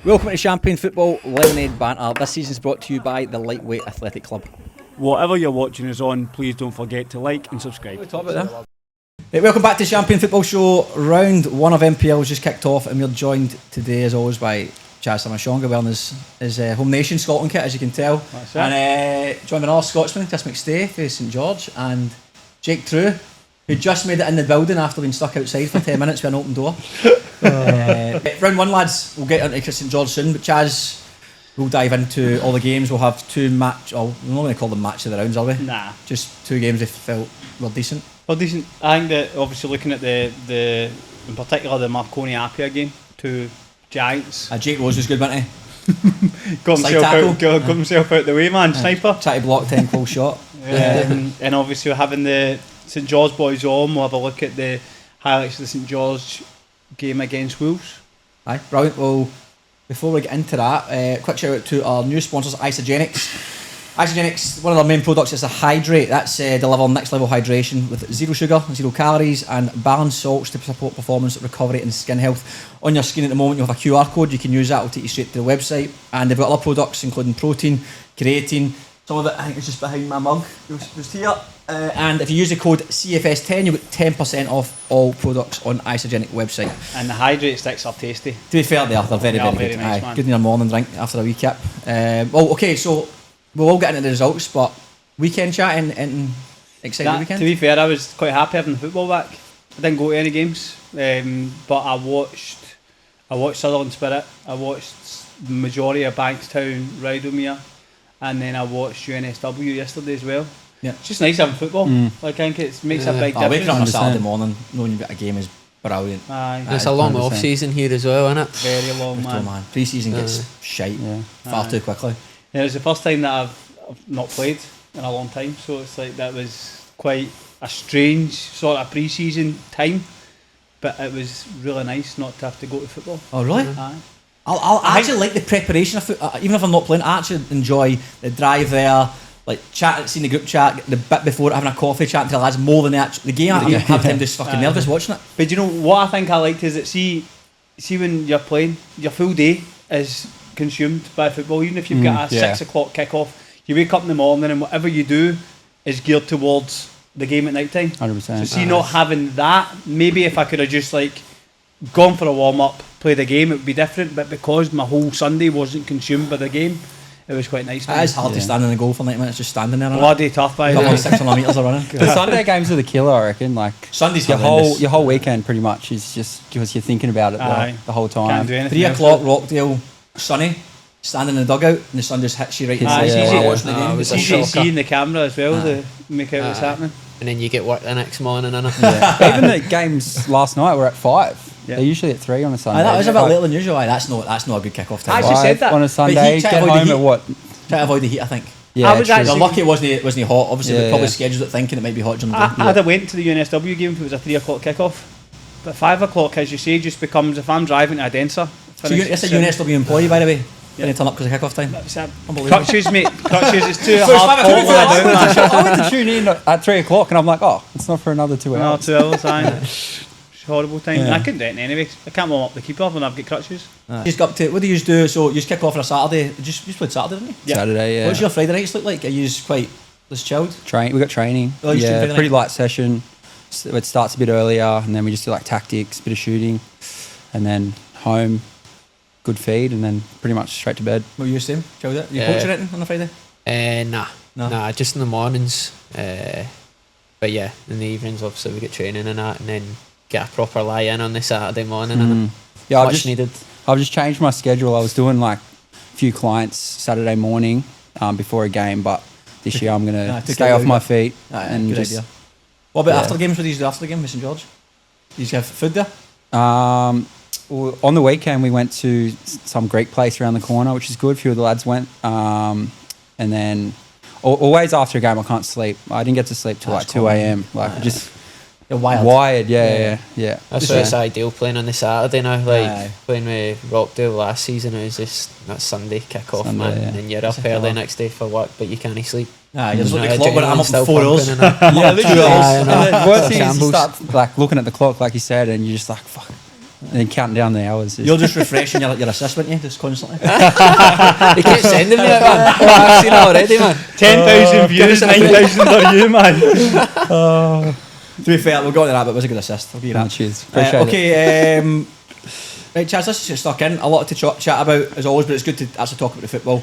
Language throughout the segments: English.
Welcome to Champagne Football Lemonade Banter. This season is brought to you by the Lightweight Athletic Club. Whatever you're watching us on, please don't forget to like and subscribe. Right, welcome back to Champagne Football Show. Round 1 of NPL was just kicked off, and we're joined today as always by Chaz Samushonga wearing his home nation Scotland kit, as you can tell. That's it. And joined by another Scotsman, Chris McStay for St George, and Jake Trew, who just made it in the building after being stuck outside for 10 minutes with an open door. Round 1, lads, we'll get into St George soon, but Chaz, we'll dive into all the games. We'll have we're not going to call them match of the rounds, are we? Nah. Just 2 games they felt were decent. Well, decent. I think that obviously looking at the in particular the Marconi APIA game, 2 Giants. Jake Rose was good, wasn't he? got himself out the way, man. Sniper. Tried to block 10 close shot. And obviously we're having the St George boys on. We'll have a look at the highlights of the St George game against Wolves. Aye, brilliant. Well, before we get into that, quick shout out to our new sponsors, Isogenics. Isogenics, one of their main products is a hydrate. That's deliver next level hydration with 0 sugar, 0 calories and balanced salts to support performance, recovery and skin health. On your skin at the moment you have a QR code, you can use that, it'll take you straight to the website. And they've got other products including protein, creatine, some of it I think is just behind my mug, just here. And if you use the code CFS10 you get 10% off all products on Isogenic website. And the hydrate sticks are tasty. To be fair, they're very good. Nice, man. Good in your morning drink after a wee kip. So we'll all get into the results, but weekend chat and exciting weekend. To be fair, I was quite happy having the football back. I didn't go to any games, but I watched Sutherland Spirit. I watched the majority of Bankstown Rydalmere, and then I watched UNSW yesterday as well. Yeah, it's just nice having football. Like, I think it makes a big difference. Waking up on a Saturday morning knowing you've got a game is brilliant. It's a long off season here as well, isn't it? Very long, man. Pre-season gets shite far too quickly. Yeah, it's the first time that I've not played in a long time, so it's like that was quite a strange sort of pre-season time, but it was really nice not to have to go to football. Oh really? I actually like the preparation of football. Even if I'm not playing, I actually enjoy the drive there, like seeing the group chat, the bit before having a coffee, chatting to the lads more than the game. I have them just fucking nervous watching it. But you know what I think I liked is that see when you're playing, your full day is consumed by football. Even if you've got a 6 o'clock kick-off, you wake up in the morning and whatever you do is geared towards the game at night time. 100%. So not having that, maybe if I could have just like gone for a warm-up, play the game, it would be different, but because my whole Sunday wasn't consumed by the game, it was quite nice. It is hard to stand in the goal for 90 minutes just standing there. Bloody tough, by the way. 600 metres are running. The Sunday games are the killer, I reckon. Like Sunday's your whole weekend pretty much is just because you're thinking about it the whole time. Can't do anything 3 o'clock Rockdale, sunny, standing in the dugout and the sun just hits you right in the face while watching the game. It's easy to see in the camera as well to make out what's happening. And then you get work the next morning, innit? Even the games last night were at 5. They're usually at 3 on a Sunday. That was a bit later than usual. That's not a good kick-off time. I actually said that on a Sunday. Get home at what? Try to avoid the heat, I think. Yeah, they're lucky it wasn't hot. Obviously, they probably scheduled it thinking it might be hot during the day. I'd have went to the UNSW game if it was a 3 o'clock kick-off. But 5 o'clock, as you say, just becomes, if I'm driving to a denser. So you're a UNSW employee, by the way? You're going to turn up because of kick-off time? Crutches, mate. Crutches, it's too hard. I went to tune in at 3 o'clock and I'm like, it's not for another 2 hours. No, 2 hours, It's a horrible time. I couldn't do it anyway. I can't warm up the keeper when I've got crutches. You just got up to, what do you do? So you just kick off on a Saturday. You just played Saturday, didn't you? Yeah. Saturday, yeah. What's your Friday nights look like? Are you just quite chilled? We got training. Pretty light session. It starts a bit earlier and then we just do like tactics, bit of shooting, and then home, good feed, and then pretty much straight to bed. What were you saying? Chilled it? You coach or anything on a Friday? Nah, just in the mornings. But yeah, in the evenings obviously we get training and that, and then get a proper lie in on the Saturday morning. And much needed. I've just changed my schedule. I was doing like a few clients Saturday morning before a game, but this year I'm going to stay off my feet. And good just idea. What about after games? What do you do after the game, St George? Do you have food there? Well, on the weekend we went to some Greek place around the corner, which is good. A few of the lads went. And then always after a game I can't sleep. I didn't get to sleep till like 2 a.m. You're wired. Yeah. That's why it's ideal playing on the Saturday now. Playing with Rockdale last season, it was just that Sunday kick-off, man. Yeah. And then you're up early next day for work, but you can't sleep. You're just looking at the clock when I'm up in 4 hours. 2 hours. The worst thing is you start like looking at the clock, like you said, and you're just like, fuck, And then counting down the hours. You're just refreshing your assist, weren't you? Just constantly. He keeps sending me it, man. Oh, I've seen it already, man. 10,000 views, 9,000 are you, man. To be fair, we'll go on to that, but it was a good assist. I'll give you that. Cheers. Appreciate it. Okay, right, Chaz, let's just stuck in. A lot to chat about, as always, but it's good to actually talk about the football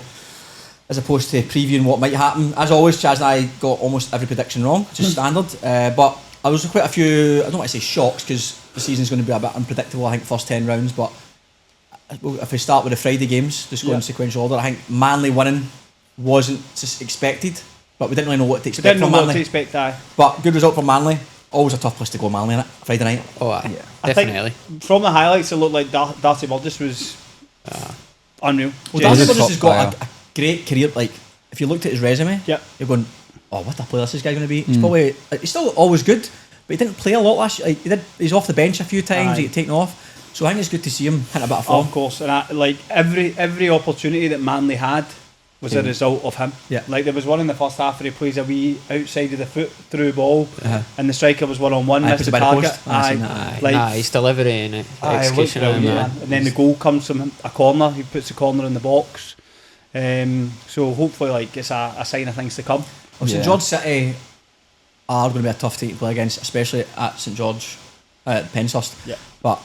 as opposed to previewing what might happen. As always, Chaz and I got almost every prediction wrong, which is standard. But I was quite a few, I don't want to say shocks, because the season's going to be a bit unpredictable, I think, first 10 rounds. But if we start with the Friday games, just go in sequential order, I think Manly winning wasn't just expected, but we didn't really know what to expect from Manly. What to expect, But good result from Manly. Always a tough place to go, Manly, innit? Friday night. Oh, I definitely. think from the highlights, it looked like Darcy Burgess was unreal. Well, Genuinely. Darcy Burgess top has got player. a great career. Like, if you looked at his resume, Yep. you're going, oh, what a player this guy going to be. He's probably, he's still always good, but he didn't play a lot last year. Like, he's off the bench a few times, Aye. he got taken off. So I think it's good to see him hit a bit of form. Of course, and like every opportunity that Manly had was a result of him. Yeah. Like there was one in the first half where he plays a wee outside of the foot through ball, and the striker was 1-on-1, Aye, missed puts the it by the target. post. Aye, seen that. Aye, like he's delivery and execution. brilliant, Man. and then the goal comes from a corner. He puts the corner in the box. So hopefully, like it's a sign of things to come. Well, St George City are going to be a tough team to play against, especially at St George, Penshurst. Yeah. But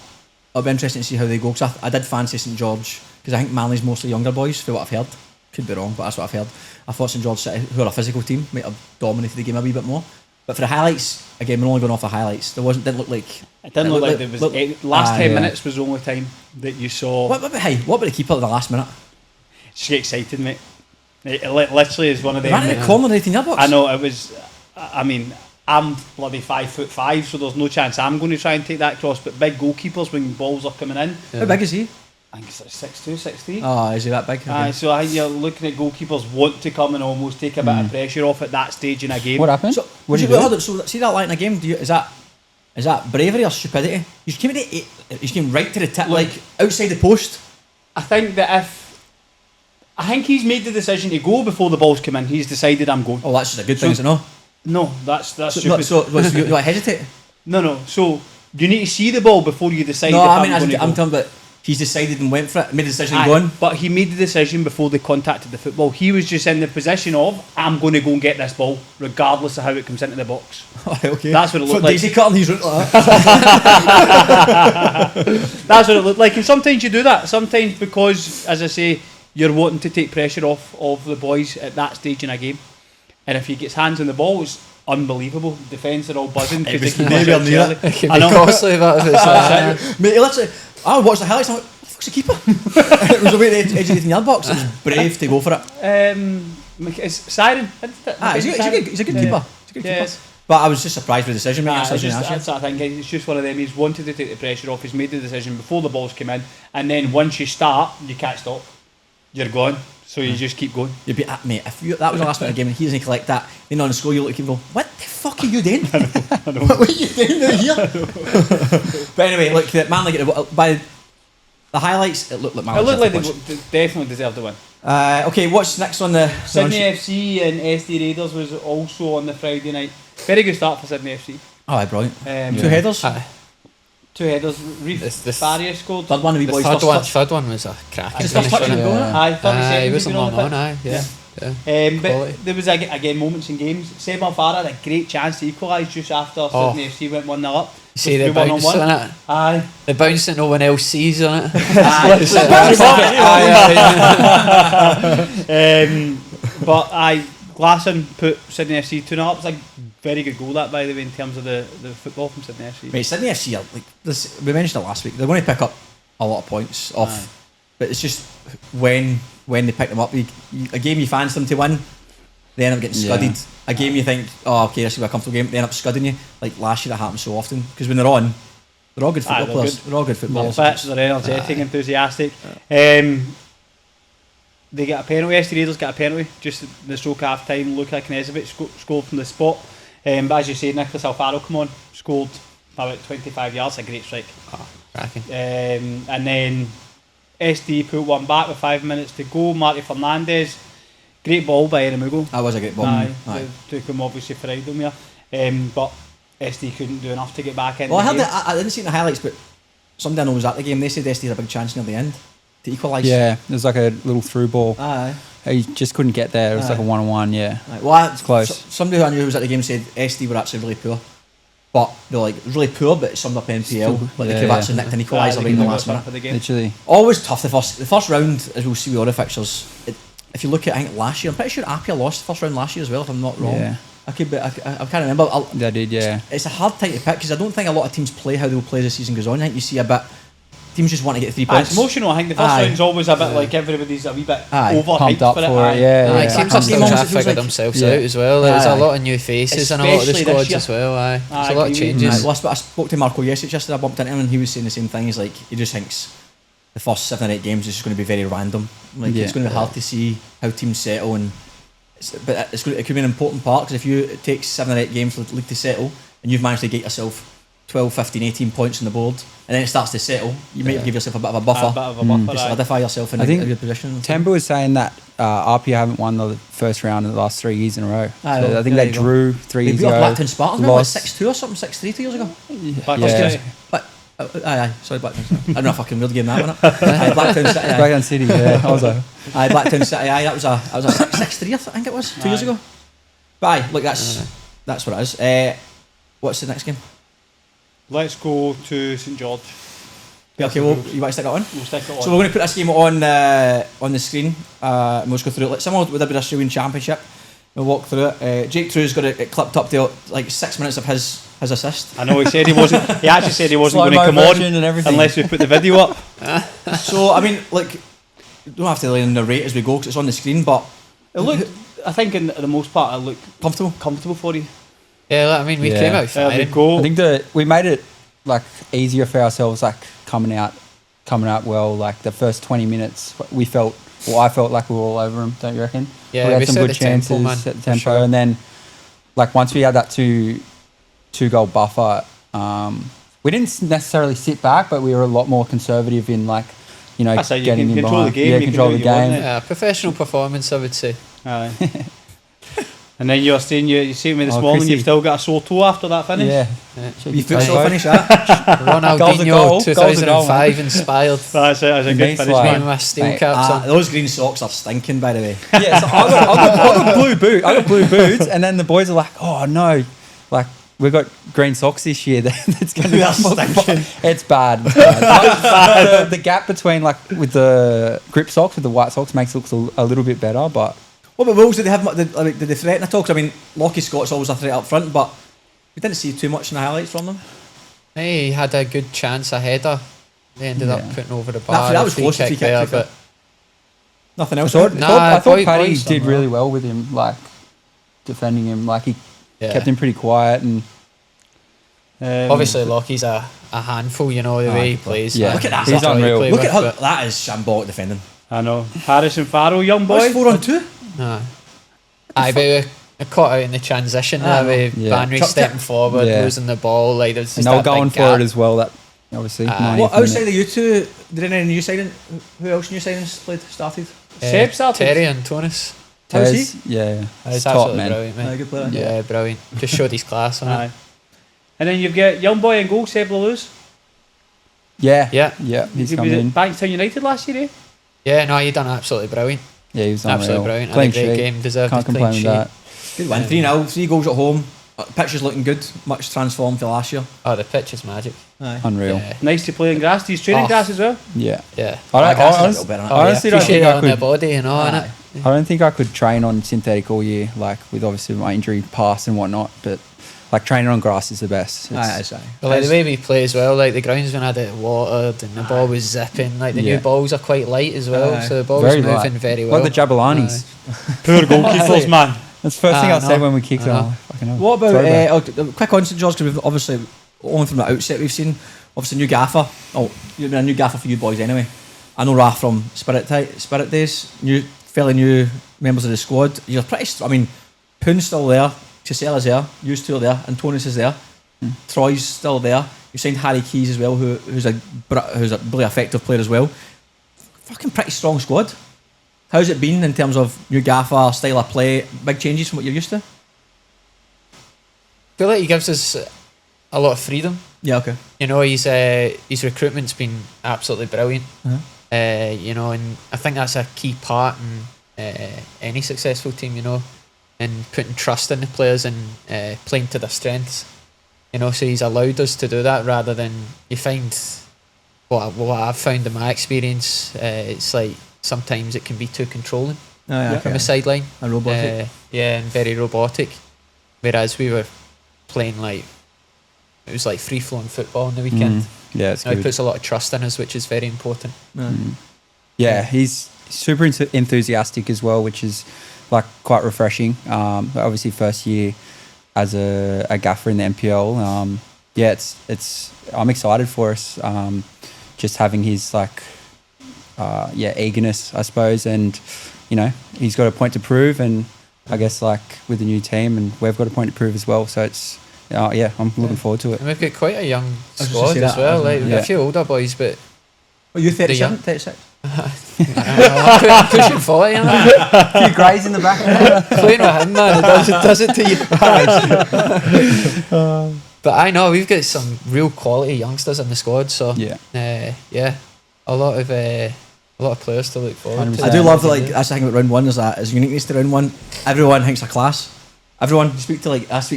it'll be interesting to see how they go, because I did fancy St George, because I think Manly's mostly younger boys, for what I've heard. Could be wrong, but that's what I've heard. I thought St George City, who are a physical team, might have dominated the game a wee bit more. But for the highlights, again, we're only going off the highlights. Didn't look like. It didn't look like there was last 10 minutes was the only time that you saw. What about the keeper at the last minute? Just get excited, mate. It literally is one of them. Ran in the corner, 18 yard box. I know it was. I mean, I'm bloody 5'5", so there's no chance I'm going to try and take that cross. But big goalkeepers, when balls are coming in, How big is he? I think it's like 6'2", 6'3". Oh, is he that big? Okay. So I think you're looking at goalkeepers want to come and almost take a bit of pressure off at that stage in a game. What happened? So, What did you you do? So see that line in a game? Is that bravery or stupidity? You came right to the tip, like outside the post. I think that I think he's made the decision to go before the balls come in. He's decided I'm going. Oh, that's just a good thing, is it no? No, that's So, stupid. you like hesitate? No. So you need to see the ball before you decide. No, if I mean, going I'm talking about he's decided and went for it, made the decision and Aye, gone. but he made the decision before they contacted the football. He was just in the position of, I'm going to go and get this ball, regardless of how it comes into the box. Okay. That's what it looked like. Daisy cutting his route like that. That's what it looked like. And sometimes you do that. Sometimes because, as I say, you're wanting to take pressure off of the boys at that stage in a game. And if he gets hands on the ball, it's unbelievable. Defence are all buzzing because they keep nowhere it near early. It can I be know. costly, but if it's Mate, literally, I watched the highlights and I went, what the fuck's the keeper? It was away at the edge of the 18 yard box. It was brave to go for it. It's Siren. He's a good keeper. He's a good keeper. Yes. But I was just surprised with the decision, mate. Nah, That's what I was gonna that's ask what I think. It's just one of them. He's wanted to take the pressure off. He's made the decision before the balls come in, and then once you start, you can't stop. You're gone, so you just keep going. You'd be, mate, if that was the last minute of the game and he doesn't collect that, then on the score you look at him and go, what the fuck are you doing? I know. What are you doing down here? But anyway, look, Manly get by the highlights, it looked like Manly. It looked like deserved the they definitely deserved to win. points. Okay, what's next on the Sydney FC and SD Raiders was also on the Friday night. Very good start for Sydney FC. Oh, aye, brilliant. 2 headers. Aye. 2 headers. Reef This- Barrier scored. Third one, the wee The boys third first one, touch. third one was a cracking Just finish, first touch wasn't and it? goal, innit? Aye, 30 Aye, seconds he wasn't he'd been on long the on, pitch. aye, yeah. But Quality. there was again moments in games. Seb Farah had a great chance to equalise just after Sydney FC went 1-0 up. See the With bounce 1-on-1. on it? Aye. The bounce that no one else sees on it. But Glasson put Sydney FC 2-0 up. It's a very good goal that, by the way, in terms of the football from Sydney FC. Mate, Sydney FC are like this. We mentioned it last week. They're going to pick up a lot of points off, but it's just when they pick them up. A game you fancy them to win, they end up getting scudded. A game you think, oh, okay, this will be a comfortable game, they end up scudding you. Like last year, that happened so often because when they're on, they're all good football they're players. good. They're all good They're footballers. fit, they're energetic, enthusiastic. They get a penalty. SD Raiders get a penalty just in the stroke half time. Luka Knezovic scored from the spot. But as you say, Nicholas Alfaro come on, scored about 25 yards, a great strike. Cracking. And then SD put one back with 5 minutes to go. Marty Fernandez, great ball by Eremugo. That was a great ball. Aye, Aye. took him obviously for Rydalmere. But SD couldn't do enough to get back in. Well, the I heard game. that. I didn't see the highlights, but somebody I know was at the game. They said SD had a big chance near the end to equalise. Yeah, there's like a little through ball. Aye. He just couldn't get there. It was like a 1-on-1. Yeah, Aye. Well, it's close. Somebody who I knew who was at the game said SD were actually really poor. But they're like really poor, but it summed up NPL. Like they could have actually nicked an equaliser right in the last minute. Literally. Always tough the first round, as we'll see with other fixtures. If you look at, I think last year, I'm pretty sure APIA lost the first round last year as well, if I'm not wrong. Yeah. I can't remember. They did, yeah. It's a hard time to pick because I don't think a lot of teams play how they'll play as the season goes on. I think you see a bit. Teams just want to get 3 points. It's emotional. I think the first round's always a bit like everybody's a wee bit overhyped pumped up for it. Yeah. It seems like Staff figured themselves out as well. There's a lot of new faces in a lot of the squads as well. There's a lot of changes. But I spoke to Marco yesterday. I bumped into him and he was saying the same thing. He's like, he just thinks the first 7 or 8 games is just going to be very random. Like it's going to be hard to see how teams settle, and it could be an important part because if it takes 7 or 8 games for the league to settle and you've managed to get yourself 12, 15, 18 points on the board, and then it starts to settle, you might give yourself a bit of a buffer, to solidify yourself in a good position. Temba was saying that RPA haven't won the first round in the last 3 years in a row. So I think they drew 3 years ago. They beat Blacktown Spartans, like 6-2 or something, 6-3 2 years ago. Sorry, Blacktown. I don't know if I can really game that one up. Blacktown City. Blacktown City, yeah. I was like, Blacktown City. That was a 6-3, I think it was 2 years ago. But look, that's what it is. What's the next game? Let's go to St George. Okay, well, you want to stick it on? We'll stick it on. So we're going to put this game on the screen. And we'll just go through it. Like similar with the Australian Championship. We'll walk through it. Jake Trew's got it clipped up to like 6 minutes of his assist. I know he said he wasn't. He actually said he wasn't going to come on unless we put the video up. So I mean, like, you don't have to really narrate as we go because it's on the screen, but it looked. I think in the most part, it looked comfortable for you. Yeah, I mean, we came out fine. I think we made it like easier for ourselves, like coming out well. Like the first 20 minutes, I felt like we were all over them. Don't you reckon? Yeah, we had some good chances, set the tempo, sure. And then like once we had that two goal buffer, we didn't necessarily sit back, but we were a lot more conservative in like getting in control behind. the game. Control the game. Yeah, professional performance, I would say. Aye. And then you're saying you see me this morning. Chrissy. You've still got a sore toe after that finish. Yeah. You futsal finish that. Ronaldinho 2005 inspired. That's a good finish. Man with steel caps on. Those green socks are stinking, by the way. Yeah, so I got blue boots, and then the boys are like, "Oh no, like we've got green socks this year. That's going to be stinking. It's bad. The gap between like with the grip socks with the white socks makes it look a little bit better, but." What about Wolves? Did they threaten at all? Because I mean, Lockie Scott's always a threat up front, but we didn't see too much in the highlights from them. He had a good chance, a header. They ended up putting over the bar. That was close to free kick, but nothing else. I thought Paddy did really well with him, like defending him. Like he kept him pretty quiet, and obviously Lockie's a handful. You know the way he plays. Yeah, look at that. He's unreal. Look at how that is shambolic defending. I know. Harrison Farrell, young boy. 4-on-2. No. But we caught out in the transition there with Banry stepping forward, losing the ball. Like there's just and they were going for it as well. That obviously. What outside of you two? Did any new signings? Who else new signings started? Seb started. Terry and Tonis. How's he? Yeah, He's top absolutely man. brilliant, mate. Good player. Yeah, brilliant. Just showed his class on it. And then you've got young boy in goal, Seb Laluz. Yeah. He He's was coming in. at Bankstown United last year, eh? Yeah, no, he done absolutely brilliant. Yeah, he was absolutely brilliant. Clean Had a great sheet. game. Deserved Can't a clean complain sheet. with that. Good win. 3-0. 3 goals at home. Pitch is looking good. Much transformed to last year. Oh, the pitch is magic. Unreal. Yeah. Nice to play in grass. He's training grass as well. Yeah. Yeah. I Appreciate don't it think I on their could. body, you know, innit? I don't think I could train on synthetic all year, like with obviously my injury past and whatnot. But like training on grass is the best. Well, like the way we play as well, like the ground's been had it watered and the ball was zipping. Like the new balls are quite light as well, so the ball was moving very well. Like the Jabalanis. Poor goalkeepers, man. That's the first thing I said when we kicked it. What about quick on St George? Because we've obviously only from the outset we've seen obviously new gaffer. Oh, you've been a new gaffer for you boys anyway. I know Raf from Spirit Days. Fairly new members of the squad. You're pretty. I mean, Poon's still there. Chisella's there. You two are there. Antonis is there. Troy's still there. You signed Harry Keys as well, who's a really effective player as well. Fucking pretty strong squad. How's it been in terms of new gaffer, style of play, big changes from what you're used to? I feel like he gives us a lot of freedom. Yeah, okay. You know, his recruitment's been absolutely brilliant. Uh-huh. You know, and I think that's a key part in any successful team. You know, and putting trust in the players and playing to their strengths. You know, so he's allowed us to do that rather than you find what I've found in my experience. It's like sometimes it can be too controlling from a sideline. And robotic. And very robotic. Whereas we were playing like it was like free flowing football on the weekend. Yeah, it's Now he good. puts a lot of trust in us, which is very important. Yeah, he's super enthusiastic as well, which is like quite refreshing. Obviously, first year as a gaffer in the NPL. Yeah, it's I'm excited for us. Just having his like eagerness, I suppose, and you know he's got a point to prove, and I guess like with the new team, and we've got a point to prove as well. So it's I'm looking forward to it. And we've got quite a young was just squad say as that, well. wasn't Like it? we've got a few older boys, but Well, you 37, young- 36? I'm pushing 40. You know? A few greys in the back. Playing with him, man, it does it to you. But I know we've got some real quality youngsters in the squad, so a lot of players to look forward to. 100%. I do love that, like, that's the thing about round one, is that is uniqueness to round one. Everyone thinks a class. Everyone, I speak to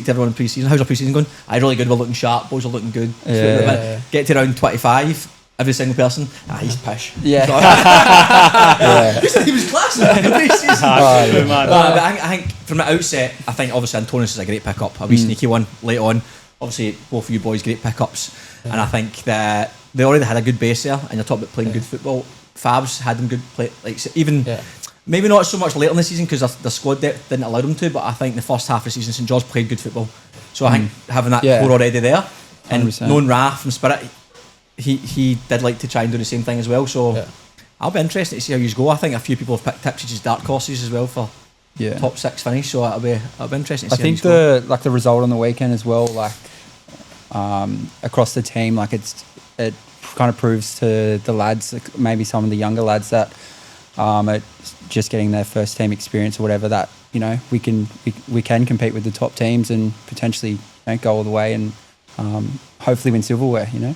everyone in pre-season. How's our pre-season going? Really good, we're looking sharp, boys are looking good. Yeah. Get to round 25, every single person, he's pish. Yeah. He was class in pre-season. But I think from the outset, I think obviously Antonius is a great pickup, a wee sneaky one late on. Obviously, both of you boys great pickups, and I think that they already had a good base there. And you're talking about playing good football. Fabs had them good play, like so even maybe not so much later in the season because the squad depth didn't allow them to. But I think the first half of the season, St George played good football. So I think having that core already there, and 100%. knowing Raf from Spirit, he did like to try and do the same thing as well. So I'll be interested to see how you go. I think a few people have picked tips as dark horses as well for top 6 finish. So it'll be interesting to see. I think the result on the weekend as well, like across the team, like it kind of proves to the lads, like maybe some of the younger lads that are just getting their first team experience or whatever, that you know we can compete with the top teams and potentially go all the way and hopefully win silverware. You know,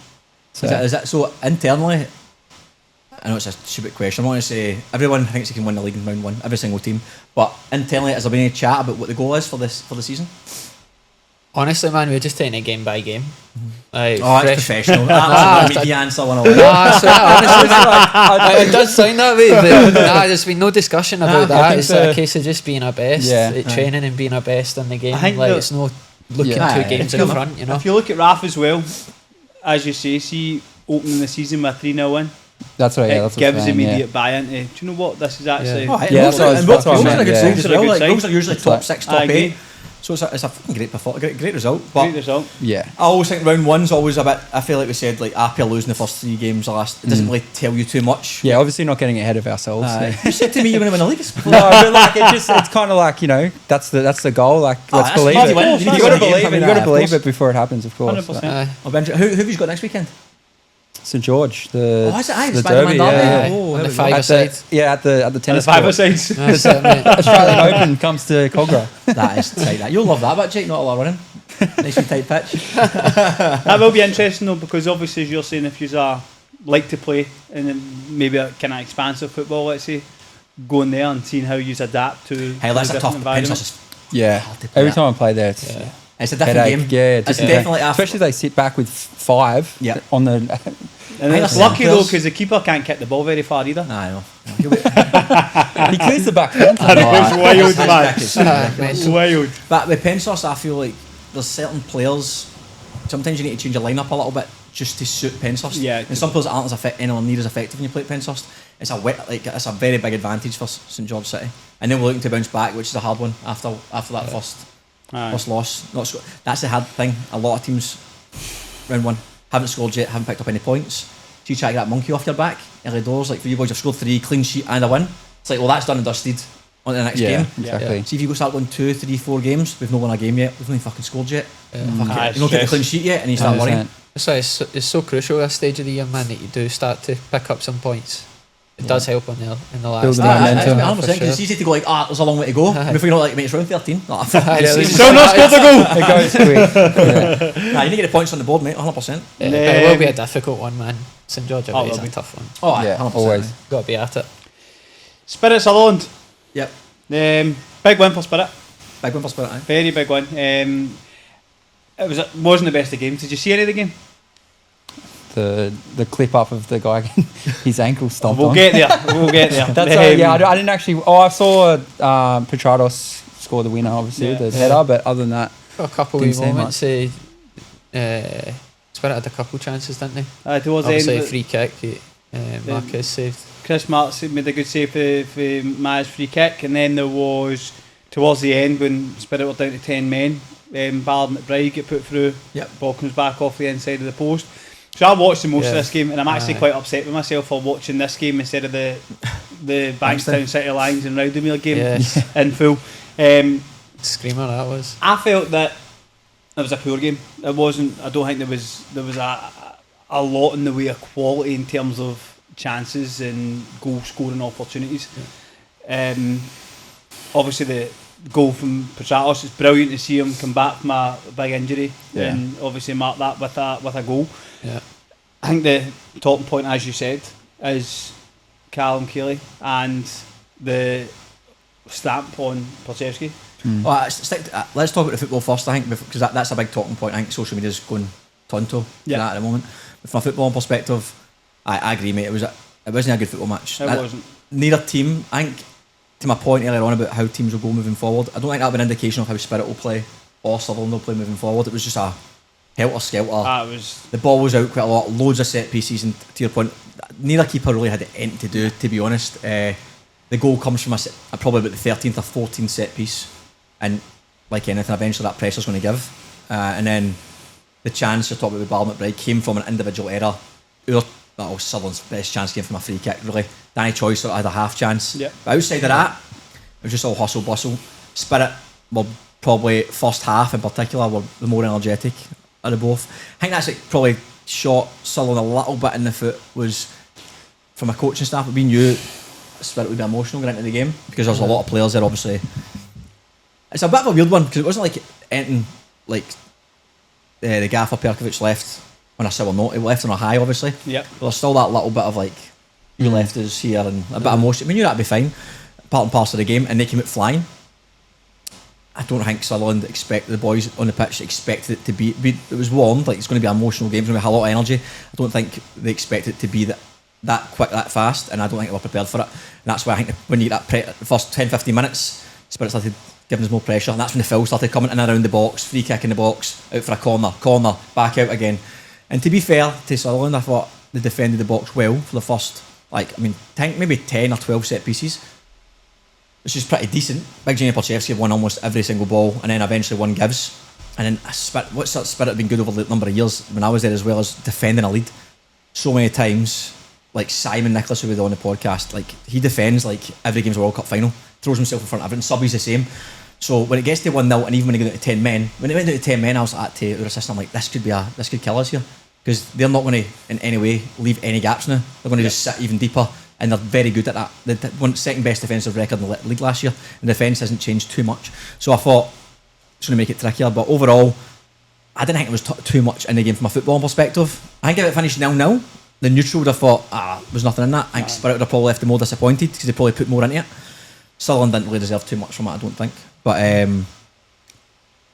so is that so internally? I know it's a stupid question. I want to say everyone thinks they can win the league in round one, every single team. But internally, has there been any chat about what the goal is for the season? Honestly, man, we're just taking it game by game. Like, That's professional. That's a media answer 101. Honestly, it does sound that way, but there's been no discussion about that. It's a case of just being our best at training and being our best in the game. I think like it's no looking 2 games in front, you know. If you look at Raf as well, as you say, see opening the season with a 3-0 win. that's right. It gives immediate buy-in to, do you know what, this is actually... That's what I meant. good Goals sign. are goals are usually top 6, top I agree. 8. So it's a fucking great performance, great result. But Great result. Yeah. I always think round one's always a bit. I feel like we said, like APIA losing the first 3 games last. It doesn't really tell you too much. Yeah, obviously not getting ahead of ourselves. You said to me you're going to win the league. No, but like it's kind of like, you know, that's the goal. Like let's that's believe easy it. win. You need You to got to win the game, believe it. haven't You you? got to Of believe course. it before it happens. Of course. 100%. Who have you got next weekend? St George, the Is it? Aye, the Spider-Man derby. derby. Yeah. Oh, On there the we go. five- At the tennis The 5 court. sides. That's it, mate. Australian Open comes to Cogra. That is tight. That you'll love that, but Jake, not a lot of running. Nice and tight pitch. That will be interesting though, because obviously as you're saying, if you are like to play and then maybe a kind of expansive football, let's say, going there and seeing how you adapt to Hey, that's the a tough. different environment. Pensos is Yeah. hard to play Every that. time I play there, it's It's a different headache. game. Yeah, It's definitely especially if they sit back with 5 Yeah. on the. And it's Hey, lucky though players- because the keeper can't kick the ball very far either. I know. He clears the back fence. I know, it's wild, That's man. ridiculous. It's wild. But with Pensos, I feel like there's certain players. Sometimes you need to change your lineup a little bit just to suit Pensos. Yeah. And some players aren't as anywhere near as effective when you play at Pensos. It's a very big advantage for St George City. And then we're looking to bounce back, which is a hard one after that first loss. That's the hard thing. A lot of teams round one haven't scored yet, haven't picked up any points. So you try to get that monkey off your back early doors. Like for you boys, you've scored 3, clean sheet and a win. It's like, well, that's done and dusted. On to the next game. Exactly. See if you go start going 2, 3, 4 games, we've not won a game yet. We've not even fucking scored yet. Fuck it. You've not got the clean sheet yet, and you start worrying. 100%. That's why it's so crucial at this stage of the year, man, that you do start to pick up some points. It does help in the last. Build the days, momentum. 100%, for because sure. it's easy to go like, there's a long way to go. And before you know it, like, mate, it's round 13. Nah, Still not scored the goal. It goes quick. Nah, you need to get the points on the board, mate, 100%. It will be a difficult one, man. St George Oh, away is will a be. tough one. Oh, aye, Yeah, 100%. always. Got to be at it. Spirit Sutherland. Yep. Big win for Spirit. Big one for Spirit, aye. Very big one. Wasn't the best of games. Did you see any of the game? The clip up of the guy, his ankle stomped We'll on. get there. That's yeah. I didn't actually. Oh, I saw Petrados score the winner, obviously, Yeah. the header. But other than that, Got a couple Didn't wee say moments. Spirit had a couple chances, didn't they? Towards the end, Obviously, of a it, free kick. Marcus saved. Chris Marks made a good save for Ma's free kick, and then there was towards the end when Spirit were down to 10 men. Ballard McBride get put through. Yep. Ball comes back off the inside of the post. So I watched the most of Yeah. this game, and I'm actually quite upset with myself for watching this game instead of the Bankstown City Lions and Rydalmere game Yes. in full. Screamer that was. I felt that it was a poor game. It wasn't. I don't think there was a lot in the way of quality in terms of chances and goal scoring opportunities. Obviously the goal from Petratos, it's brilliant to see him come back from a big injury and obviously mark that with a goal. Yeah. I think the talking point, as you said, is Callum Keeley and the stamp on Plachewski. Well, let's talk about the football first, I think, because that's a big talking point. I think social media's going tonto for that at the moment. But from a football perspective, I agree, mate. It wasn't a good football match. It wasn't. Neither team, I think, to my point earlier on about how teams will go moving forward, I don't think that'll be an indication of how Spirit will play or Sutherland will play moving forward. It was just a helter-skelter. The ball was out quite a lot, loads of set pieces, and to your point, neither keeper really had anything to do, to be honest. The goal comes from probably about the 13th or 14th set piece, and like anything, eventually that pressure's going to give. And then the chance you're talking about with Ballard McBride came from an individual error. Sutherland's best chance came from a free kick, really. Danny Choi sort of had a half chance. Yep. But outside of that, it was just all hustle bustle. Spirit were probably first half in particular were the more energetic of the both. I think that's like probably shot Sutherland a little bit in the foot was from a coaching staff. We knew Spirit would be emotional going into the game because there's a lot of players there, obviously. It's a bit of a weird one because it wasn't like anything like the gaffer Perkovic left on a sour note. He left on a high, obviously. Yep. But there's still that little bit of like, you left us here and a bit of emotion. We knew that'd be fine, part and parcel of the game, and they came out flying. I don't think Sutherland expected, the boys on the pitch expected it to be it was warned, like it's going to be an emotional game, it's going to be a lot of energy. I don't think they expected it to be that quick, that fast, and I don't think they were prepared for it. And that's why I think when you get that the first 10-15 minutes, Spirit started giving us more pressure, and that's when the foul started coming in and around the box, free kick in the box, out for a corner, back out again. And to be fair to Sutherland, I thought they defended the box well for the first, maybe 10 or 12 set pieces, which is pretty decent. Big Jamie Plachewski won almost every single ball, and then eventually one gives. And then what's that Spirit been good over the number of years when I was there as well as defending a lead so many times. Like Simon Nicholas, who was on the podcast, like he defends like every game's a World Cup final, throws himself in front of everything. Subby's the same. So when it gets to 1-0, and even when it got to 10 men, when it went down to 10 men, I was like to our assistant, I'm like, this could kill us here, because they're not going to in any way leave any gaps now. They're going to just sit even deeper, and they're very good at that. The one second best defensive record in the league last year, and defence hasn't changed too much. So I thought it's going to make it trickier, but overall, I didn't think it was too much in the game from a football perspective. I think if it finished 0-0, the neutral would have thought, there was nothing in that. I think Spirit would have probably left them more disappointed because they probably put more into it. Sutherland didn't really deserve too much from it, I don't think. But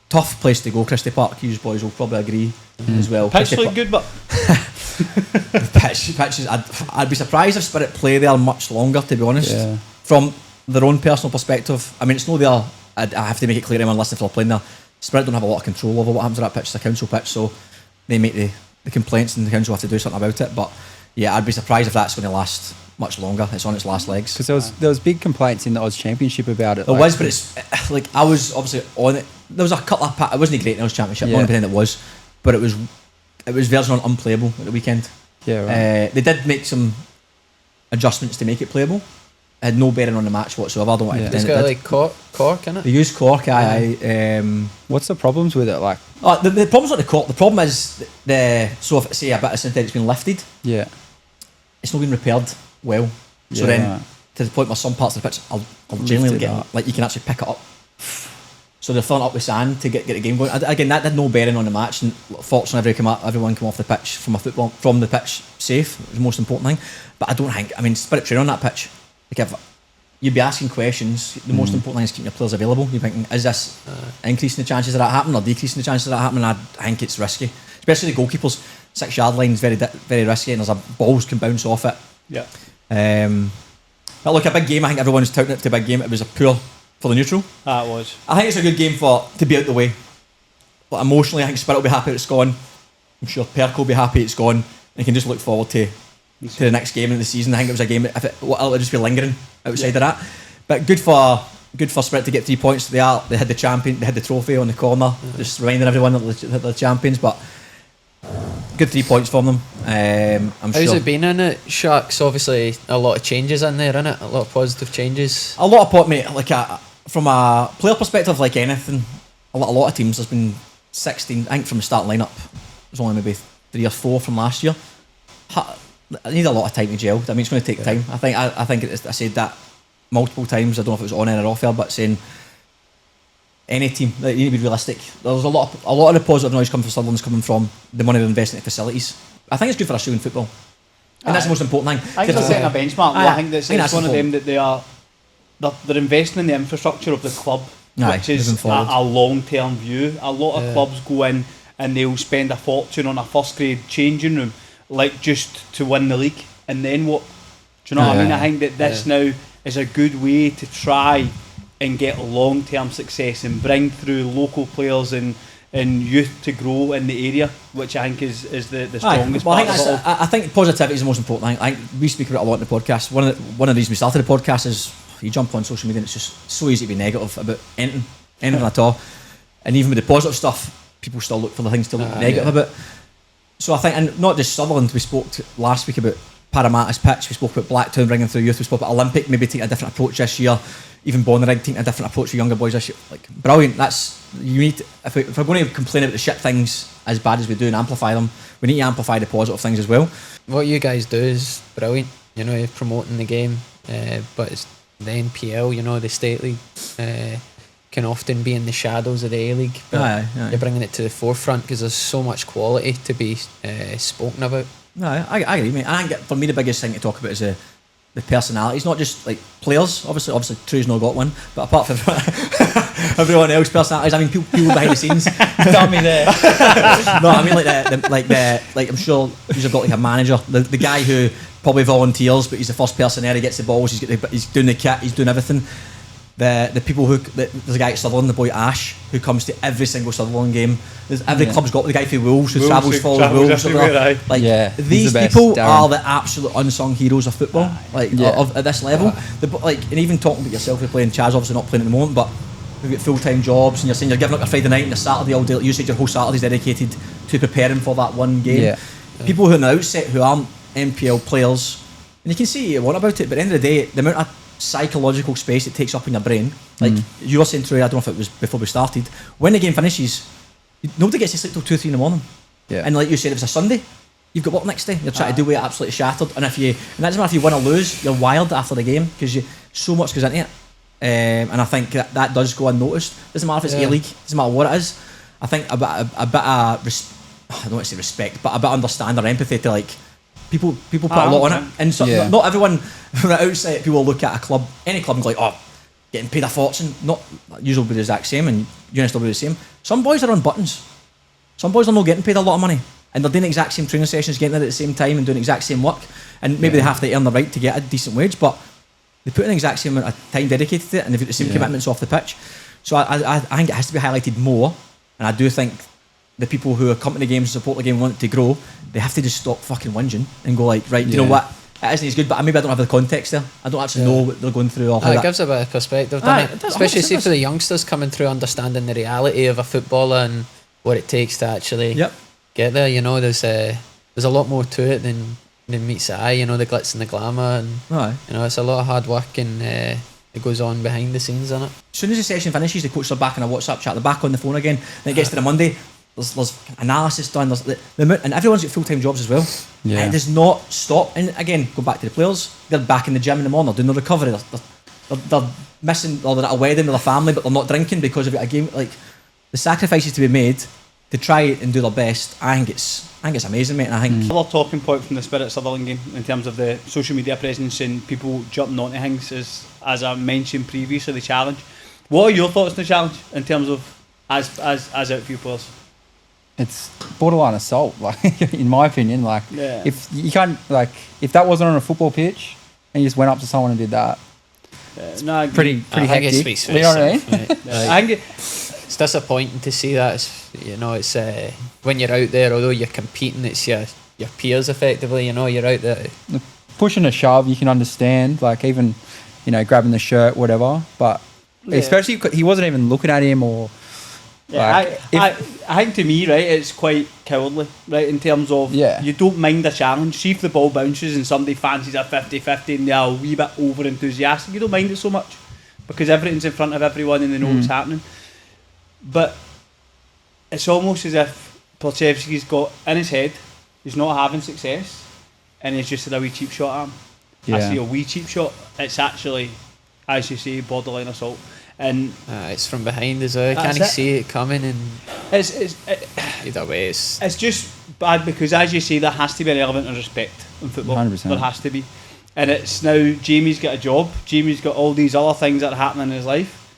tough place to go, Christie Park. You boys will probably agree as well. Pitch looked good, but the pitches. I'd be surprised if Spirit play there much longer, to be honest. Yeah. From their own personal perspective, I mean, it's no there. I have to make it clear to anyone listening if they're playing there. Spirit don't have a lot of control over what happens to that pitch. It's a council pitch, so they make the complaints, and the council have to do something about it. But yeah, I'd be surprised if that's going to last much longer. It's on its last legs. Because there was big complaints in the Oz Championship about it. There was, but it's like I was obviously on it. There was a couple of it wasn't great in the Oz Championship. Yeah. Only pretend it was, but it was version on unplayable at the weekend. Yeah, right. They did make some adjustments to make it playable. It had no bearing on the match whatsoever. I don't want to It's pretend got it did. like cork in it. They used cork. Aye. What's the problems with it? Like, The problem's not the cork. The problem is so if say a bit of synthetic's been lifted, yeah, it's not been repaired well. So then, to the point where some parts of the pitch, I'll genuinely get like you can actually pick it up. So they're filling up with sand to get the game going. Again, that did no bearing on the match, and fortunately everyone come off the pitch from the pitch safe. It was the most important thing. But I don't think, spirit training on that pitch, like if you'd be asking questions, the most important thing is keeping your players available. You're thinking, is this increasing the chances of that happening or decreasing the chances of that happening? I think it's risky, especially the goalkeepers. 6-yard line is very risky, and there's balls can bounce off it. Yeah. But look, a big game. I think everyone's touting it to a big game. It was a poor for the neutral. That was. I think it's a good game to be out the way. But emotionally, I think Spirit will be happy it's gone. I'm sure Perk will be happy it's gone. And you can just look forward to the next game of the season. I think it was a game. It'll just be lingering outside of that. But good for Spirit to get 3 points. They had the trophy on the corner, just reminding everyone that they're champions. But good 3 points from them. How's it been in it, Sharks? Obviously, a lot of changes in there, innit? A lot of positive changes. A lot of mate. From a player perspective, like anything, a lot of teams. There's been 16. I think from the starting lineup, there's only maybe 3 or 4 from last year. I need a lot of time to gel. It's going to take time. I think I said that multiple times. I don't know if it was on air or off air, but saying any team, you need to be realistic. There's a lot of the positive noise coming from Sutherland's coming from the money they're investing in facilities. I think it's good for Australian football, and that's the most important thing. I think they're setting a benchmark. I think it's one of them that they're investing in the infrastructure of the club, which is a long-term view. A lot of clubs go in and they'll spend a fortune on a first-grade changing room, like just to win the league, and then what? Do you know what I mean? I think that this now is a good way to try and get long-term success and bring through local players and youth to grow in the area, which I think is the strongest part of it all. I think positivity is the most important thing. I think we speak about it a lot in the podcast. One of the reasons we started the podcast is you jump on social media and it's just so easy to be negative about anything at all. And even with the positive stuff, people still look for the things to look negative about. So I think, and not just Sutherland, we spoke last week about Parramatta's pitch, we spoke about Blacktown bringing through youth, we spoke about Olympic maybe taking a different approach this year, even Bonnyrigg taking a different approach for younger boys this year. Like, brilliant. You need to, if we're going to complain about the shit things as bad as we do and amplify them, we need to amplify the positive things as well. What you guys do is brilliant, you're promoting the game, but it's the NPL, the State League, can often be in the shadows of the A-League, but you're bringing it to the forefront because there's so much quality to be spoken about. No, I agree, mate. I think for me the biggest thing to talk about is the personalities, not just like players. Obviously Trew's not got one, but apart from everyone else, personalities. People behind the scenes. Tell me there. No, I'm sure you've got like a manager, the guy who probably volunteers, but he's the first person there. He gets the balls. He's doing the kit. He's doing everything. The people there's a guy at Sutherland, the boy Ash, who comes to every single Sutherland game. Every club's got the guy from Wolves who travels Wolves. These people are the absolute unsung heroes of football, at this level. And even talking about yourself, you're playing Chaz, obviously not playing at the moment, but we've got full-time jobs, and you're saying you're giving up your Friday night and your Saturday all day. You said your whole Saturday's dedicated to preparing for that one game. People who are on the outset who aren't NPL players, and you can see what you want about it, but at the end of the day, the amount of psychological space it takes up in your brain, like you were saying, Troy, I don't know if it was before we started, when the game finishes, nobody gets to sleep till 2-3 in the morning, and like you said, if it's a Sunday, you've got work next day, you're trying to do it absolutely shattered, and that doesn't matter if you win or lose, you're wired after the game because so much goes into it, and I think that does go unnoticed. Doesn't matter if it's A-League, doesn't matter what it is. I think a bit of I don't want to say respect, but a bit of understanding or empathy to like people put a lot on it, and so not everyone from the outside, people look at a club, any club, and go like, getting paid a fortune. Not usually will be the exact same, and units will be the same. Some boys are on buttons. Some boys are not getting paid a lot of money, and they're doing the exact same training sessions, getting there at the same time, and doing the exact same work. And maybe they have to earn the right to get a decent wage, but they put in the exact same amount of time dedicated to it, and they've got the same commitments off the pitch. So I think it has to be highlighted more, and I do think the people who come to the games, support the game, want it to grow, they have to just stop fucking whinging and go like, right, you know what, it isn't as good, but maybe I don't have the context there. I don't actually know what they're going through. Or how it gives a bit of perspective, doesn't it? Especially see for the youngsters coming through, understanding the reality of a footballer and what it takes to actually get there. There's a lot more to it than meets the eye. The glitz and the glamour, and it's a lot of hard work, and it goes on behind the scenes in it. As soon as the session finishes, the coaches are back in a WhatsApp chat, they're back on the phone again. Then it gets to the Monday. there's analysis done. There's and everyone's got full-time jobs as well. Yeah. And it does not stop. And again, go back to the players. They're back in the gym in the morning. They're doing the recovery. They're missing, or they're at a wedding with their family, but they're not drinking because of a game. Like the sacrifices to be made to try and do their best. I think it's amazing, mate. And I think Another talking point from the Spirit Sutherland game in terms of the social media presence and people jumping onto things is, as I mentioned previously, the challenge. What are your thoughts on the challenge in terms of as outfield players? It's borderline assault, like in my opinion. Like if you can't, like if that wasn't on a football pitch and you just went up to someone and did that, No, pretty I think it hectic. speaks for You know what I mean? itself, mate. Like, I think it's disappointing to see that. It's when you're out there, although you're competing, it's your peers effectively. You're out there. Pushing a shove, you can understand. Like even, grabbing the shirt, whatever. But especially he wasn't even looking at him or. Yeah, I think to me, right, it's quite cowardly, right, in terms of you don't mind a challenge. See if the ball bounces and somebody fancies a 50-50 and they're a wee bit over enthusiastic, you don't mind it so much because everything's in front of everyone and they know what's happening. But it's almost as if Plachevsky's got in his head he's not having success and he's just had a wee cheap shot at him. I see a wee cheap shot. It's actually, as you say, borderline assault. And it's from behind as well. Can't see it coming, and either way, it's just bad because, as you say, there has to be an element of respect in football. 100%. There has to be, and it's now Jamie's got a job. Jamie's got all these other things that are happening in his life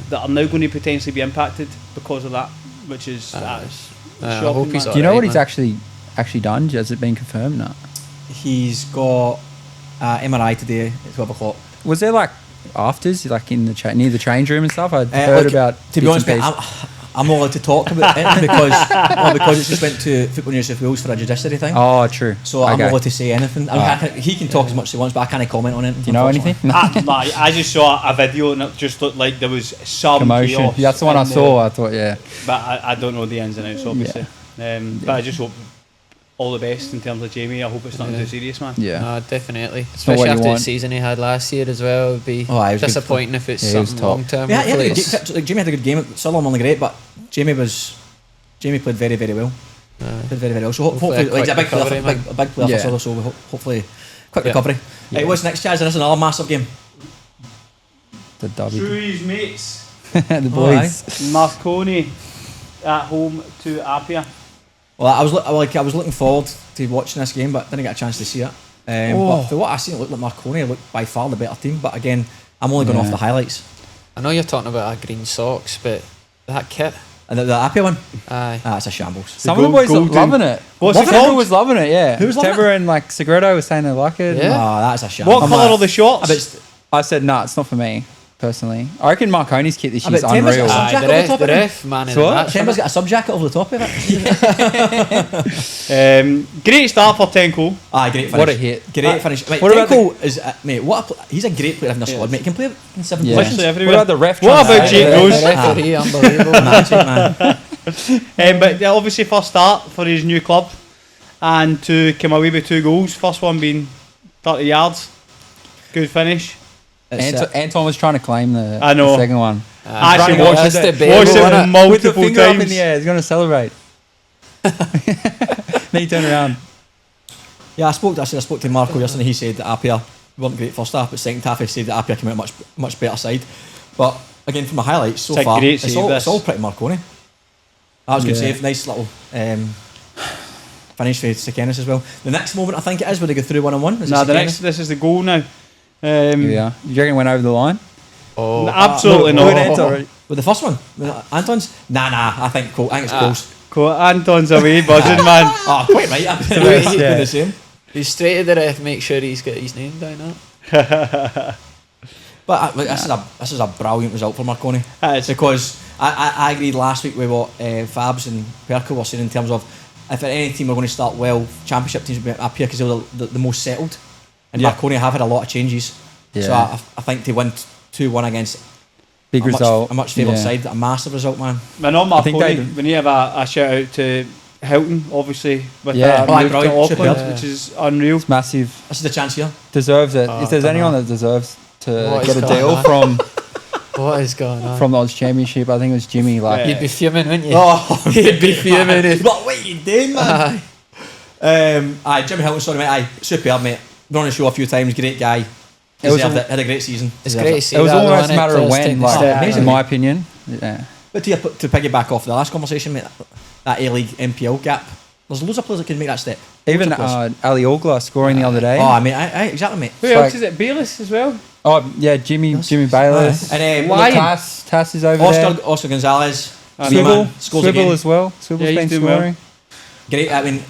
that are now going to potentially be impacted because of that, which is shocking. he's Do you know what he's actually done? Has it been confirmed? No. he's got MRI today at 12 o'clock. Was there like afters, like in the near the change room and stuff? I'd heard about. To be honest, mate, I'm not allowed to talk about it because it just went to Football New South Wales for a judiciary thing. Oh, true. So I'm not allowed to say anything. He can talk as much as he wants, but I can't comment on it. Do you know anything? I just saw a video and it just looked like there was some commotion. chaos. That's the one I saw. I thought, But I don't know the ins and outs, obviously. But I just hope all the best in terms of Jamie. I hope it's nothing too serious, man. Yeah. No, definitely. Especially after the season he had last year as well. It would be disappointing if it's something long term. Yeah, Jamie had a good game. Sutherland wasn't great, but Jamie played very, very well. Played very, very well. So hopefully like, a big player for Sutherland, so hopefully quick recovery. Yeah. Right, what's next, Chaz? There's another massive game. The W. Drew's mates. The boys. Marconi at home to APIA. Well, I was looking forward to watching this game, but didn't get a chance to see it. But for what I seen, it looked like Marconi looked by far the better team. But again, I'm only going off the highlights. I know you're talking about our green socks, but that kit. And the APIA one? Aye. It's a shambles. Some of the boys are loving it. Tebber was loving it, yeah. Who was loving Tebber and like Segredo was saying they like it. Yeah. No, that's a shambles. What colour are the shorts? I said, nah, it's not for me, personally. I reckon Marconi's kit this year's Timber's unreal. got a subjacket over the top The of it. ref, man in the match. Timber's got a subjacket over the top of it. Great start for Tenko. Great finish. What a hit. Great finish. Mate, what about Tenko is, mate, he's a great player in the squad, mate. He can play in 7 Yeah. positions. Literally everywhere. What about the ref? What about Jake The Rose? referee, unbelievable. Magic, man. But obviously first start for his new club and to come away with 2 goals. First one being 30 yards. Good finish. Anton was trying to claim the know. second one. I actually Running watched up it the multiple with the finger times. up in the air. He's going to celebrate. Then he turned around. Yeah, I spoke to Marco yesterday. He said that APIA weren't great first half, but second half he said that APIA came out much better side. But again, from the highlights so far, it's all pretty Marconi. That was a good save. Nice little finish for Sekenis as well. The next moment I think it is where they go through 1-on-1. No, this is the goal now. Yeah. You reckon it went over the line? Oh, absolutely not. With the first one, Anton's. Nah. I think it's close. Anton's away, buzzing, man. Quite right. The same. He's straight to the ref, make sure he's got his name down up. But this is a brilliant result for Marconi. Because I agreed last week with what Fabs and Perko were saying in terms of if any team are going to start well, championship teams will be up here because they're the most settled. And Marconi have had a lot of changes. Yeah. So I think to win 2-1 against big result, a much favoured side, a massive result, man. Man, on Marconi, we need to have a shout out to Hilton, obviously, with move to Auckland, which is unreal. It's massive. This is the chance here. Deserves it. If there's anyone that deserves to get a deal from What is going on? from the Oz Championship. I think it was Jimmy. Like, You'd be fuming, wouldn't you? Oh, You'd be fuming. what are you doing, man? Jimmy Hilton, sorry, mate. Superb, mate. Been on the show a few times. Great guy. Had a great season. It's great to see it was that, almost a though, matter of players when, taking the like, step. amazing. in my opinion. Yeah. But to piggyback off the last conversation, mate, that A-League NPL gap, there's loads of players that can make that step. Even Ali Ogla scoring the other day. Oh, I mean, exactly, mate. Who else is it? Bayless as well. Oh yeah, Jimmy Bayless. And Tass is over there. Oscar Gonzalez. Swivel again. as well. Swivel's been doing well. scoring. Great, I mean,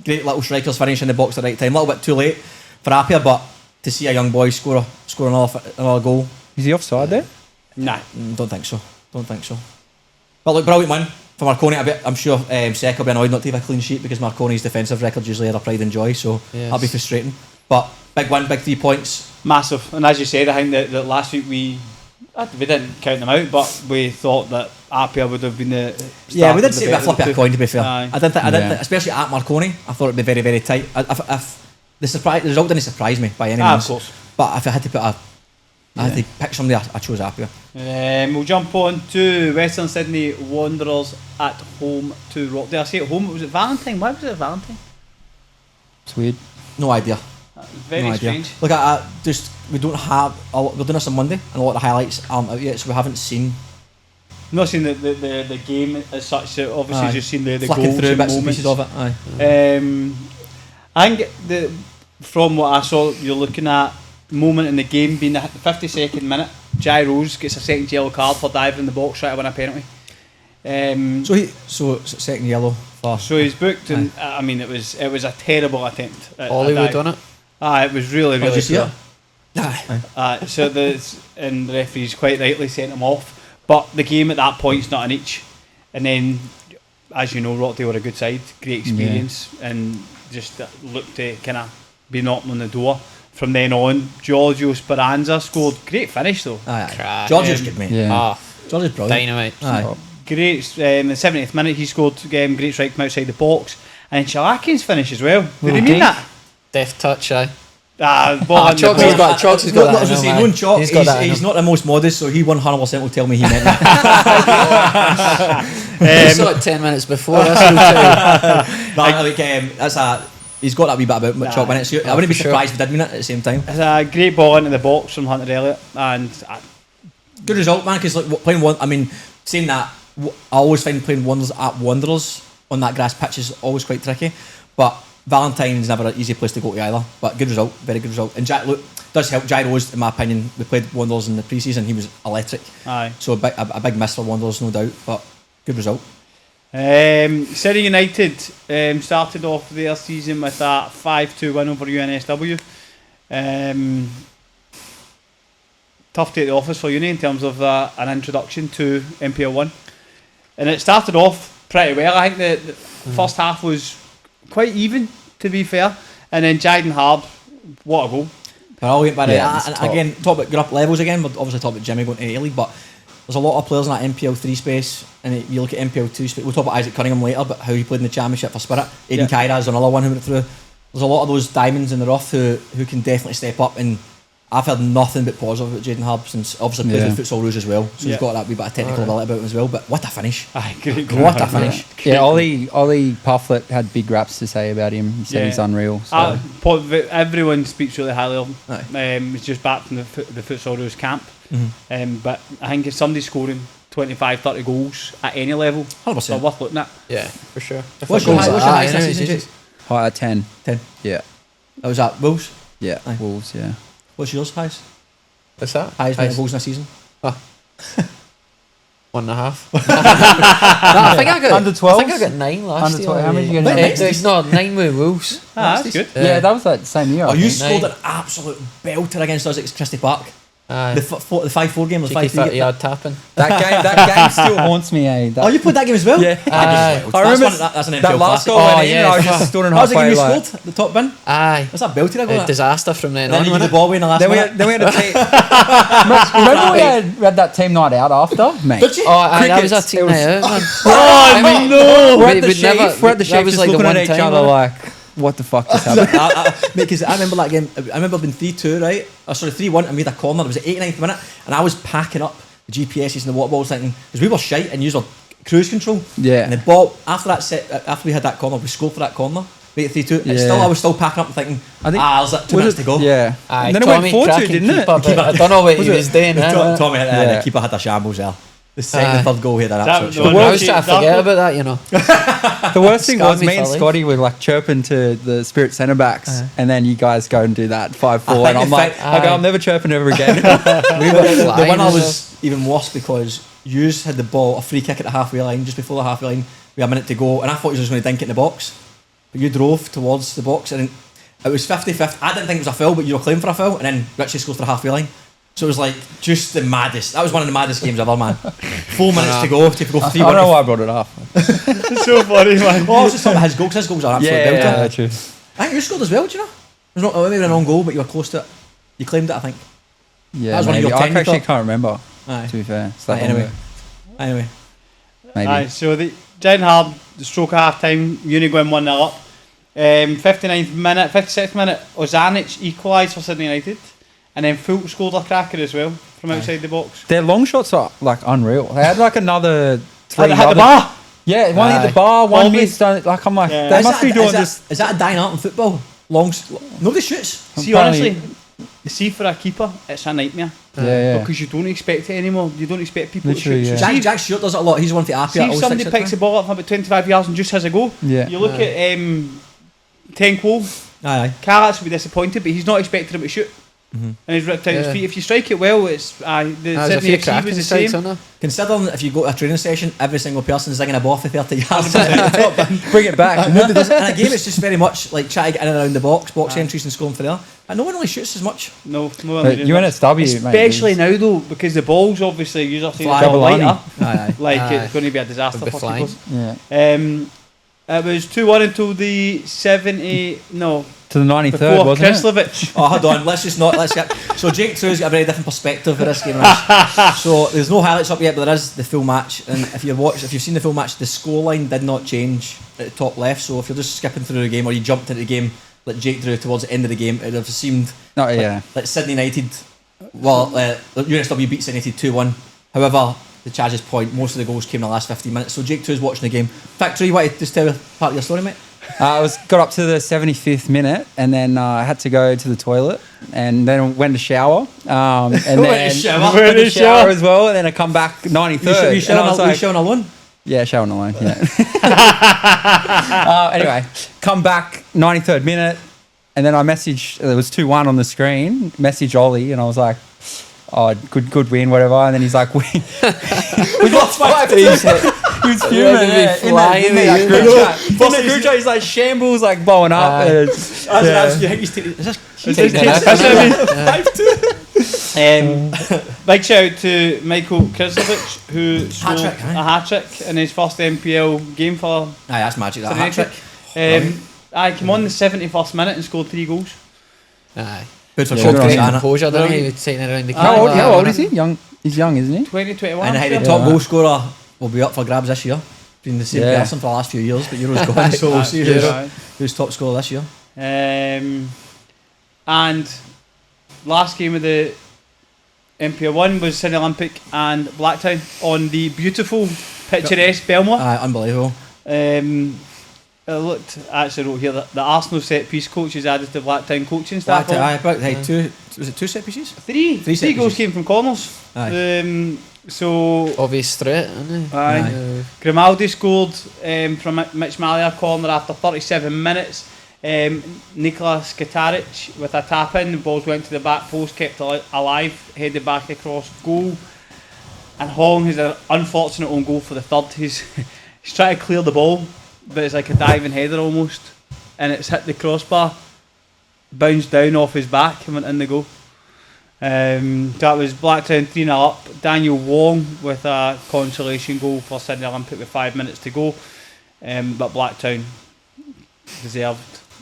great little strikers finishing the box at the right time. A little bit too late for APIA, but to see a young boy score another goal. Is he offside there? Nah. Don't think so. But look, brilliant win for Marconi. I'm sure Sek will be annoyed not to have a clean sheet because Marconi's defensive record usually are a pride and joy, so Yes. that'll be frustrating. But big win, big 3 points. Massive. And as you said, I think that last week we didn't count them out, but we thought that APIA would have been the Yeah, we did start see a of flip of a coin, to be fair. Aye. I didn't think, especially at Marconi, I thought it'd be very, very tight. If the result didn't surprise me by any means. Of course. But if I had to I had to pick somebody, I chose APIA. We'll jump on to Western Sydney Wanderers at home to Rock. Did I say at home? Was it Valentine? Why was it Valentine? It's weird. No idea. Very No idea. strange. Look, we don't have. We're doing this on Monday, and a lot of the highlights aren't out yet, so we haven't seen. I've not seen the game as such. So obviously, Aye. just seen the Flicking goals through and bits and moments. pieces of it. Aye. I think from what I saw, you're looking at moment in the game being the 52nd minute. Jai Rose gets a second yellow card for diving in the box trying to win a penalty. So second yellow. So he's booked, and I mean it was a terrible attempt. Hollywood on it. It was really Did you see poor. it? Aye. So and the referees quite rightly sent him off. But the game at that point's not an each. And then, as you know, Rockdale were a good side, great experience, and just looked to kind of be knocking on the door. From then on, Giorgio Speranza scored. Great finish though. Aye. Crack. George's good, mate. Yeah. George's brilliant. Dynamite. Aye. Great. In the 70th minute, he scored. Great strike from outside the box. And Shalakin's finish as well. Did he mean that? Deft touch, aye. Ball in the Chalksy's post. got As that. I was in him, saying, aye. known Chalk, He's got that in he's him. not the most modest, so he 100% will tell me he meant that. He saw it 10 minutes before. That's But he's got that wee bit about Chalk in it, so I wouldn't be for sure. surprised if he did mean it at the same time. It's a great ball into the box from Hunter Elliott, and Good result, man, because like playing one, I mean, saying that, I always find playing Wanderers at Wanderers on that grass pitch is always quite tricky, but Valentine's never an easy place to go to either. But good result, very good result. And look, does help. Jai Rose, in my opinion, we played Wanderers in the pre-season, he was electric. aye. So a big miss for Wanderers, no doubt, but good result. Surrey United started off their season with a 5-2 win over UNSW. Tough day at the office for Uni in terms of an introduction to NPL 1. And it started off pretty well. I think the first half was quite even, to be fair. And then Jayden Hard, what a goal. Brilliant, but Yeah, and it's top. again, talk about up levels again. We're obviously talk about Jimmy going to A-League, but there's a lot of players in that NPL 3 space, and you look at NPL 2 space. We'll talk about Isaac Cunningham later, but how he played in the Championship for Spirit. Aidan Kyra is another one who went through. There's a lot of those diamonds in the rough who can definitely step up, and I've heard nothing but positive about Jayden Harb since obviously plays with Futsal Rouge as well, so he's got that wee bit of technical ability about him as well. But what a finish! Aye, great goal. What a finish! Yeah, Ollie Pufflet had big raps to say about him. He said he's unreal. So. Everyone speaks really highly of him. Aye. He's just back from the Futsal Rouge camp. Mm-hmm. But I think if somebody's scoring 25-30 goals at any level, 100%. they're worth looking at. Yeah, for sure. What's your Goals like highest that, this season, anyways, Chase? High at 10. 10. Yeah. That was at Wolves. Yeah. Aye. Wolves, yeah. What's yours highest? What's that? Highest amount of goals in a season? 1.5. I think I got Under I 12s? think I got 9 last Under year. 12, how many did you get? No, 9 with Wolves. That's good. Yeah, that was that same year. Oh, I you think. scored an absolute belter against us at Christie Park. Aye. The 5-4 game, the Cheeky 5-3 game. 30-yard tapping. That game still haunts me, eh? Oh, you played that game as well? Yeah. Aye. I remember that's an NPL that last classic. goal went Oh, in, yeah. and I was just stood in How was the game halfway you like. scored? The top bin? Aye. Was that belter? I A got that? disaster from then And then on. you give wasn't the it? ball away in the last minute. Then we had a team. Remember we had that team night out after, mate. Did you? Oh, aye, that was Crickets, our team it was- night out, man. Oh, no! We're We- at the we'd never- sheaf. We're at the that sheaf, was just like the looking at one each time, other wasn't like, what the fuck just happened? Because I remember that game. I remember being 3-2, right? Or sorry, 3-1, and we had a corner. It was the 89th minute, and I was packing up the GPSs and the water balls, thinking, because we were shite and used our cruise control. Yeah. And the ball, after we had that corner, we scored for that corner. Made it 3-2. Yeah. I was still packing up and thinking, there's like 2 minutes to go. Yeah. Aye, And then Tommy it went 4-2, cracking didn't it? keeper, but I don't know what he was doing. Tommy, Yeah. the keeper had a shambles there. The second and third goal here, that That- absolute the I shot. was trying to forget about that, you know. The worst thing Scarred was me me and for life. Scotty were like chirping to the Spirit centre backs, and then you guys go and do that 5-4, I and I'm think like, the fact- I'm never chirping ever again. We were, the flying winner as was even worse because Hughes had the ball, a free kick at the halfway line, just before the halfway line. We had a minute to go, and I thought he was going to dink it in the box. But you drove towards the box, and it was 50-50. I didn't think it was a foul, but you were claiming for a foul, and then Richie scores for the halfway line. So it was like just the maddest. That was one of the maddest games ever, man. 4 minutes to go for I 3-1. don't know why I brought it up. It's so funny, man. Oh, I was just talking about his goals. His goals are absolute belter. Yeah, true. I think you scored as well, do you know? It was not maybe an own goal, but you were close to it. You claimed it, I think. Yeah, That was one of maybe. your I 10 you actually thought? can't remember, Aye. to be fair. It's Aye, that anyway. long Anyway. ago. Maybe. Aye, so the Giant Hard, the stroke of half time, Uni going 1-0 up. 59th minute, 56th minute, Ozanic equalised for Sydney United. And then Fulk scored a cracker as well from outside the box. Their long shots are like unreal. They had like another three. Had the other- bar. Yeah, one hit Aye. the bar, one Always. missed. Like I'm like, Yeah. they Is must that- be doing is that- this. Is that a dying art in football? Nobody shoots. See, Apparently- honestly, see for a keeper, it's a nightmare. Yeah. Because you don't expect it anymore. You don't expect people Literally, to shoot. yeah. So Jack Stewart does it a lot. He's one for the APIA. see if somebody picks the ball up from about 25 yards and just has a go. Yeah. You look at Tenko, Aye. Carrots will be disappointed, but he's not expecting him to shoot. Mhm. And he's ripped out his Yeah. feet. If you strike it well, it's the There's a Sydney few FC was cracking the strikes same. on there. Considering if you go to a training session, every single person's zinging a ball for 30 yards. Bring it back. Nobody does it. In a game, it's just very much like trying to get in and around the box entries and scoring for there. And no one really shoots as much. No, no one But doing you that. NSW, mate. Especially now though, because the balls obviously usually Fly. double lighter. Aye, aye. Like Aye. it's going to be a disaster Would be for flying. people. Yeah. It was 2-1 until the 70. No, To the 93rd, before wasn't it? Krislovic. Oh, hold on. Let's get. So Jake Trew's got a very different perspective of this game. So there's no highlights up yet, but there is the full match. And if you've seen the full match, the scoreline did not change at the top left. So if you're just skipping through the game or you jumped into the game like Jake Trew towards the end of the game, it would have seemed No, yeah. like Sydney United. Well, UNSW beat Sydney United 2-1. However, to Chaz's point, most of the goals came in the last 15 minutes. So Jake Trew's watching the game. Factory, you want to just tell part of your story, mate? I got up to the 75th minute, and then I had to go to the toilet, and then went to shower, and then Went to shower? went to shower as well, and then I come back 93rd. You and I was like, showing alone? yeah, showering alone. Yeah. Anyway, come back 93rd minute, and then I messaged. There was 2-1 on the screen. Message Ollie, and I was like, "Oh, good win, whatever." And then he's like, "We lost 5-2." He was fuming. Ready to be Yeah, flying in the at group you. chat. In the group chat, he's like shambles, like blowing up. Aye. and You think he's taking, is this Taking it out. Big shout out to Michael Krislovic, who scored Hat-trick, aye. a hat trick in his first NPL game for Aye, that's magic. That Sydney hat United. trick. I came on the 71st minute and scored 3 goals. Aye. Good for Yeah, Sean good on Great him. Cristiano. composure, didn't he? He was taking it around the How How camera. old, how old is he? Young. He's young, isn't he? 2021. And the sure. top Yeah. goal scorer will be up for grabs this year. Been the same Yeah. person for the last few years, but Euro's gone, so we'll see Aye. who's top scorer this year. And last game of the NPL 1 was Sydney Olympic and Blacktown on the beautiful, picturesque Belmore. Aye, unbelievable. I actually wrote here that the Arsenal set piece coach is added to Blacktown coaching staff. Aye, about was it 2 set pieces? Three set goals pieces. came from corners. Aye. So Obvious threat, isn't he? aye. Grimaldi scored from Mitch Malia corner after 37 minutes. Nicolas Kataric with a tap in, the balls went to the back post, kept alive, headed back across goal. And Hong has an unfortunate own goal for the third. He's trying to clear the ball, but it's like a diving header almost, and it's hit the crossbar, bounced down off his back and went in the goal. That was Blacktown 3-0 up. Daniel Wong with a consolation goal for Sydney Olympic with 5 minutes to go, but Blacktown deserved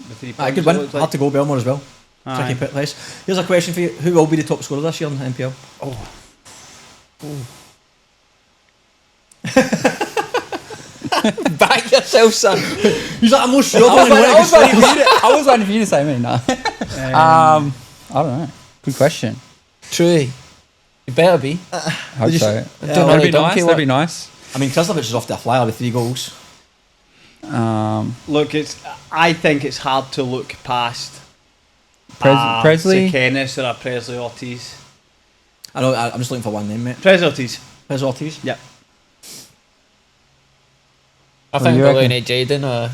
the 3 points. Aye, good it win. looks like. Hard to go Belmore as well. Aye. Tricky pit place. Here's a question for you: who will be the top scorer this year in the NPL? Back yourself, son. He's like, I'm not sure. I was waiting for you to say me. No. I don't know. Good question. True. You better be. I hope Just- so. Doing That'd all be the nice. donkey That'd be work. nice. I mean, Krislovic is off the flyer with 3 goals. Look, I think it's hard to look past Presley. Kennis or a Presley Ortiz. I know. I'm just looking for one name, mate. Presley Ortiz. Pres Ortiz. Yep. I What think do you we're reckon? looking at Jaden or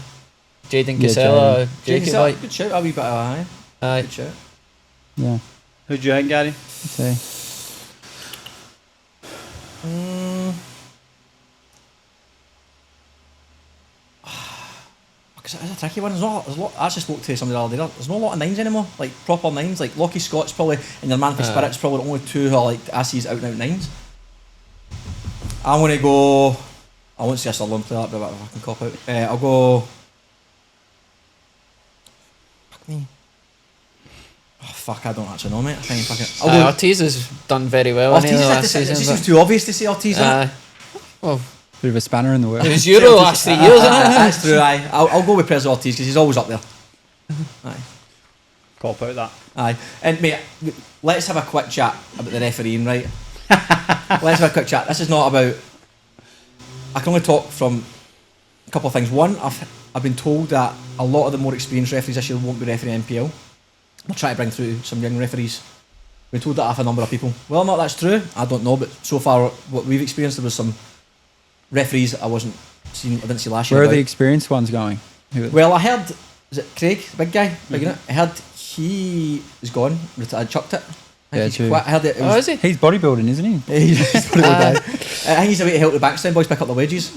Jaden Yeah, Casella or Jake, Jacob. Like. good shout. A wee bit of aye. Aye. Good shout. Yeah. Who do you think, Gary? See. It's a tricky one. There's a lot. I actually spoke to somebody the other day. There's not a lot of nines anymore. Like proper nines. Like Lockie Scott's probably, and your man for Spirit's probably the only 2 who are like I see as out and out nines. I'm gonna go. I won't say a Sutherland player, but I can cop out. I'll go. Fuck me. Oh fuck! I don't actually know, mate. I think fucking. I'll go. Ortiz has done very well Ortiz. in the It last just season. seems too obvious to say Ortiz. Isn't it? Well, Bit of a spanner in the it works. was Euro the last 3 years, isn't it? That's true. Aye. I'll go with Pres Ortiz because he's always up there. Aye. Cop out that. Aye. And mate, let's have a quick chat about the refereeing, right? Let's have a quick chat. This is not about. I can only talk from a couple of things. One, I've been told that a lot of the more experienced referees this year won't be refereeing NPL. We'll try to bring through some young referees. We've been told that off a number of people. Whether or not that's true, I don't know. But so far, what we've experienced, there was some referees I didn't see last year. Where are the about. experienced ones going? Well, I heard, is it Craig, the big guy, big innit? I heard he is gone. I chucked it. I Yeah, think he's true. quit. I heard it. Oh, is he? He's bodybuilding, isn't he? He's pretty good guy. I think he's away to help the Bankstown boys pick up their wages.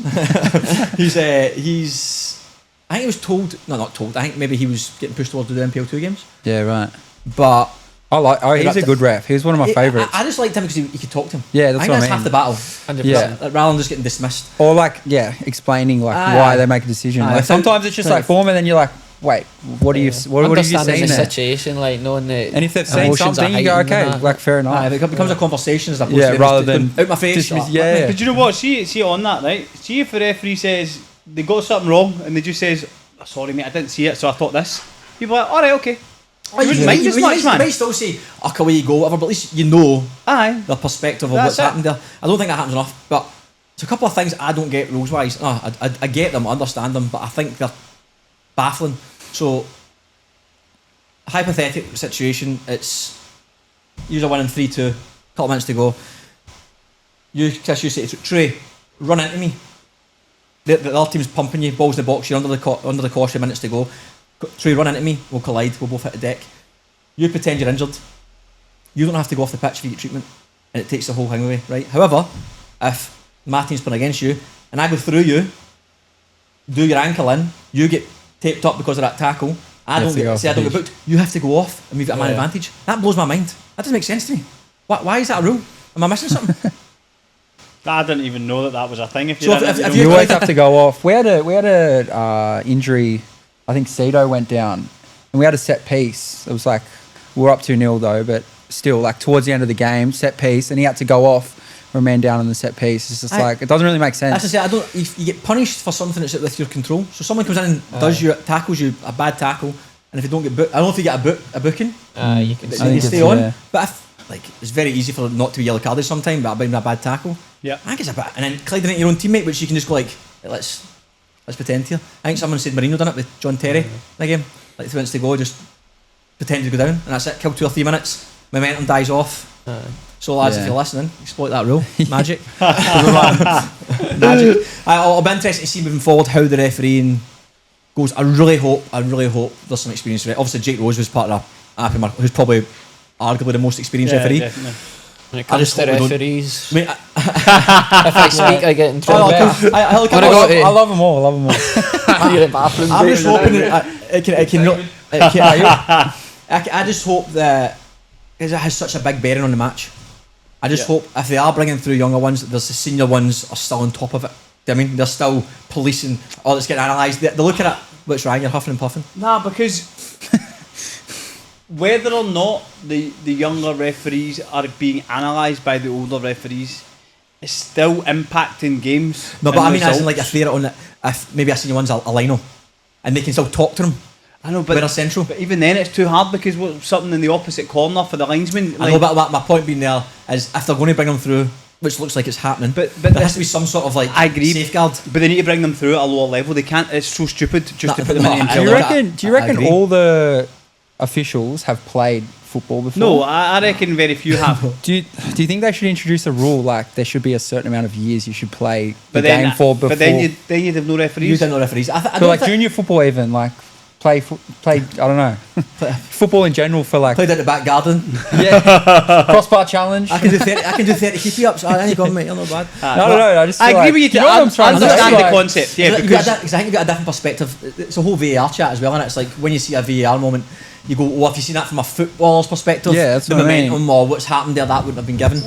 he's. I think he was told. No, not told. I think maybe he was getting pushed towards the NPL 2 games. Yeah, right. But He's a good ref. He was one of my favourites. I just liked him because he could talk to him. Yeah, that's I think what I that's mean. half the battle. 100%. Yeah. Like, rather than just getting dismissed. Or explaining why they make a decision. Aye, Like I think- sometimes it's just like form, and then you're like, wait, what are you? What have you Understanding seen the there? situation, like knowing that. And if they've seen emotions are something, you go, heightened and okay, that. like fair enough. Aye, it becomes a conversation as opposed Yeah, to rather just than out my face. dismiss- or, yeah. But you know what? See on that, right? See if the referee says they got something wrong and they just says, oh, sorry mate, I didn't see it, so I thought this. People are like, alright, okay. Oh, you wouldn't mind as much, man. might still say, away you go, whatever, but at least you know Aye. the perspective of That's what's it. happened there. I don't think that happens enough, but there's a couple of things I don't get rules wise. I get them, I understand them, but I think they're baffling. So, hypothetical situation, it's you're winning 3-2, couple of minutes to go. Chris, you say to Trey, run into me. The other team's pumping you, balls in the box, you're under the caution, minutes to go. Trey, run into me, we'll collide, we'll both hit the deck. You pretend you're injured. You don't have to go off the pitch for your treatment, and it takes the whole thing away, right? However, if my team's playing against you, and I go through you, do your ankle in, you get taped up because of that tackle, I don't get booked, you have to go off, and we've got a man advantage. That blows my mind. That doesn't make sense to me. Why is that a rule? Am I missing something? I didn't even know that was a thing. If So you didn't, if you You know. always have to go off. We had a injury. I think Cito went down, and we had a set piece. It was like we were up 2-0 though, but still, like towards the end of the game, set piece, and he had to go off for a man down in the set piece. It's just like it doesn't really make sense. That's to say, I don't. You get punished for something that's with your control. So someone comes in and tackles you a bad tackle, and if you don't get booked, I don't know if you get a booking. You can Then see. you think stay it's- on. yeah. But if, it's very easy for not to be yellow carded sometimes, but I've been a bad tackle. Yeah. I think it's a bit, and then colliding at your own teammate, which you can just go like, let's pretend here. I think someone said Marino done it with John Terry in the game. Like 3 minutes to go, just pretend to go down, and that's it. Kill 2 or 3 minutes, momentum dies off. So lads, if Yeah. you're listening, exploit that rule. Magic. Magic. I'll be interested to see moving forward how the refereeing goes. I really hope there's some experience for it. Obviously, Jake Rose was part of APIA, who's probably arguably the most experienced referee. Definitely. When it I comes just to hope we don't- referees, I mean, if I speak, I get in trouble. I love them all. You're in bathrooms. I'm just hoping I just hope that because it has such a big bearing on the match. I just hope if they are bringing through younger ones, that there's the senior ones are still on top of it. Do you know what I mean, they're still policing all that's getting analysed. They're looking at what's wrong. You're huffing and puffing. Nah, because whether or not the younger referees are being analysed by the older referees, it's still impacting games. No, but and I mean, as in results. like if they're on it, if maybe a senior one's a lino, and they can still talk to them. I know, but Winner Central. But even then, it's too hard because what's something in the opposite corner for the linesman. I know, but my point being there is if they're going to bring them through, which looks like it's happening, but there has to be some sort of like I agree, safeguard. But they need to bring them through at a lower level. They can't. It's so stupid just to put them in Do NPL. you reckon all the officials have played football before? No, I reckon very few have. Do you think they should introduce a rule like there should be a certain amount of years you should play the But then, game for before? but then you'd have no referees. You don't know referees. I So don't like think- junior football even like play I don't know football in general for like played out the back garden. crossbar challenge. I can do 30 keepy ups. I ain't gone, mate. You're not bad. No. I just I feel agree like, with you. do you know what I'm trying to say? understand the Like, concept. Yeah, Because I because think you've got a different perspective. It's a whole VAR chat as well, and it's like when you see a VAR moment, you go, "Oh, if you see that from a footballer's perspective, Yeah, that's the what I mean. momentum or what's happened there, that wouldn't have been given."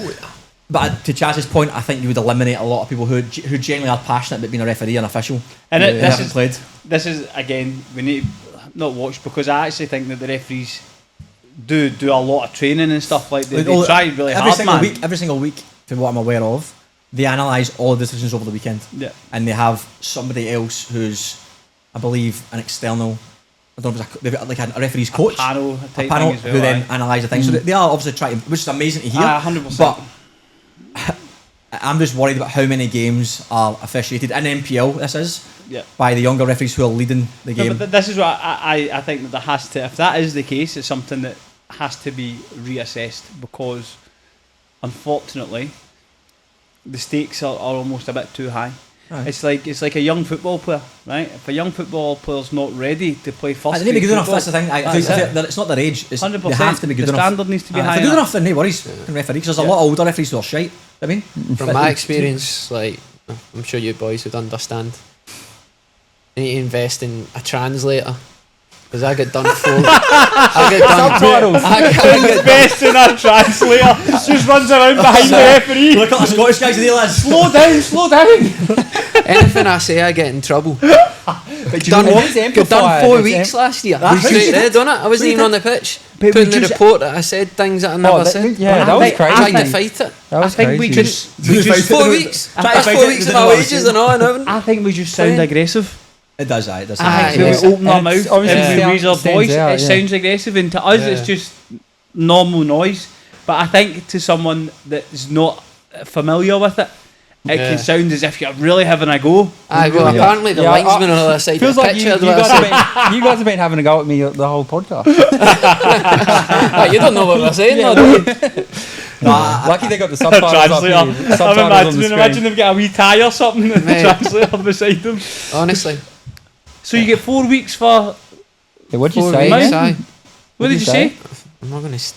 But to Chaz's point, I think you would eliminate a lot of people who generally are passionate about being a referee and official. And who this haven't is played. This is again we need to not watch because I actually think that the referees do a lot of training and stuff like that. They try really every hard, single man. week. Every single week, from what I'm aware of, they analyse all the decisions over the weekend. Yeah. And they have somebody else who's, I believe, an external. I don't know if it's they've got like a referee's coach, Panel a type panel thing as well. who then analyse the thing. So they are obviously trying, which is amazing to hear. 100%. But I'm just worried about how many games are officiated in NPL. This is Yeah. by the younger referees who are leading the No, game. but this is what I think that there has to. If that is the case, it's something that has to be reassessed because, unfortunately, the stakes are almost a bit too high. Aye. It's like a young football player, right? If a young football player's not ready to play first, They need to be good enough. football, That's the thing. It's not their age. It's, 100%. they have to be good the enough. standard needs to be If high. they're good enough, then no worries. Can referee. 'Cause there's a lot of older referees who are shite. I mean, From my experience, like I'm sure you boys would understand, you need to invest in a translator. Because I get done Subtitles. Best in a translator just runs around behind the referee. look at the Scottish guys in the lads. Slow down. anything I say, I get in trouble. But you know what? Got done 4 weeks last year. That's Straight right. there, done it. I wasn't even on the pitch. But Put in we the just- report that I said things that I never said. Yeah, that was I crazy. Tried to fight it. That was I think we crazy. just 4 weeks. Try to That's fight 4 it, weeks they of don't my know what wages to and all. And everything. I think we just sound Playing. aggressive. It does, it does. Aye, When yeah. we open our And mouth it's and obviously we raise our stands voice, out, it yeah. sounds aggressive, and to us, it's Yeah. just normal noise. But I think to someone that's not familiar with it, it Yeah. can sound as if you're really having a go. Aye, well, apparently the Yeah, linesman on the other side Feels of the like pitch you had guys, what I said. you guys have been having a go at me the whole podcast. Aye, you don't know what we're saying, though, do you? No, I- Lucky they got the subtitles up Translator. here. The I'm subtitles on the imagining screen. they've got a wee tie or something and the Mate. translator beside them. Honestly. So you get 4 weeks for. Yeah, what'd you 4 say? weeks, man? aye. What did you say? I'm not going to... Say-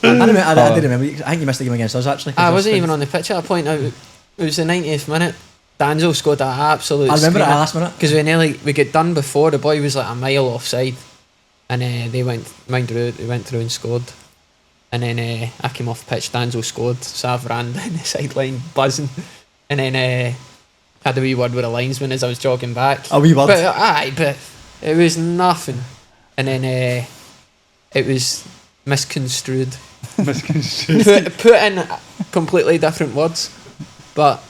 I did remember. I think you missed the game against us actually. I wasn't even on the pitch at a point. It was the 90th minute. Danzo scored an absolute I remember it at screamer. last minute. Because we get done before. The boy was like a mile offside. And they went through and scored. And then I came off pitch, Danzo scored. So I ran down the sideline buzzing. And then had a wee word with a linesman as I was jogging back. A wee word. But it was nothing. And then it was misconstrued. Put in completely different words. But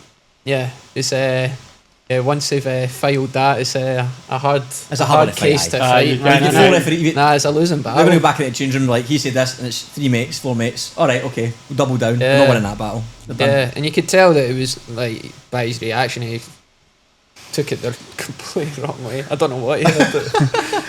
yeah, it's once they've filed that, it's a hard hard case fight, to aye. fight. You Nah, get nah, full nah. referee- Nah, it's a losing We're going to battle. go back in the change room like he said this, and it's 3 mates, 4 mates. All right, okay, we'll double down. We're Yeah. not winning that battle. They're done. Yeah, and you could tell that it was like by his reaction, he took it the completely wrong way. I don't know what he did,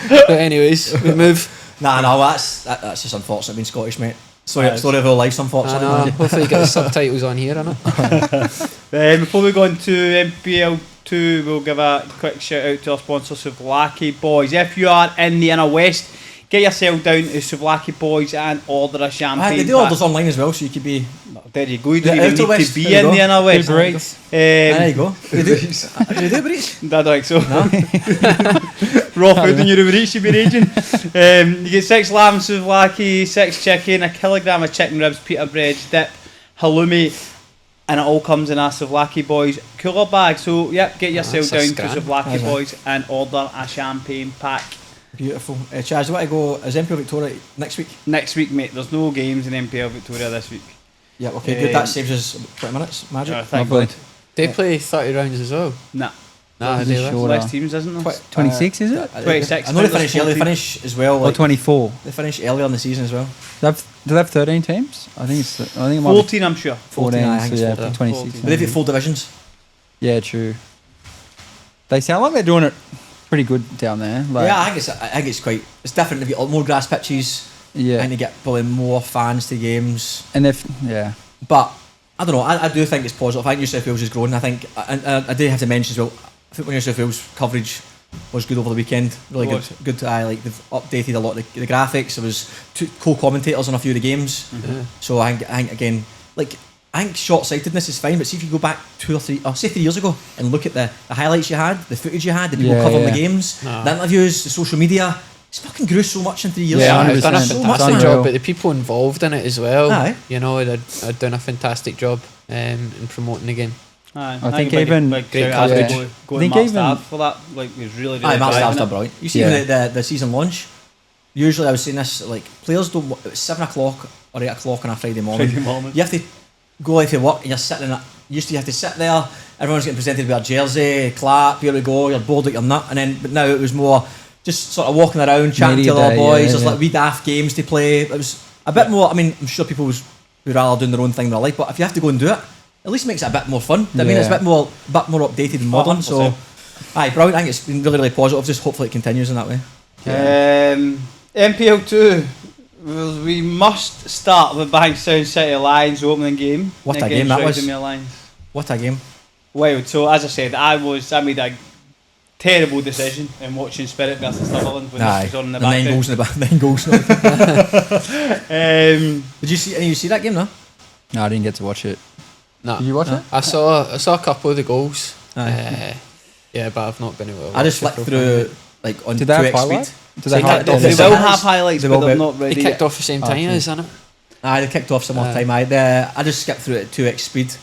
but anyways, we move. Nah, no, that's just unfortunate being Scottish, mate. Story Yes. of our lives, I unfortunately. know. man. Hopefully, you get the subtitles on here, innit? Before we go on to NPL 2, we'll give a quick shout out to our sponsor Souvlaki Boys. If you are in the inner west, get yourself down to Souvlaki Boys and order a champagne. They do pack. orders online as well, so you could be. There you go. You The don't even outer need west, to be there you in go. the inner west. Uber Eats. There you go. They do. They do Uber Eats? I don't think so. Raw food in your Uber Eats, you'd be raging. You get 6 lamb souvlaki, 6 chicken, a kilogram of chicken ribs, pita bread, dip, halloumi, and it all comes in a Souvlaki Boys cooler bag. So, yep, get yourself That's a down to scram. Souvlaki That's it. Boys and order a champagne pack. Beautiful. Chaz, you want to go as NPL Victoria next week? Next week, mate, there's no games in NPL Victoria this week. Yeah, okay, good. That saves us about 20 minutes. Magic. Thank Lovely. God. They play 30 rounds as well. Nah. Nah, Is they it were. shorter? Less teams, isn't there? 26, is it? 26. I know they There's finish early. 14. They finish as well. Or Like, 24? they finish earlier in the season as well. Do they have 13 teams? I think it might 14, I'm sure. be 14. I So think it's yeah, 14. 26. But they've got full divisions. Yeah, true. They sound like they're doing it pretty good down there. Like, Yeah, I think it's quite. It's different. They've got more grass pitches. yeah. And they get probably more fans to games. And yeah. But I don't know. I do think it's positive. I think New South Wales is growing. I think I do have to mention as well. I think when New South Wales coverage was good over the weekend. Really good. Good. Like they've updated a lot of the graphics. There was 2 co-commentators on a few of the games. Mm-hmm. So I think again, like I think short-sightedness is fine. But see if you go back 2 or 3, or say 3 years ago, and look at the highlights you had, the footage you had, the people covering the games, the interviews, the social media. It's fucking grew so much in 3 years. Yeah, They've done a 100%. So much, fantastic man. job, but the people involved in it as well, Aye. you know, they're doing a fantastic job in promoting the game. Aye, I think even- like, great shout out to coverage. Go I think Matt even- Stav for that. Like, he was really Aye, Matt driving Stav's it. done brilliant. You see Yeah. the season launch. Usually I was saying this, like players don't. It's 7 o'clock or 8 o'clock on a Friday morning. Friday morning. You have to go away for work and you're sitting in it. You have to sit there. Everyone's getting presented with a jersey, clap, here we go. You're bored at your nut, and then but now it was more just sort of walking around, chatting Media to other day, boys. yeah, There's yeah. like wee daft games to play. It was a bit more. I mean, I'm sure people would rather doing their own thing in their life, but if you have to go and do it, at least makes it a bit more fun. I mean, it's a Yeah. bit more updated and modern. So, 100%. aye, brilliant. I think it's been really, really positive. Just hopefully it continues in that way. NPL 2. Well, we must start with Bankstown City Lions opening game. What a against game that was. Rydalmere Lions. What a game! Well, so as I said, I made a terrible decision in watching Spirit versus Sutherland when Aye, this was on in the the 9 background. goals in the back. 9 goals. Did you see? Any? You see that game? No. No, I didn't get to watch it. No, Did you watch it? I saw a couple of the goals. Aye. Yeah, but I've not been able to I just watch flicked the full through thing. like on Did they have 2x highlights? speed. Did So they you highlight can't- They They will will have highlights, they but will they're be- not They ready kicked yet. off the same time, Okay. isn't it? Aye, they kicked off similar Aye. time. I just skipped through it at 2x speed.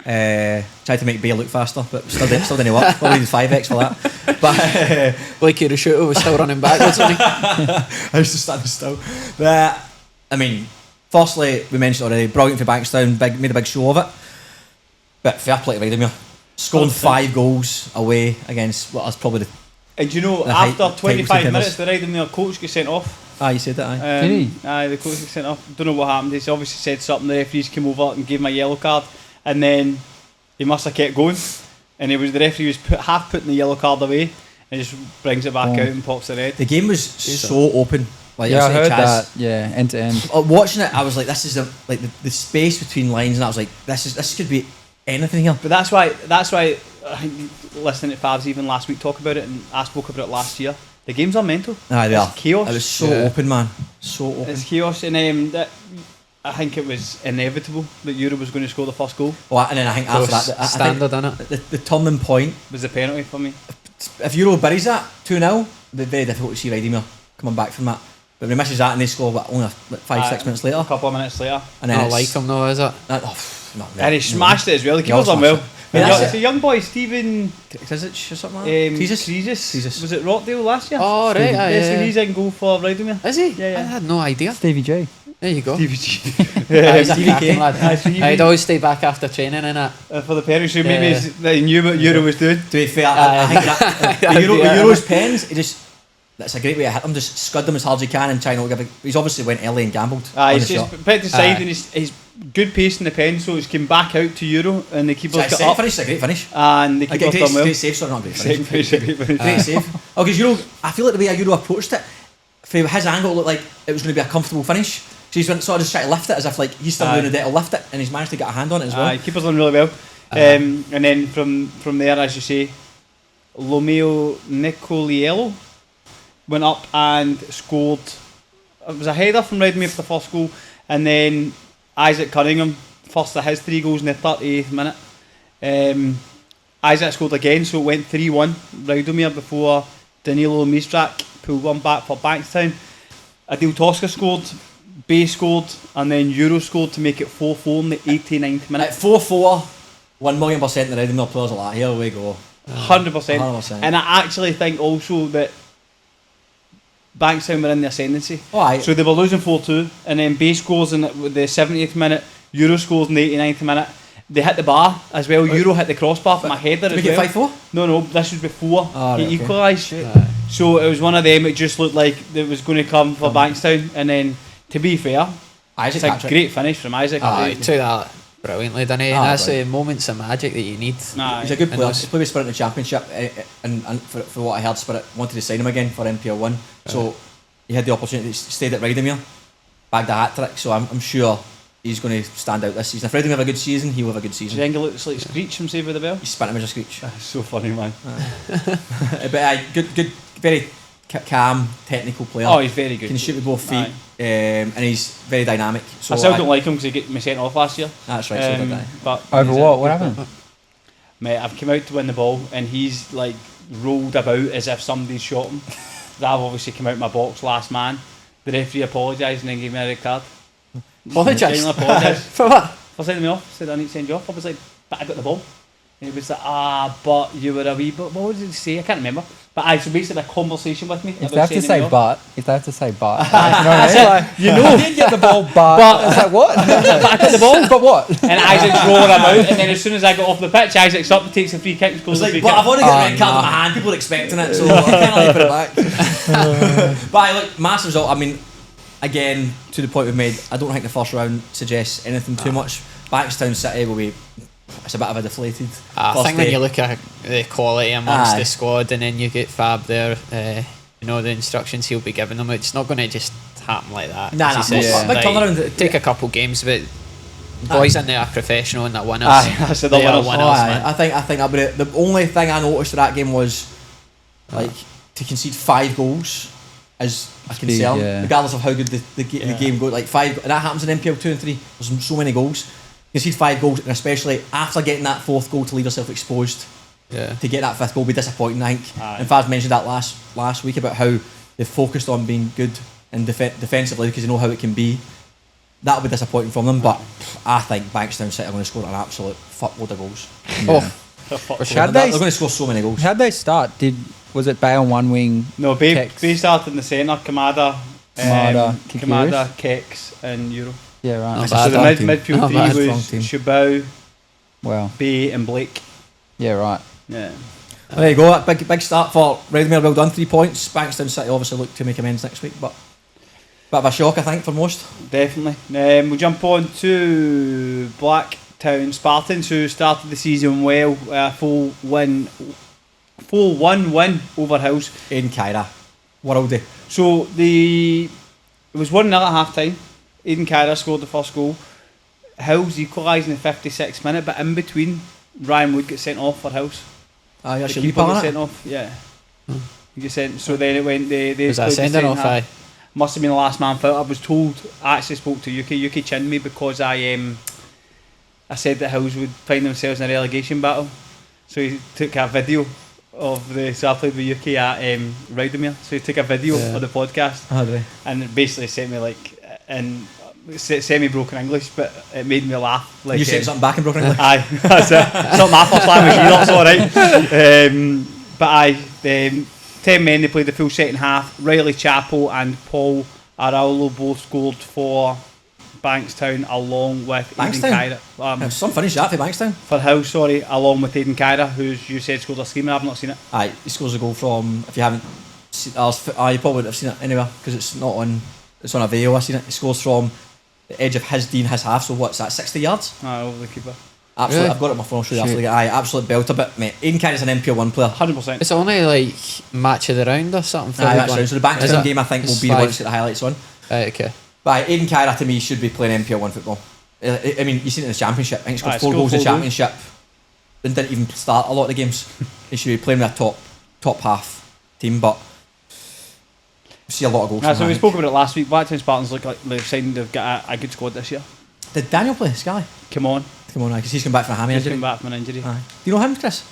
Tried to make Bay look faster, but still didn't work. Probably needed 5x for that. But Blakey Rashuto was still running backwards, wasn't he? I was just standing still. But I mean, firstly, we mentioned already, brilliant for Bankstown, made a big show of it. But fair play to Rydalmere. Scoring 5 goals away against what was probably the. And you know, The height- after height 25 was minutes, the Rydalmere coach got sent off. You said that, aye. Did he? Aye, the coach got sent off. Don't know what happened. He's obviously said something. The referees came over and gave him a yellow card, and then he must have kept going. And the referee was half putting the yellow card away, and just brings it back out and pops the red. The game was so open. Like Yeah, I was heard saying, Chaz, that. Yeah, end to end. Watching it, I was like, this is the space between lines, and I was like, this could be anything here. But that's why I think listening to Fabs even last week talk about it, and I spoke about it last year. The games are mental. Aye, they It's are. chaos. It was so Yeah. open, man. So open. It's chaos, and I think it was inevitable that Euro was going to score the first goal. Well, and then I think after Course, that, I think standard, innit? the turning point. It was a penalty for me. If Euro buries that 2-0, it'd be very difficult to see Rydalmere coming back from that. But when he misses that and they score only like 5-6 minutes later, A couple of minutes later. and then Not it's like him though, is it? No, And he smashed it as well. The He also keeper's done well. smashed it. Yeah, that's It's a young boy, Stephen Krisic or something like that. Jesus. Was it Rockdale last year? Oh, right, Yeah, aye, so yeah. he's in goal for Rydalmere. Is he? Yeah, yeah. I had no idea. Stevie J. There you go. Stevie G. Aye, he's a Stevie cracking K. lad. Aye, Stevie. I'd always stay back after training and that. For the penalty, so maybe Yeah. he knew what Euro was doing. To be fair, I think that, the Euro's pens, that's a great way to hit him. Just scud them as hard as he can and try and give it. He's obviously went early and gambled. Aye, on he's the just shot. put to side Aye. and he's good pace in the pen, so he's come back out to Euro and the keeper's It's got up finish, a great finish. and the A keeper's done well. great save, sorry, not great Second finish. finish, great finish. Great save. Oh, because Euro, I feel like the way Euro approached it, from his angle, it looked like it was going to be a comfortable finish. So he's went sort of just trying to lift it as if like he's still Aye. doing the debt to lift it, and he's managed to get a hand on it as well. Aye, keeper's done really well. And then from there, as you say, Lomeo Nicoliello went up and scored. It was a header from Rydalmere for the first goal, and then Isaac Cunningham, first of his 3 goals in the 38th minute. Isaac scored again, so it went 3-1 Rydalmere before Danilo Mistrak pulled one back for Bankstown. Adil Tosca scored, Bay scored, and then Euro scored to make it 4-4 in the 89th minute. At 4-4, 1,000,000% the Rydalmere players are like, here we go. 100%. 100%. And I actually think also that Bankstown were in the ascendancy. Oh, aye. So they were losing 4-2, and then Bay scores in the 70th minute, Euro scores in the 89th minute, They hit the bar as well. Euro hit the crossbar for my header Did as we get well. 5-4? No, this was before Ah, he right, okay. equalised. So it was one of them. It just looked like it was going to come for Bankstown, and then to be fair, Isaac it's a hat-trick. great finish from Isaac. He took that brilliantly, didn't he? And that's the moments of magic that you need. Nah, He's a good And player. those- He's played with Spirit in the Championship, and for what I heard, Spirit wanted to sign him again for NPL 1. So he had the opportunity to stay at Rydalmere, bagged a hat-trick, so I'm sure he's going to stand out this season. If Rydalmere have a good season, he'll have a good Do you season. think he looks like Screech from Save with the Bell? He's spent him as a screech. That's so funny, man. But good, very calm, technical player. Oh, he's very good. Can shoot with both feet, and he's very dynamic. So I still don't like him because he got me sent off last year. That's right. So did I. But Over he's what? a What good happened? player. Mate, I've come out to win the ball and he's like rolled about as if somebody's shot him. I've obviously come out my box last man. The referee apologised and then gave me a red card. Apologise? Apologised For what? for sending me off. Said I need to send you off. I was like, but I got the ball. And he was like, but you were a wee bit. What did he say? I can't remember. But so basically a conversation with me. If about they have to sending say me off. but, if they have to say but, you know what I mean? Like, You know. I didn't get the ball, but it's like what? But I got the ball. But what? And Isaac's rolling about, and then as soon as I got off the pitch, Isaac's up and takes a free kick, scores It's a like, free but kick. I've already got a red card in my hand. People are expecting it, so I can't really put it back. But look, massive result. I mean, again, to the point we've made, I don't think the first round suggests anything too much. Bankstown City will be. It's a bit of a deflated. I first think when day. you look at the quality amongst Aye. the squad, and then you get Fab there, you know the instructions he'll be giving them. It's not going to just happen like that. Nah, as he nah, says. big turnaround. Take a couple games, but boys in there are professional and they're winners. Aye, I said they're They are winners. winners, Oh, aye. man. I think that'll be it. The only thing I noticed for that game was like to concede 5 goals is a concern, yeah. regardless of how good the game goes. Like 5, and that happens in NPL 2 and 3. There's so many goals. Concede 5 goals, and especially after getting that 4th goal to leave yourself exposed. Yeah. To get that 5th goal would be disappointing, I think. Aye. And Faz mentioned that last week about how they focused on being good and defensively because they know how it can be. That'll be disappointing from them, but I think Bankstown City are going to score an absolute fuckload of goals. Oh, They're going to score so many goals. how'd they start? Was it Bay on one wing? No, Babe Kex? started in the centre, Kamada, Kamada, Kex, and Euro. Yeah, right. Not So bad. the strong team. midfield Not three bad, strong was team. Shabau, Well, Bay, and Blake. yeah, right. Yeah. There you go, that big start for Rydalmere, well done, 3 points. Bankstown City obviously look to make amends next week, but bit of a shock I think for most. Definitely. We'll jump on to Blacktown Spartans, who started the season well, full 1 win over Hills. Aidan Kyra, worldie. So it was 1-0 at half time. Aidan Kyra scored the first goal. Hills equalised in the 56th minute, but in between, Ryan Wood got sent off for Hills. Ah, The that's your keeper leaper, got innit? sent off, yeah. He got sent. So then it went. They Was that played the sending second off? half. Aye. Must have been the last man out. I was told. I actually spoke to Yuki. Yuki chinned me because I said that Hills would find themselves in a relegation battle. So he took a video of so I played with Yuki at Rydalmere. So he took a video of the podcast Oh, do they? and it basically sent me like in semi-broken English, but it made me laugh. Like You said something back in broken English? Aye, that's it. It's not my first language either, it's alright. But 10 men, they played the full second half. Riley Chappell and Paul Araulo both scored for Bankstown along with Aidan Bankstown? Kyra. Some finish that for Bankstown. For House, sorry, along with Aidan Kyra, who's you said scored a screamer. I've not seen it. Aye, he scores a goal from, if you haven't seen, you probably would have seen it anyway because it's not on, it's on a video. I seen it. He scores from the edge of his half, so what's that, 60 yards? Over the keeper. Absolutely, Really? I've got it on my phone, I'll show you after the game. Aye, absolute belter, but mate, Aidan Kyra's an NPL 1 player. 100%. It's only like match of the round or something. For Aye, League that's One. right. So the Is Bankstown it? game I think will It's be the one 5. that's got the highlights on. Right, okay. But aye, Aidan Kyra to me should be playing NPL 1 football. I mean, you've seen it in the Championship. I think he scored Aye, 4 scored goals in the 4 goals. Championship and didn't even start a lot of the games. He should be playing with a top half team, but we see a lot of goals. So from we that. spoke about it last week. Blacktown Spartans look like they've signed. They've got a good squad this year. Did Daniel play Scally? Come on, Come on, because he's come back from a hammy he's injury. coming back from an injury. Aye. Do you know him, Chris?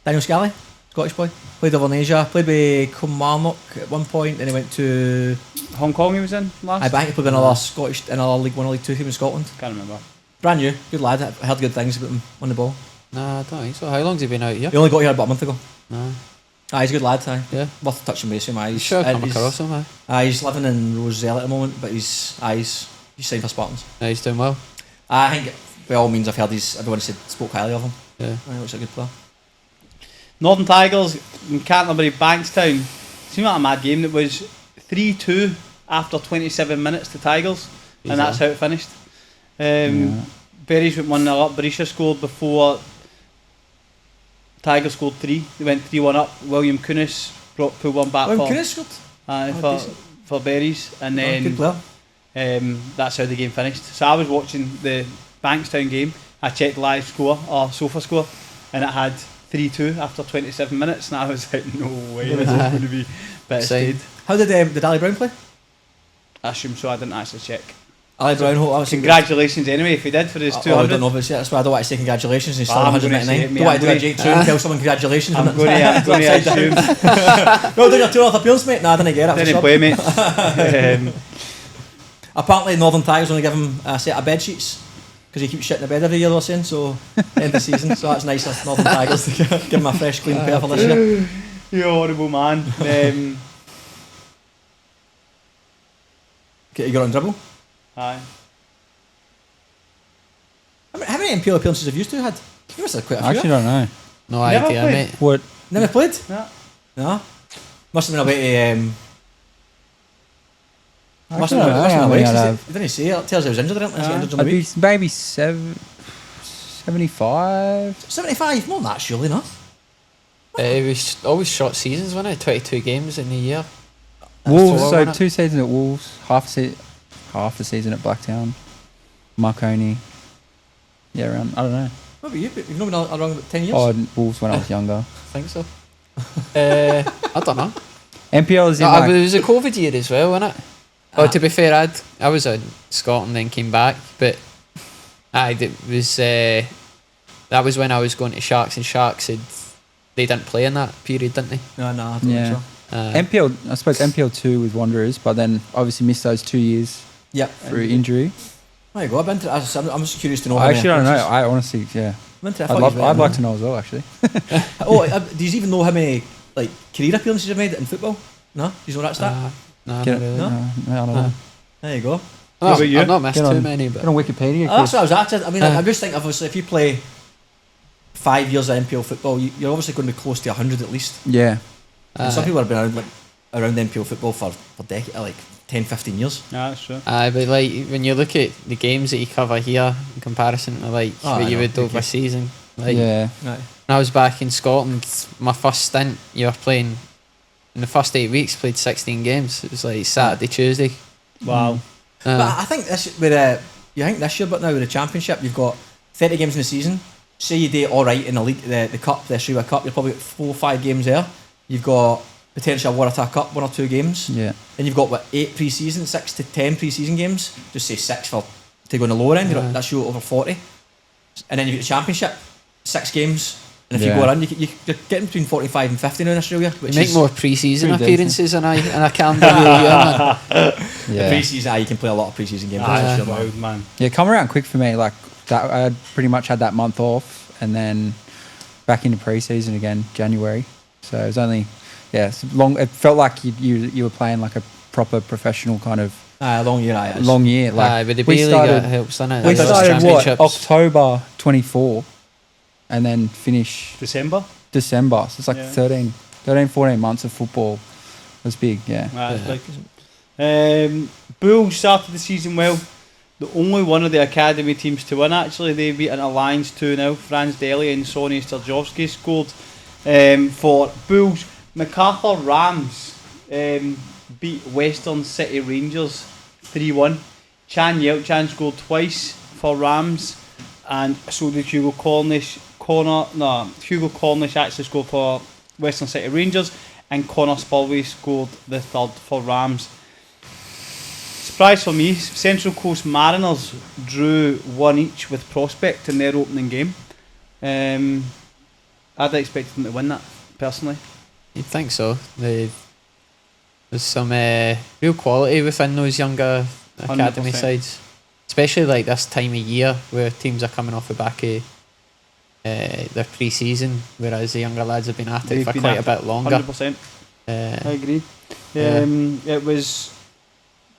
Daniel Scally, Scottish boy. Played over in Asia. Played with Kilmarnock at one point. Then he went to. Hong Kong he was in last. I think he played with another Scottish, another League 1 or League 2 team in Scotland. Can't remember. Brand new, good lad. I heard good things about him on the ball. Nah, I don't think so. How long's he been out here? He only got here about a month ago. Nah. Aye, he's a good lad. Aye. Yeah. Worth touching base with him. Aye. You sure come he's- across him, aye? He's living in Roselle at the moment, but he's signed for Spartans. Yeah, he's doing well. I think by all means, I've heard everyone spoke highly of him. Yeah. He looks like a good player. Northern Tigers in Canterbury Bankstown. Seemed like a mad game. It was 3-2 after 27 minutes to Tigers, and that's how it finished. Berries went 1-0 up. Berisha scored before Tigers scored 3. They went 3-1 up. William Kunis pulled one back Kunis scored? for Berries, and then good player. that's how the game finished. So I was watching the Bankstown game. I checked live score or sofa score, and it had 3-2 after 27 minutes, and I was like, no way, this is going to be better stayed. How did Ali Brown play? I assume so. I didn't actually check. Ali Brown, Congratulations anyway if he did for his 200. I don't know, but that's why I don't want to say congratulations. He's still I'm gonna 199. say it, mate. Don't want to do a Jake Trew and tell someone congratulations. I'm going to assume. Well, doing your 2 appearance, mate? Nah, I didn't get it. Didn't play, mate. Apparently, Northern Tigers only give him a set of bed sheets because he keeps shitting the bed every year, they're saying, so end of the season. So that's nice of Northern Tigers to give him a fresh, clean pair for this year. You horrible man. You got on dribble? Aye. How many NPL appearances have you two had? You must have quite a few. I actually don't know. No Never idea, played? mate. What? Never played? No. No? Must have been away to... Must I have been don't know. away. I'd Didn't he say it? Tells he was injured, didn't he? Injured on the I'd be week. maybe 75. 75? More than that, surely, no? It was always short seasons, wasn't it? 22 games in a year. Wolves, four, so wasn't it? 2 seasons at Wolves, half the season at Blacktown, Marconi. Yeah, around, I don't know. What about you? You've not been around about 10 years? Oh, Wolves when I was younger. I think so. I don't know. NPL is in No, like, it was a COVID year as well, wasn't it? Oh, to be fair, I was in Scotland, then came back, but it was that was when I was going to Sharks, and Sharks they didn't play in that period, didn't they? No, I don't think yeah. so. NPL, I suppose NPL 2 with Wanderers, but then obviously missed those 2 years Yep. through injury. There you go. I'm just curious to know. I actually don't know. I honestly, yeah. I'd like to know as well, actually. Do you even know how many like career appearances you've made in football? No? Do you know that stat? No, not Get it? really. No? No, I don't know. There you go. No, about you? I've not missed Get too on- many, Get but on Wikipedia. That's what I was at. I mean, Uh. I just think obviously if you play 5 years of NPL football, you're obviously going to be close to 100 at least. Yeah. And some people have been around NPL football for decades, like 10, 15 years. Yeah, that's true. but like when you look at the games that you cover here in comparison to like Oh, I what you know, would thank over you. a season, like Yeah. Right. when I was back in Scotland, my first stint, you were playing in the first 8 weeks, played 16 games. It was like Saturday, Tuesday. Wow. But I think this with this year, but now with the championship, you've got 30 games in the season. Say you do all right in the league, the cup, the Australia Cup, you're probably got 4 or 5 games there. You've got potential Waratah Cup, 1 or 2 games. Yeah. Then you've got 8 pre-season, 6 to 10 pre-season games. Just say 6 to go on the lower end. Yeah. That's you over 40. And then you get the championship, 6 games. And if you Yeah. go around, you're getting between 45 and 50 now in Australia. You Which make is more pre-season pretty appearances in a calendar year, man. the Yeah. pre-season. You can play a lot of pre-season games. Ah, that's that's for sure, man. wild, man. Yeah, come around quick for me. Like that, I pretty much had that month off, and then back into pre-season again, January. So it was only, it's long. It felt like you were playing like a proper professional kind of Long year, aye. long year. Like With the we B League, started, it helps, doesn't it? we Those started what championships. October 24, and then finish December? December. So it's like Yeah. 13, 14 months of football. It was big. Yeah. That's big. Bulls started the season well. The only one of the academy teams to win, actually. They beat an Alliance 2-0. Franz Deli and Sonny Sturjovski scored for Bulls. MacArthur Rams beat Western City Rangers 3-1. Chan Yelchan scored twice for Rams, and so did Hugo Cornish. Hugo Cornish actually scored for Western City Rangers, and Connor Spurway scored the third for Rams. Surprise for me, Central Coast Mariners drew 1 each with Prospect in their opening game. I'd expected them to win that, personally. You'd think so. There's some real quality within those younger academy 100%. sides, especially like this time of year where teams are coming off the back of their pre-season, whereas the younger lads have been at it They've for been quite at a it, bit longer. 100%. I agree. Yeah. It was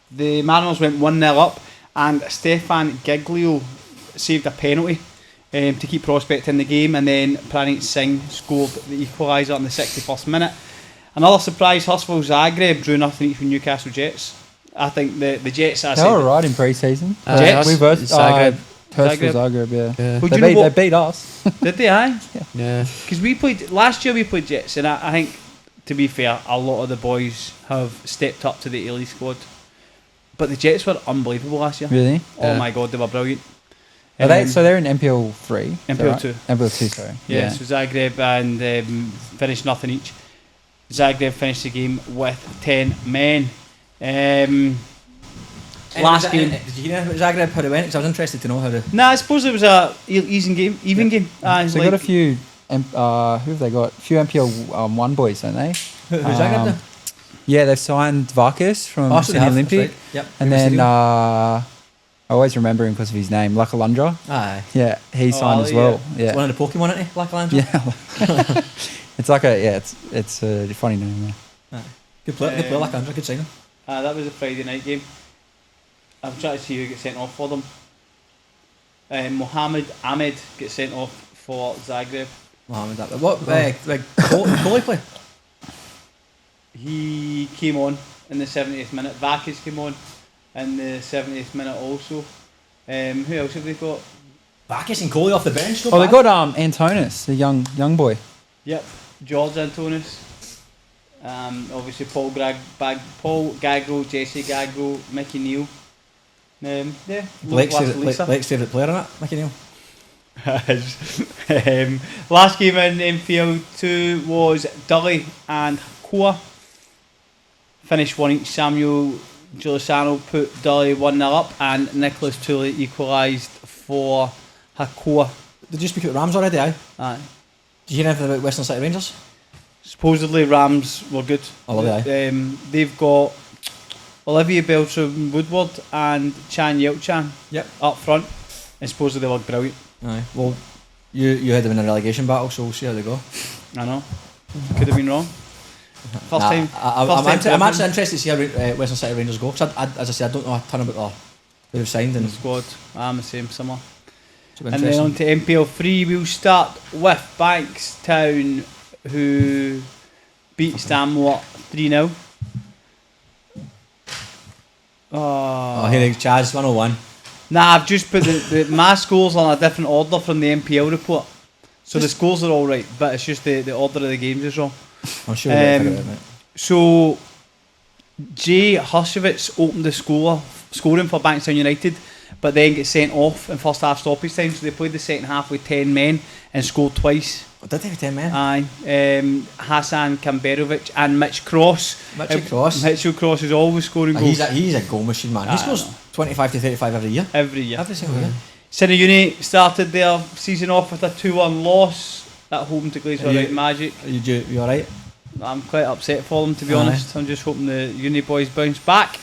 the Mariners went 1-0 up, and Stefan Giglio saved a penalty to keep Prospect in the game, and then Pranit Singh scored the equaliser in the 61st minute. Another surprise, Husville Zagreb drew 0-0 each with Newcastle Jets. I think the Jets, They were right in pre-season. Jets? We versed Zagreb. Zagreb, yeah. Well, They beat us. Did they, aye? Yeah. Because last year we played Jets, and I think, to be fair, a lot of the boys have stepped up to the A-League squad. But the Jets were unbelievable last year. Really? Oh my God, they were brilliant. So they're in NPL 3? NPL 2. NPL 2, sorry. Yeah, so Zagreb and finished 0-0 each. Zagreb finished the game with 10 men. Last game. Did you hear Zagreb how it went? Because I was interested to know how to. Nah, I suppose it was a even game. Game. So they got a few. Who have they got? A few NPL 1 boys, don't they? Who's Zagreb then? Yeah, they've signed Varkas from Oh, so they Sydney have, Olympic. that's right. Yep. And then I always remember him because of his name, Lakalandra. Aye. Yeah, he signed as well. Yeah. It's one of the Pokemon, isn't it? Lakalandra? Yeah. It's like it's a funny name. Yeah. Good player, Lakalandra, good signing. That was a Friday night game. I'm trying to see who gets sent off for them. Mohammed Ahmed gets sent off for Zagreb. Mohammed Ahmed. What? Kohli play? He came on in the 70th minute. Vakis came on in the 70th minute also. Who else have they got? Vakis and Kohli off the bench. They got Antonis, the young boy. Yep, George Antonis. Obviously Paul Gagro, Jesse Gagro, Mickey Neal. Blake's favourite player in it, Mickey Neal. Last game in NPL 2 was Dully and Hakoah. Finished 1 each. Samuel Giulisano put Dully 1-0 up, and Nicholas Tooley equalised for Hakoah. Did you speak about Rams already? Aye. Aye. Did you hear anything about Western City Rangers? Supposedly Rams were good. Oh, were they? They've got Olivia Beltram Woodward and Chan Yelchan up front, and supposedly they look brilliant. Aye. Well, you had them in a relegation battle, so we'll see how they go. I know. Could have been wrong. First time. I'm actually interested to see how Western City Rangers go. Cause as I said, I don't know a ton about who they've signed in the squad. I'm the same, similar. And then on to NPL 3, we'll start with Bankstown, who beat Stanmore 3-0. Here it is, Chaz, 101. Nah, I've just put my scores on a different order from the NPL report. So the scores are all right, but it's just the order of the games is wrong. I'm sure we'll figure it out, mate. So Jay Hushevitz opened the scoring for Bankstown United, but then gets sent off in first half stoppage time. So they played the second half with 10 men and scored twice. Oh, did they have 10 men? Aye. Hassan Kamberovic and Mitch Cross. Mitchell Cross is always scoring goals. He's a goal machine, man. He scores 25 to 35 every year. Every single year. Cine Uni started their season off with a 2-1 loss at home to Glasgow Magic. You alright? I'm quite upset for them, to be honest. I'm just hoping the Uni boys bounce back.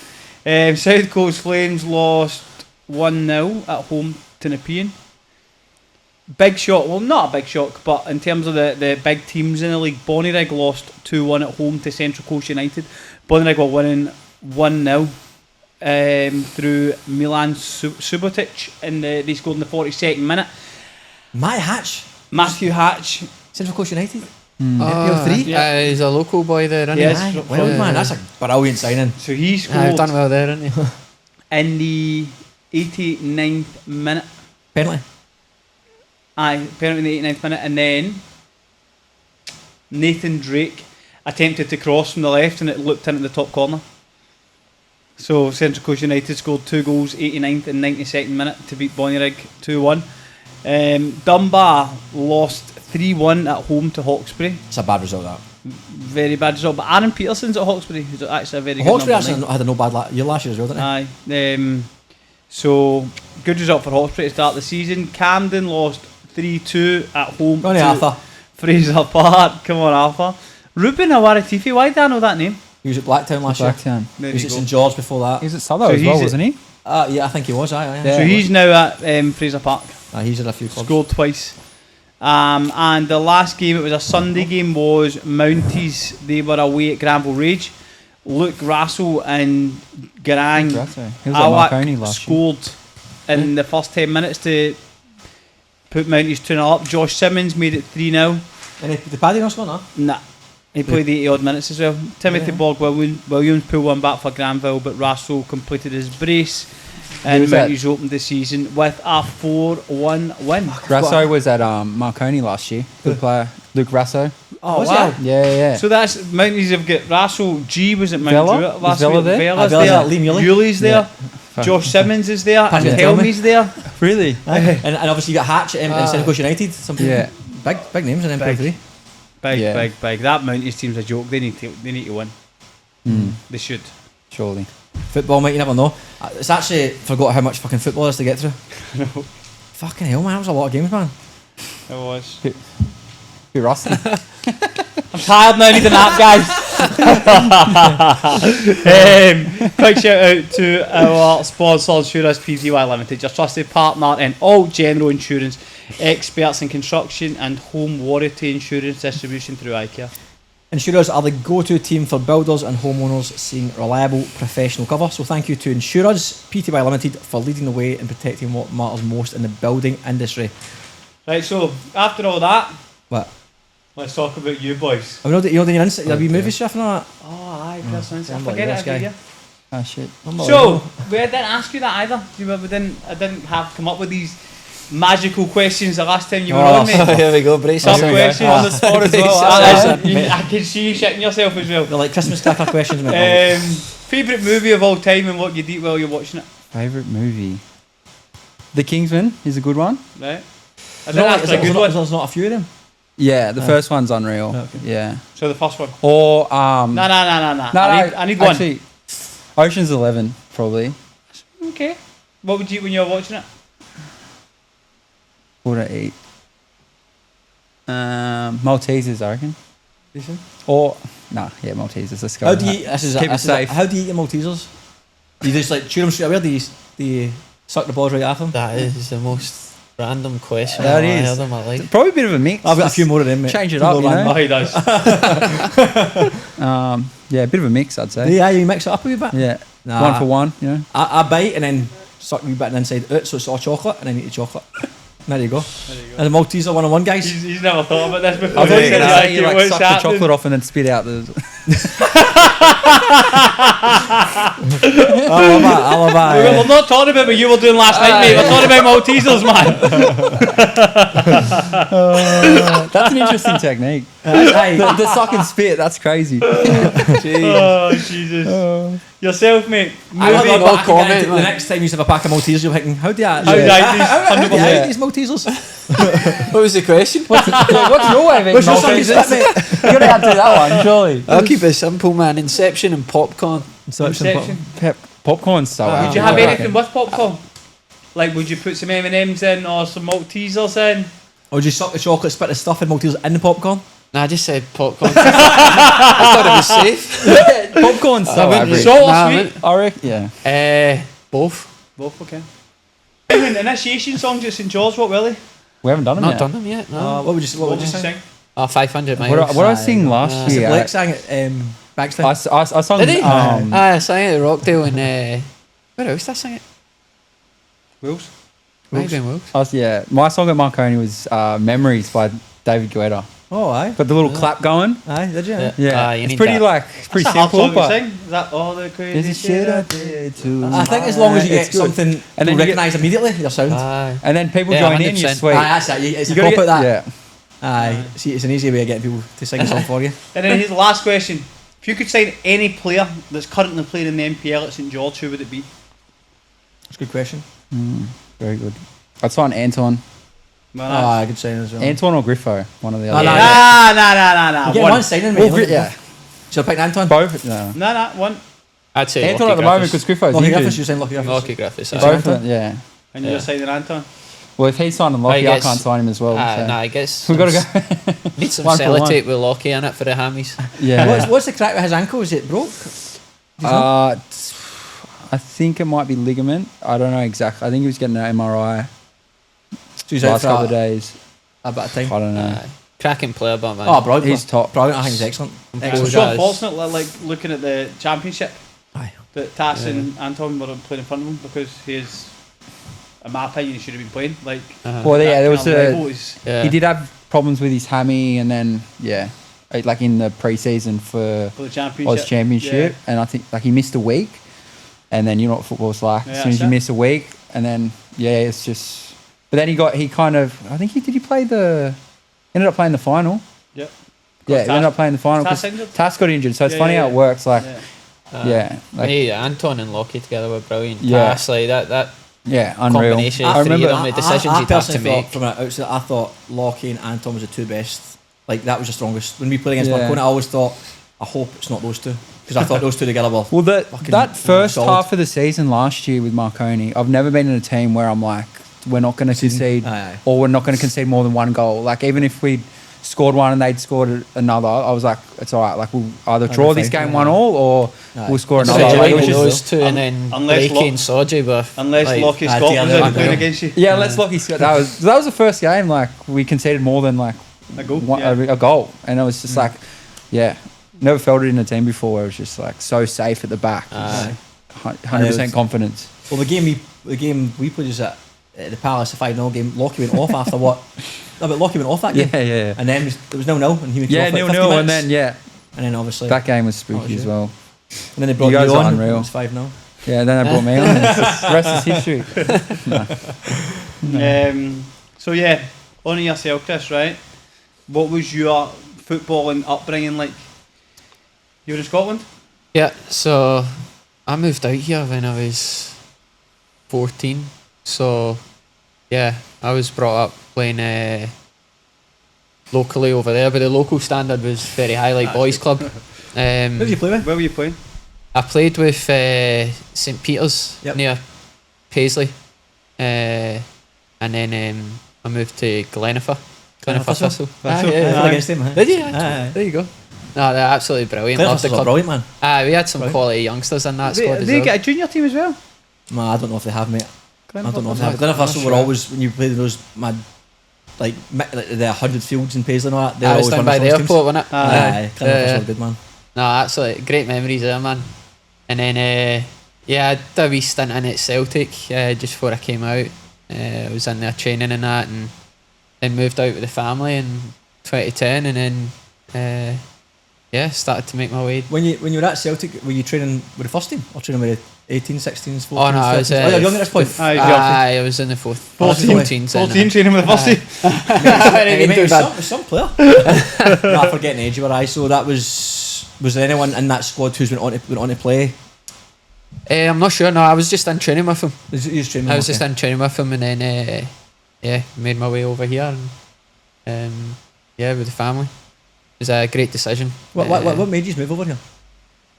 South Coast Flames lost 1-0 at home to Nepean. Big shock, well, not a big shock, but in terms of the big teams in the league, Bonnyrigg lost 2-1 at home to Central Coast United. Bonnyrigg were winning 1-0 through Milan Subotic, and they scored in the 42nd minute. Matthew Hatch. Central Coast United? NPL 3? He's a local boy there, isn't he? Yes. Well, man, that's a brilliant signing. So he scored. He's done well there, isn't he? In the 89th minute. Penalty? Aye, penalty in the 89th minute, and then Nathan Drake attempted to cross from the left and it looped in at the top corner. So Central Coast United scored 2 goals, 89th and 92nd minute to beat Bonnyrigg 2-1. Dunbar lost 3-1 at home to Hawkesbury. It's a bad result, that. Very bad result, but Aaron Peterson's at Hawkesbury, who's actually a very good Hawkesbury number actually had a no bad year last year as well, didn't Aye. So good result for Hawkesbury to start the season. Camden lost 3-2 at home Ronnie to Arthur. Fraser Park. Come on, Arthur. Ruben Awaratifi, why did I know that name? He was at Blacktown last year. There He was you at go. St George before that. He was at Sutherland as well, wasn't he? Yeah, I think he was. Aye. Yeah. So he's now at Fraser Park. He's had a few clubs. Scored twice. And the last game, it was a Sunday game, was Mounties. They were away at Granville Rage. Luke Rassel and Garang He was at Marconi Awak last year. scored in the first 10 minutes to put Mounties 2-0 up. Josh Simmons made it 3-0. And the Paddy not score, no? Nah. He played 80 odd minutes as well. Timothy Borg Williams pulled one back for Granville, but Russell completed his brace. And Mounties opened the season with a 4-1 win. Rasso was at Marconi last year. Good player. Luke Rasso. Oh, Was wow. he? Yeah. So that's Mounties have got Russell G was at Mount Vela? Druitt last Is Vela week. there? Vela's Vela's there. at Liam Yulee. Yulee's there. Josh Simmons is there. Pass And me the tell me. Helmy's there. Really? And obviously you got Hatch in Central Coast United. Some Yeah. big names in NPL3. Big. That Mounties team's a joke. They need to win. They should. Surely. Football, mate, you never know. It's actually forgot how much fucking football there is to get through. Fucking hell, man, that was a lot of games, man. It was. Who, Rusty? I'm tired now, I need a nap, guys. Quick shout out to our sponsor, Insurance Pty Limited, your trusted partner in all general insurance, experts in construction and home warranty insurance distribution through APIA. Insurers are the go-to team for builders and homeowners seeking reliable professional cover. So thank you to Insurers Pty Limited for leading the way in protecting what matters most in the building industry. Right, so after all that, What? let's talk about you boys. Have you know your insight? Have you movie stuff and all that? Oh, aye, Chris, I unbelievable, forget this it every guy. year. Oh, shit. So, we didn't ask you that either. I didn't have come up with these magical questions the last time you were on, mate. Here we go, brace Tough yourself. questions on the spot as well. Brace I can see you shitting yourself as well. They're like Christmas cracker questions, mate. Favourite movie of all time and what you eat while you're watching it, Favourite movie? The Kingsman is a good one. right? I think that's a good one. There's not a few of them. Yeah, the first one's unreal. Okay. Yeah. So the first one. Or No. I need one. actually, Ocean's 11 probably. Okay. What would you eat when you're watching it? What would I eat? Maltesers, I reckon. Decent. Or Maltesers. Let's go. How with do you that. eat? This is Keep it safe. How do you eat your Maltesers? Do you just like chew them straight away? Do you suck the balls right off them? That is the most random question That I've is. heard in my life. Probably a bit of a mix. I've got a few more of them, mate. Change it Few up, more you random. know? Oh, he does. Yeah, a bit of a mix, I'd say. Yeah, you mix it up a wee bit. Yeah. Nah. One for one, you know. I bite and then suck a wee bit inside out, so it's all chocolate, and then eat the chocolate. There you go. And the Malteser 101, guys. He's never thought about this before. I thought you were He going to said, say you "What's like suck the happening?" chocolate off and then spit out the. I love that. We're not talking about what you were doing last night, mate. We're talking about Maltesers, man. That's an interesting technique. Aye. The suck and spit, that's crazy. Oh, Jesus. Yourself, mate. I love Movie. that. comment, The man. next time you have a pack of Maltesers, you're thinking, how do you How do you eat these? how do you 100%. eat these Maltesers? What was the question? What's your way of eating What's your sucking Maltesers? spit, mate? You're going to answer that one, surely. I'll keep it simple, man. Inception and popcorn. Inception. Popcorn's so out. Would you have anything with popcorn? Like, would you put some M&Ms in or some Maltesers in? Or would you suck the chocolate, spit the stuff in Maltesers in the popcorn? Nah, I just said popcorn. I thought it was safe. Popcorn's so average. Salt or Nah, sweet? I reckon, yeah. Both. Both, okay. Initiation songs at St George, what will he? We haven't done them Not yet. done them yet. No. What would you sing? sing? Oh, 500 miles. What did I sing last year? Blake sang it Bankstown. I sung. Did he? I sang it at Rockdale and where else did I sing it? Wills? Maybe in Wills. My song at Marconi was "Memories" by David Guetta. Oh, aye. Got the little clap going. Aye, did you? Yeah, You it's need pretty that. it's pretty That's a hard simple, song to but sing. Is that all the crazy there's a shit I did too. I think as long as you It's get good. something And and then you you get- recognise immediately, your sound. Aye. And then people Yeah, join in, you're 100%. sweet. Aye, that's it. It's You a gotta pop at that. Yeah. Aye, see, it's an easy way of getting people to sing a song for you. And then here's the last question. If you could sign any player that's currently playing in the NPL at St George, who would it be? That's a good question. Very good. I'd sign Anton. Man, Ah, good signing as well. Anton or Griffo, one of the Ah, other. Nah. You get one signing, Well, mate. yeah. Should I pick Anton? Both. No. Nah, one. I'd say Anton Lockie at the moment Griffiths. because Griffo's Lockie Griffiths, injured. you saying Lockie Griffiths? Lockie Griffiths. Both. aye. Both of them, yeah. And Yeah. you're signing Anton. Well, if he's signing I Lockie, I guess- can't sign him as well. so. Nah, I guess We've got to go. need some One for one. sellotape with Lockie in it for the hammies. Yeah. What's the crack with his ankle? Is it broke? I think it might be ligament. I don't know exactly. I think he was getting an MRI So he's out last for couple of days. a bit of I time. don't know. Cracking player, but man. Oh, brilliant. He's top. Brilliant. I think he's excellent. It's Excellent. so Jazz. unfortunate, like looking at the championship, Aye. that Tass and Anton were playing in front of him because he is in my opinion, he should have been playing. Like, Well, yeah, there was Yeah. he did have problems with his hammy, and then like in the preseason for the championship. Oz Championship, and I think like he missed a week, and then you know what football's like. As soon as you miss a week, and then it's just. But then he kind of I think he played ended up playing the final. Yep. Yeah, he ended up playing the final because Tass got injured. So it's funny how it works. Like, Anton and Lockie together were brilliant. Yeah. Tass, like that. Yeah, unreal. Combination. I remember the decisions he'd have to make. From an outside, I thought Lockie and Anton was the two best. Like that was the strongest. When we played against Marconi, I always thought, I hope it's not those two, because I thought those two together were. Well, that first solid. half of the season last year with Marconi, I've never been in a team where I'm like, we're not going to concede, or we're not going to concede more than one goal. Like even if we scored one and they'd scored another, I was like, it's all right. Like we'll either draw this game 1-1 or we'll score another. Like it was those two, and then Blakey and Soji were. Unless Lockie Scott was playing against you. Yeah, unless Lockie Scott. That was the first game. Like we conceded more than like a goal, a goal, and it was just like, never felt it in a team before. Where it was just like so safe at the back, 100% confidence. Well, the game we played was at the Palace, the 5-0 game. Lockie went off after what? No, but Lockie went off that game. Yeah. And then there was 0-0, and he went off like 50 0-0, minutes. and then obviously that game was spooky as well. And then they brought you on. Unreal. It was 5-0. Yeah, then they brought me on. And the rest is history. No. So on to yourself, Chris. Right, what was your footballing upbringing like? You were in Scotland. Yeah, so I moved out here when I was 14. So I was brought up playing locally over there, but the local standard was very high, like boys club. Who did you play with? Where were you playing? I played with St Peter's near Paisley, and then I moved to Glenaffer. Thistle. Against him. Did you? There you go. No, they're absolutely brilliant. Loved the club. Brilliant, man. We had some quality youngsters in that squad as They well. get a junior team as well. No, I don't know if they have, mate. I don't know if they have. Glenaffer were always, when you played those mad, like the 100 fields in Paisley and all that. I was down by the airport, wasn't it? Glenaffer were good, man. No, absolutely great memories there, man. And then I did a wee stint in at Celtic just before I came out. I was in there training and that, and then moved out with the family in 2010, and then started to make my way. When you were at Celtic, were you training with the first team or training with the 18s, 16s, 14s? Oh no, I was. You're young at this point. I was in the 14s. 14 training with the first team. Some player. I forget the age you were. So that was there anyone in that squad who's went on to play? I'm not sure. No, I was just in training with him. I was just in training with him, and then made my way over here, and with the family. It was a great decision. What made you move over here?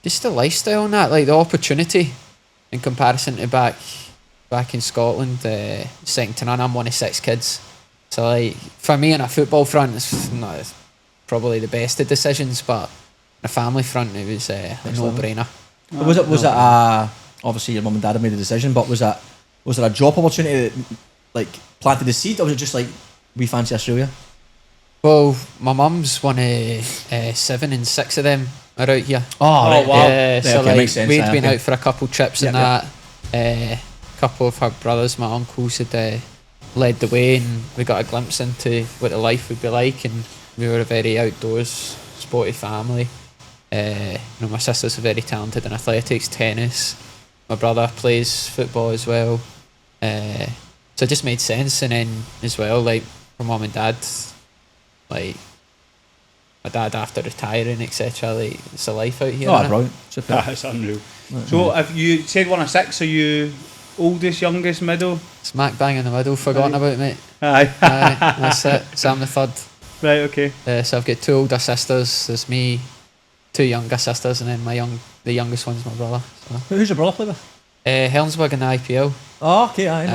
Just the lifestyle and that, like the opportunity in comparison to back in Scotland. Second to none. I'm one of 6 kids, so like for me on a football front, it's not probably the best of decisions, but on a family front, it was a no-brainer. Was it obviously your mum and dad had made the decision, but was it a job opportunity that like planted the seed, or was it just like we fancy Australia? Well, my mum's one of 7 and 6 of them are out here. Oh right. Wow. Yeah, so okay, like makes sense. we'd been out for a couple trips and that. A couple of her brothers, my uncles, had led the way, and we got a glimpse into what the life would be like, and we were a very outdoors, sporty family. My sister's very talented in athletics, tennis. My brother plays football as well. So it just made sense. And then as well, like for mum and dad, like my dad after retiring, etc. Like it's a life out here. Oh, brilliant! Super. That's unreal. So if you said 1 of 6, are you oldest, youngest, middle? Smack bang in the middle. Forgotten about, mate. Aye. That's it. So I'm the third. Right. Okay. So I've got 2 older sisters. There's me, 2 younger sisters, and then the youngest one's my brother. So. Who's your brother play with? Helensburgh in the IPL. Oh, okay, I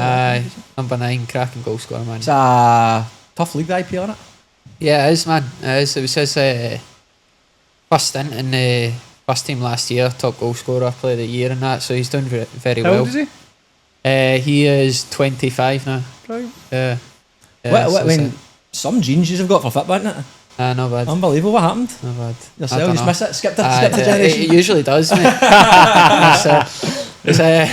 know. Number 9, cracking goal scorer, man. It's a tough league, the IPL, isn't it? Yeah, it is, man. It is. It was his first stint in the first team last year, top goal scorer, player of the year and that, so he's done very well. How old is he? He is 25 now. Right. Yeah. I mean, some genes you've got for football, isn't it? Not bad. Unbelievable, what happened? Not bad. Yourself, you just missed it? Skipped a generation? It usually does, mate. It's yeah,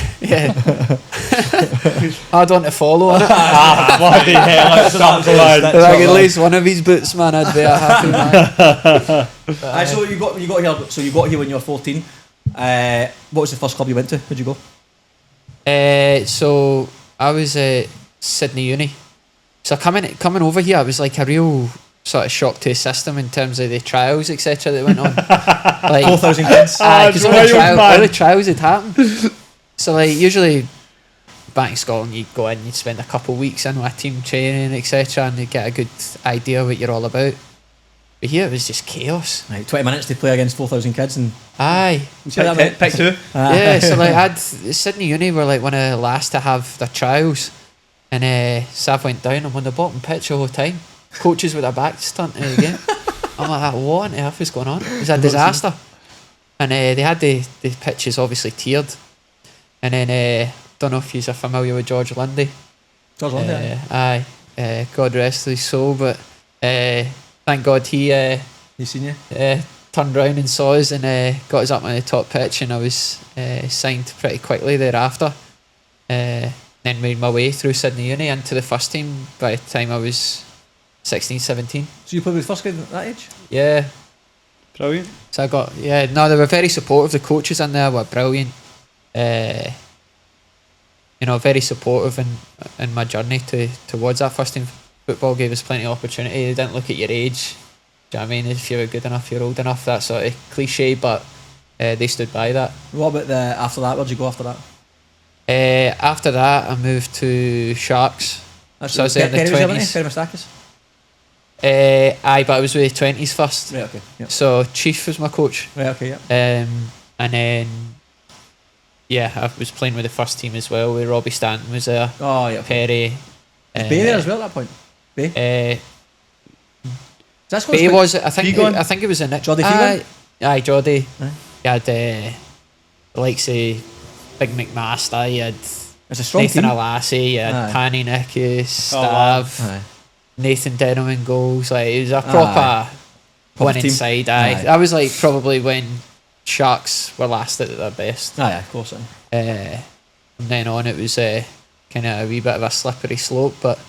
hard one to follow. On it. Bloody hell, that's Like at least one of his boots, man, I'd be a happy man. So you got here. So you got here when you were 14. What was the first club you went to? Where'd you go? So I was at Sydney Uni. So coming over here, it was like a real sort of shock to the system in terms of the trials, etc. that went on. Like 4,000 kids. because all the trials had happened. So like usually back in Scotland, you'd go in, you'd spend a couple of weeks in with a team training, etc., and you'd get a good idea of what you're all about. But here it was just chaos. Right, 20 minutes to play against 4,000 kids, and Aye. Pick two. Yeah, so like Sydney Uni were like one of the last to have their trials, and Sav went down. I'm on the bottom pitch the whole time. Coaches with their backs turned to the game. I'm like, what on earth is going on? It was a disaster. And they had the pitches obviously tiered, and then don't know if you're familiar with George Lundy. George Lundy, aye. God rest his soul, but thank God he he's seen you. Turned round and saw us and got us up on the top pitch, and I was signed pretty quickly thereafter. Then made my way through Sydney Uni into the first team by the time I was 16, 17. So you played with first grade at that age? Yeah. Brilliant. So I got, they were very supportive. The coaches in there were brilliant. Very supportive in my journey towards that first team football. Gave us plenty of opportunity. They didn't look at your age. Do you know what I mean? If you were good enough, you're old enough, that sort of cliche, but they stood by that. What about after that? Where'd you go after that? After that, I moved to Sharks. So I was in the 20s. Perry Mastakis? Aye, but I was with the 20s first. Right, okay. Yep. So Chief was my coach. Right, okay, yeah. And then, I was playing with the first team as well, with Robbie Stanton was there. Oh, yeah. Perry. Was Bay there as well at that point? Bay? Bay was, I think it was a Nick. Joddy Fegan? Aye, Joddy. Aye. You had the likes of Big McMaster, you had It's a strong Nathan team. Alassi, you had Aye. Panny Nickus, wow. Stav, Aye. Nathan Denham in goals. Like, it was a proper winning team. side. Aye. Aye. That was like probably when Sharks were last at their best. Aye, of course. From then on, it was kind of a wee bit of a slippery slope, but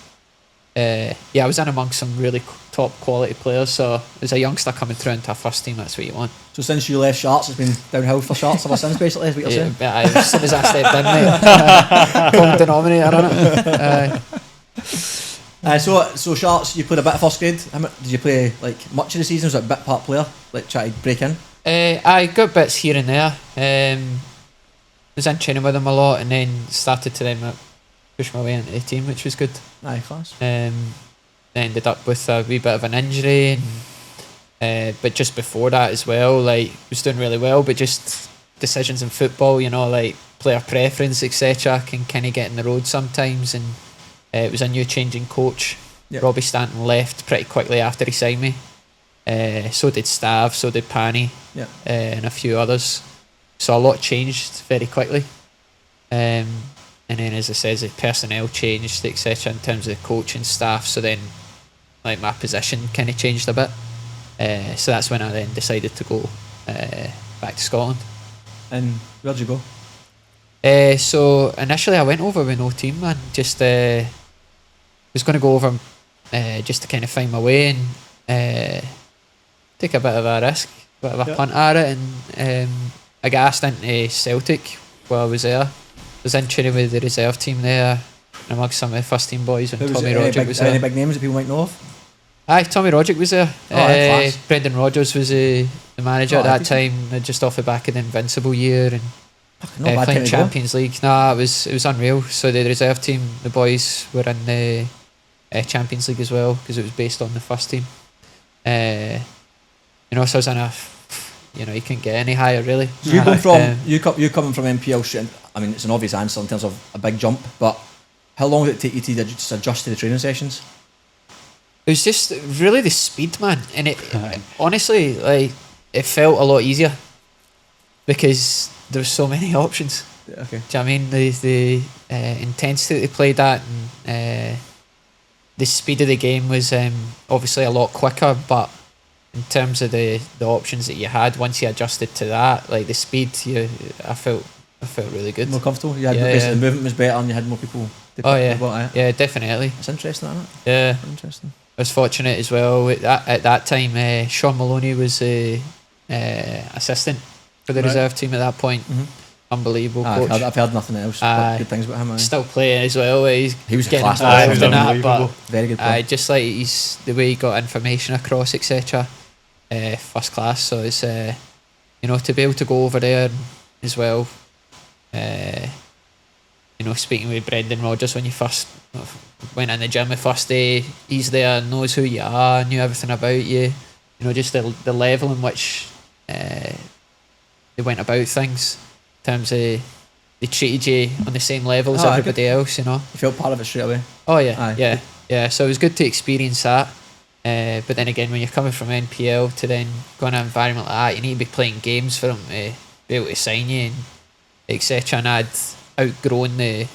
I was in amongst some really top quality players. So as a youngster coming through into a first team, that's what you want. So since you left Sharks, it's been downhill for Sharks ever since, basically, is what you're saying? As soon as I stepped in, mate, common denominator on it. So Sharks, you played a bit of first grade. Did you play like much of the season? Was it a bit part player, like try to break in? I got bits here and there. Was in training with them a lot, and then started to then push my way into the team, which was good. Aye, class. Ended up with a wee bit of an injury, and but just before that as well, like was doing really well, but just decisions in football, like player preference, etc., can kind of get in the road sometimes, and it was a new changing coach. Yep. Robbie Stanton left pretty quickly after he signed me. So did Stav, so did Panny, Yep. and a few others. So a lot changed very quickly. And then, as I said, the personnel changed, etc., in terms of the coaching staff. So then, like, my position kind of changed a bit. So that's when I then decided to go back to Scotland. And where'd you go? So initially I went over with no team, man. Just was going to go over just to kind of find my way and take a bit of a risk, a bit of a punt at it. And I got asked into Celtic while I was there. I was in training with the reserve team there, and amongst some of the first team boys when Tommy Roderick was there. Any big names that people might know of? Aye, Tommy Roderick was there. Class. Brendan Rodgers was the manager at that time, just off the back of the Invincible year, and Not bad playing time to go. Champions League. Nah, it was unreal. So the reserve team, the boys were in the Champions League as well, because it was based on the first team. So I was in a, you couldn't get any higher really. So you going from you coming from NPL straight. I mean, it's an obvious answer in terms of a big jump, but how long did it take you to just adjust to the training sessions? It was just really the speed, man, and it honestly, like, it felt a lot easier because there was so many options. Okay. Do you know what I mean? The intensity they played at, and the speed of the game was obviously a lot quicker, but in terms of the options that you had, once you adjusted to that, like the speed, I felt I felt really good. More comfortable. You had Yeah, basically yeah. the movement was better, and you had more people. To Oh pick yeah, about it. yeah, definitely. It's interesting, isn't it? Yeah, Interesting. I was fortunate as well. At that time, Sean Maloney was the assistant for the Right. reserve team at that point. Mhm. Unbelievable Ah, coach. I've heard nothing else Aye. but good things about him. Aye. Still playing as well. He was a getting class involved player, in that, unbelievable. but Very good player. just like the way he got information across, etc. First class. So it's to be able to go over there as well. Speaking with Brendan Rodgers when you first went in the gym the first day, he's there, knows who you are, knew everything about you. Just the level in which they went about things in terms of they treated you on the same level as Oh, I everybody else. You felt part of it straight away. Oh yeah, Aye. yeah. So it was good to experience that. But then again, when you're coming from NPL to then go in an environment like that, you need to be playing games for them to be able to sign you and etc. And I'd outgrown the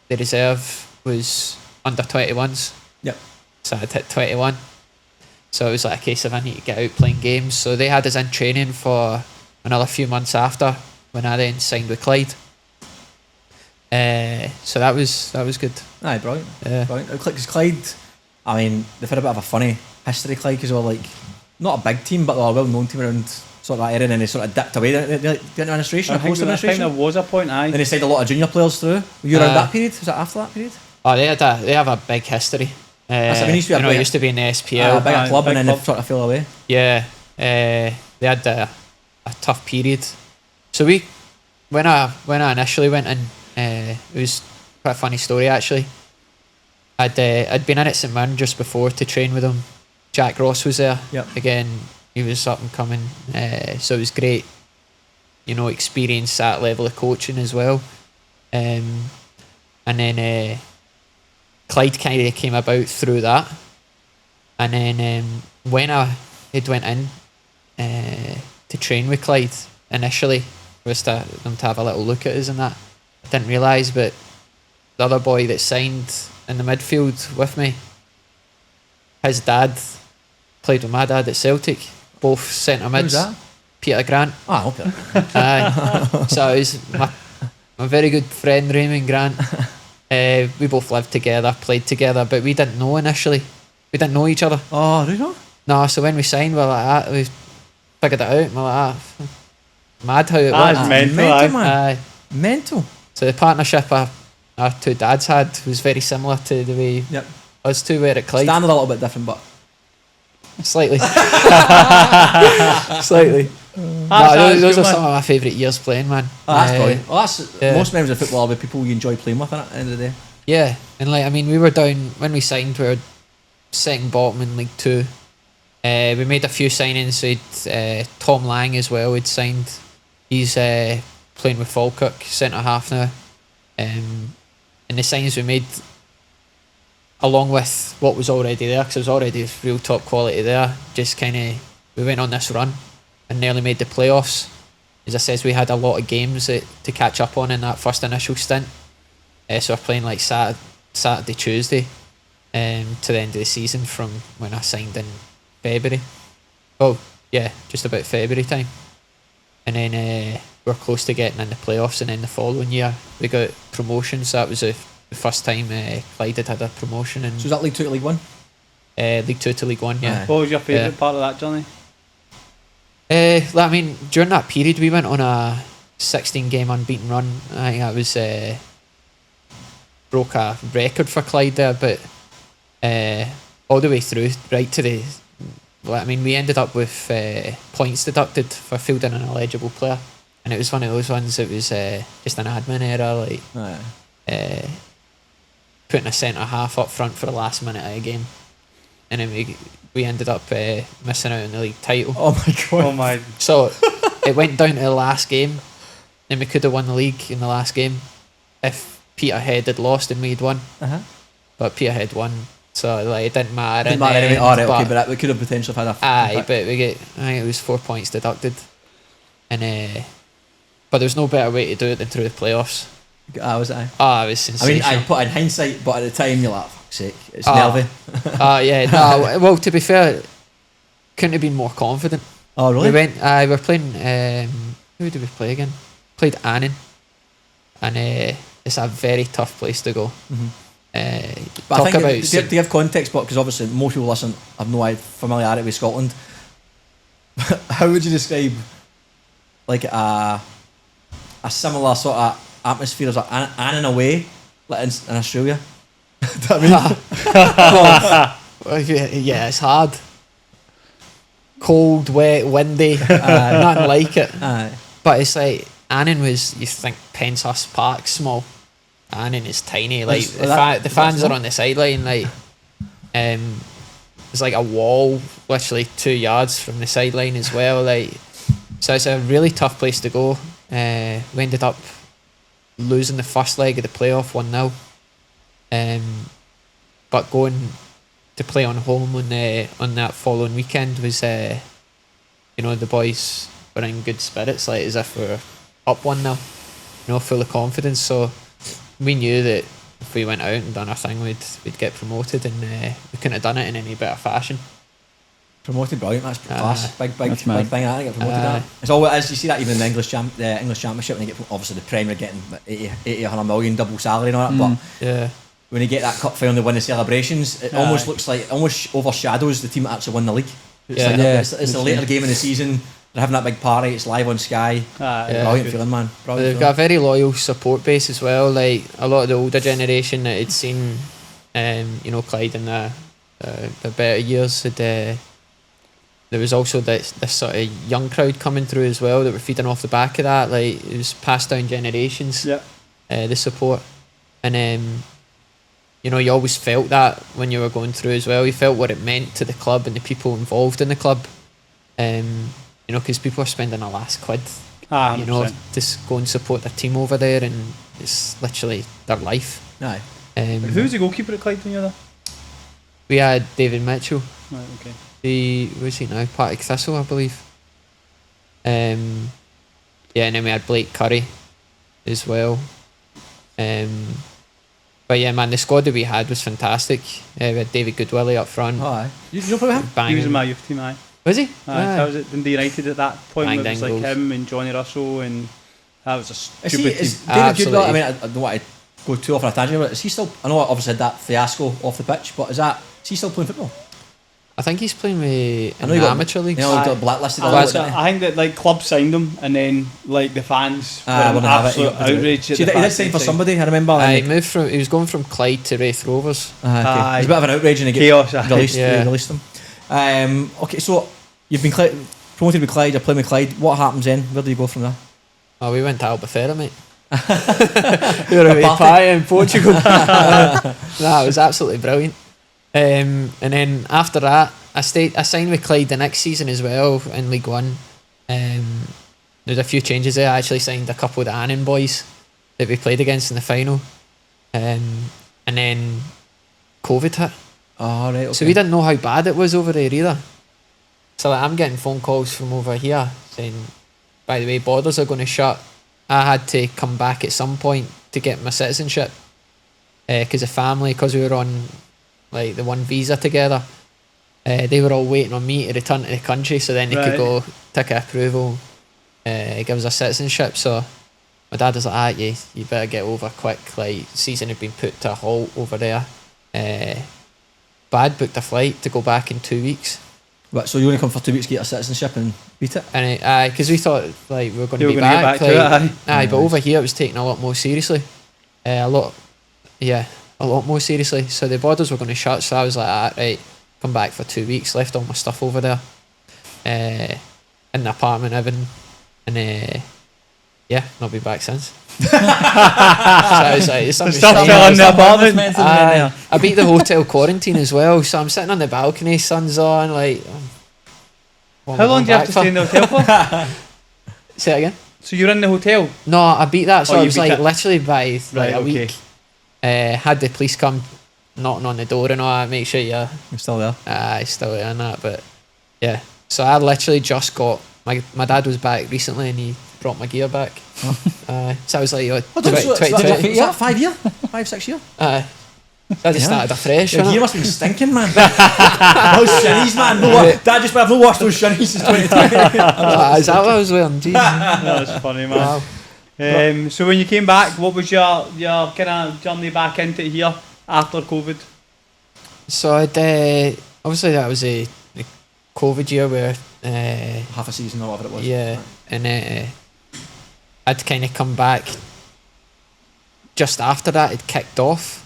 reserve was under 21s. Yep. So I'd hit 21. So it was like a case of I need to get out playing games. So they had us in training for another few months after when I then signed with Clyde. So that was good. Aye, brilliant. Yeah. Brilliant. Because Clyde, I mean, they've had a bit of a funny history, Clyde, because they were like, not a big team, but they were a well-known team around sort of that area, and then they sort of dipped away. They get into administration, I or think post-administration. there was a point, Then they signed a lot of junior players through. Were you around that period? Was it after that period? Oh, they have a big history. That's it, we used to be a it big- used to be in the SPL. A bigger club, big and then club. they sort of fell away. Yeah, they had a tough period. So when I initially went in, it was quite a funny story actually. I'd been in at St Mirren just before to train with him. Jack Ross was there. Yep. Again, he was up and coming. So it was great, experience that level of coaching as well. And then Clyde kind of came about through that. And then when I had went in to train with Clyde initially, was to them to have a little look at us and that. I didn't realise, but the other boy that signed in the midfield with me, his dad played with my dad at Celtic, both centre mids. Who's that? Peter Grant. Ah, okay. So it was my very good friend Raymond Grant. We both lived together, played together, but we didn't know initially. We didn't know each other. Oh, do you know? No, so when we signed, we were like that. We figured it out. And we were like that. Mad how it That's worked. mental, mental, man. Aye. Mental. So the partnership our two dads had was very similar to the way Yep. us two were at Clyde. Standard a little bit different, but Slightly. Slightly. Those are some of my favourite years playing, man. that's brilliant. Well, that's yeah. most members of football are the people you enjoy playing with. At the end of the day, Yeah, and we were down when we signed. We were second bottom in League Two. We made a few signings. We'd Tom Lang as well. We'd signed. He's playing with Falkirk, centre half now. And the signings we made, along with what was already there, because it was already real top quality there. Just we went on this run and nearly made the playoffs. As I says, we had a lot of games to catch up on in that first initial stint. So we're playing like Saturday, Tuesday, to the end of the season from when I signed in February. Oh yeah, just about February time. And then we're close to getting in the playoffs, and then the following year we got promotion. So that was the first time Clyde had a promotion. And so was that League Two to League One? League Two to League One, yeah. Aye. What was your favourite Yeah. part of that journey? During that period we went on a 16 game unbeaten run. I think that was broke a record for Clyde there, but all the way through, right to the... we ended up with points deducted for fielding an eligible player, and it was one of those ones that was just an admin error, putting a centre half up front for the last minute of a game, and then we ended up missing out on the league title. Oh my god! Oh my! So it went down to the last game, and we could have won the league in the last game if Peterhead had lost and we'd won. But Peterhead won, so it didn't matter. Didn't matter anyway. Alright, okay, but we could have potentially had a. Aye, but I think it was 4 points deducted, and but there was no better way to do it than through the playoffs. Was it? It was sensational. I put in hindsight, but at the time you're like, fuck's sake, it's nervy. Yeah. No, well, to be fair, couldn't have been more confident. Oh really? We were playing. Who did we play again? Played Annan. and it's a very tough place to go. But I Talk think about to give context, but because obviously most people listen have no familiarity with Scotland. How would you describe like a similar sort of atmosphere as Annan away, like in Australia? Do you know what I mean? yeah, it's hard. Cold, wet, windy, nothing like it. But it's like Annan was, you think Penshurst Park small. Annan is tiny. Like the fans are on the sideline. Like there's like a wall, literally 2 yards from the sideline as well. Like so, it's a really tough place to go. We ended up losing the first leg of the playoff 1-0. But going to play on home on that following weekend was, the boys were in good spirits, like as if we were up 1-0, full of confidence. So we knew that if we went out and done our thing, we'd get promoted, and we couldn't have done it in any better fashion. Promoted, brilliant. That's class. Big thing. I get promoted. Aye. It's always, as you see that even in the English Championship, when you get obviously the Premier getting 80, 100 million double salary and all that, but Yeah. when you get that cup final, they win the celebrations. It almost looks like almost overshadows the team that actually won the league. It's Yeah. like Yeah. it's the later game in the season. They're having that big party. It's live on Sky. Brilliant feeling, man. Brilliant They've got a very loyal support base as well. Like a lot of the older generation that had seen, Clyde in the better years had. There was also this sort of young crowd coming through as well that were feeding off the back of that. Like it was passed down generations. Yeah. The support, and you always felt that when you were going through as well. You felt what it meant to the club and the people involved in the club. Because people are spending a last quid, 100%. just go and support their team over there, and it's literally their life. Aye. Who was the goalkeeper at Clyde when you were there? We had David Mitchell. Right, okay. Where's he now? Partick Thistle, I believe. And then we had Blake Curry as well. But yeah, man, the squad that we had was fantastic. We had David Goodwillie up front. Oh, aye. You know probably him? He was in my youth team, aye. Was he? That was at Dundee United at that point. It was Bang like goals. him and Johnny Russell, and that was a Is stupid David team. Goodwillie? I Absolutely. mean, I don't want to go too off on a tangent, but is he still? I know I obviously had that fiasco off the pitch, but is he still playing football? I think he's playing with I know in he the got- amateur leagues. You know, he got blacklisted. I a lot, think didn't he? I think that like clubs signed him, and then like the fans were Wouldn't an have it. absolute He got- outrage. See, at he the did fact sign that for he somebody. I remember. He was going from Clyde to Wraith Rovers. Okay. Aye. There's a bit of an outrage and he Chaos, aye. released, Yeah. released them. Okay, so you've been promoted with Clyde, you're playing with Clyde. What happens then? Where do you go from there? Oh, we went to Albufeira, mate. We were away party. party in Portugal. It was absolutely brilliant. And then after that, I signed with Clyde the next season as well in League One. There's a few changes there. I actually signed a couple of the Annan boys that we played against in the final. And then COVID hit. Oh, right, okay. So we didn't know how bad it was over there either. So like, I'm getting phone calls from over here saying, by the way, borders are going to shut. I had to come back at some point to get my citizenship because the family, because we were on like the one visa together, they were all waiting on me to return to the country so then they could go take a approval, give us a citizenship. So my dad was like, you better get over quick. Like season had been put to a halt over there. But I'd booked a flight to go back in 2 weeks. But so you only come for 2 weeks to get a citizenship and beat it? And because we thought like we were going to be were gonna back, get back to it, but over here it was taken a lot more seriously, a lot more seriously. So the borders were going to shut, so I was like, right, come back for 2 weeks. Left all my stuff over there, in the apartment, everything, and not be back since. So I was like, Stuff still in the apartment. I beat the hotel quarantine as well, so I'm sitting on the balcony, sun's on, like. How long do you have to stay in the hotel for? Say it again. So you're in the hotel? No, I beat that, so Oh, I you was beat like it. literally by like a okay. week. Had the police come knocking on the door and all that, make sure you're still there. still there and that, but yeah. So I literally just got my dad was back recently and he brought my gear back. So I was like, What was 2020. that 5 year? 5, 6 year? I just started afresh. Your innit? gear must have been stinking, man. Those shinies, man. Dad just I've not washed those shinies since 2020. Is that what I was wearing? Jeez. That was funny, man. Wow. So when you came back, what was your kind of journey back into it here after COVID? So obviously that was a COVID year where Half a season or whatever it was. yeah, and I'd kind of come back just after that. It kicked off,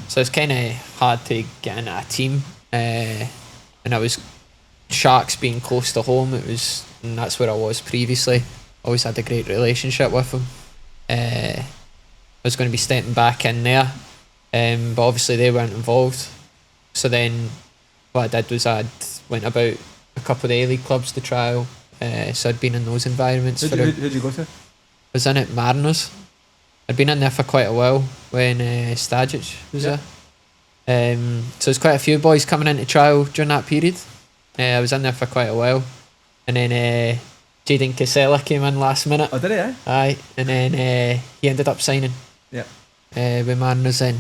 so it's kind of hard to get into a team, and I was Sharks being close to home. And that's where I was previously. Always had a great relationship with them. I was going to be stepping back in there, but obviously they weren't involved. So then what I did was I'd went about a couple of the A-League clubs to trial. So I'd been in those environments. Who'd you go to? I was in at Mariners. I'd been in there for quite a while when Stajic was there. So there's quite a few boys coming into trial during that period. I was in there for quite a while. And then Jaden Casella came in last minute. Oh, did he, eh? Aye. And then he ended up signing with Mariners then.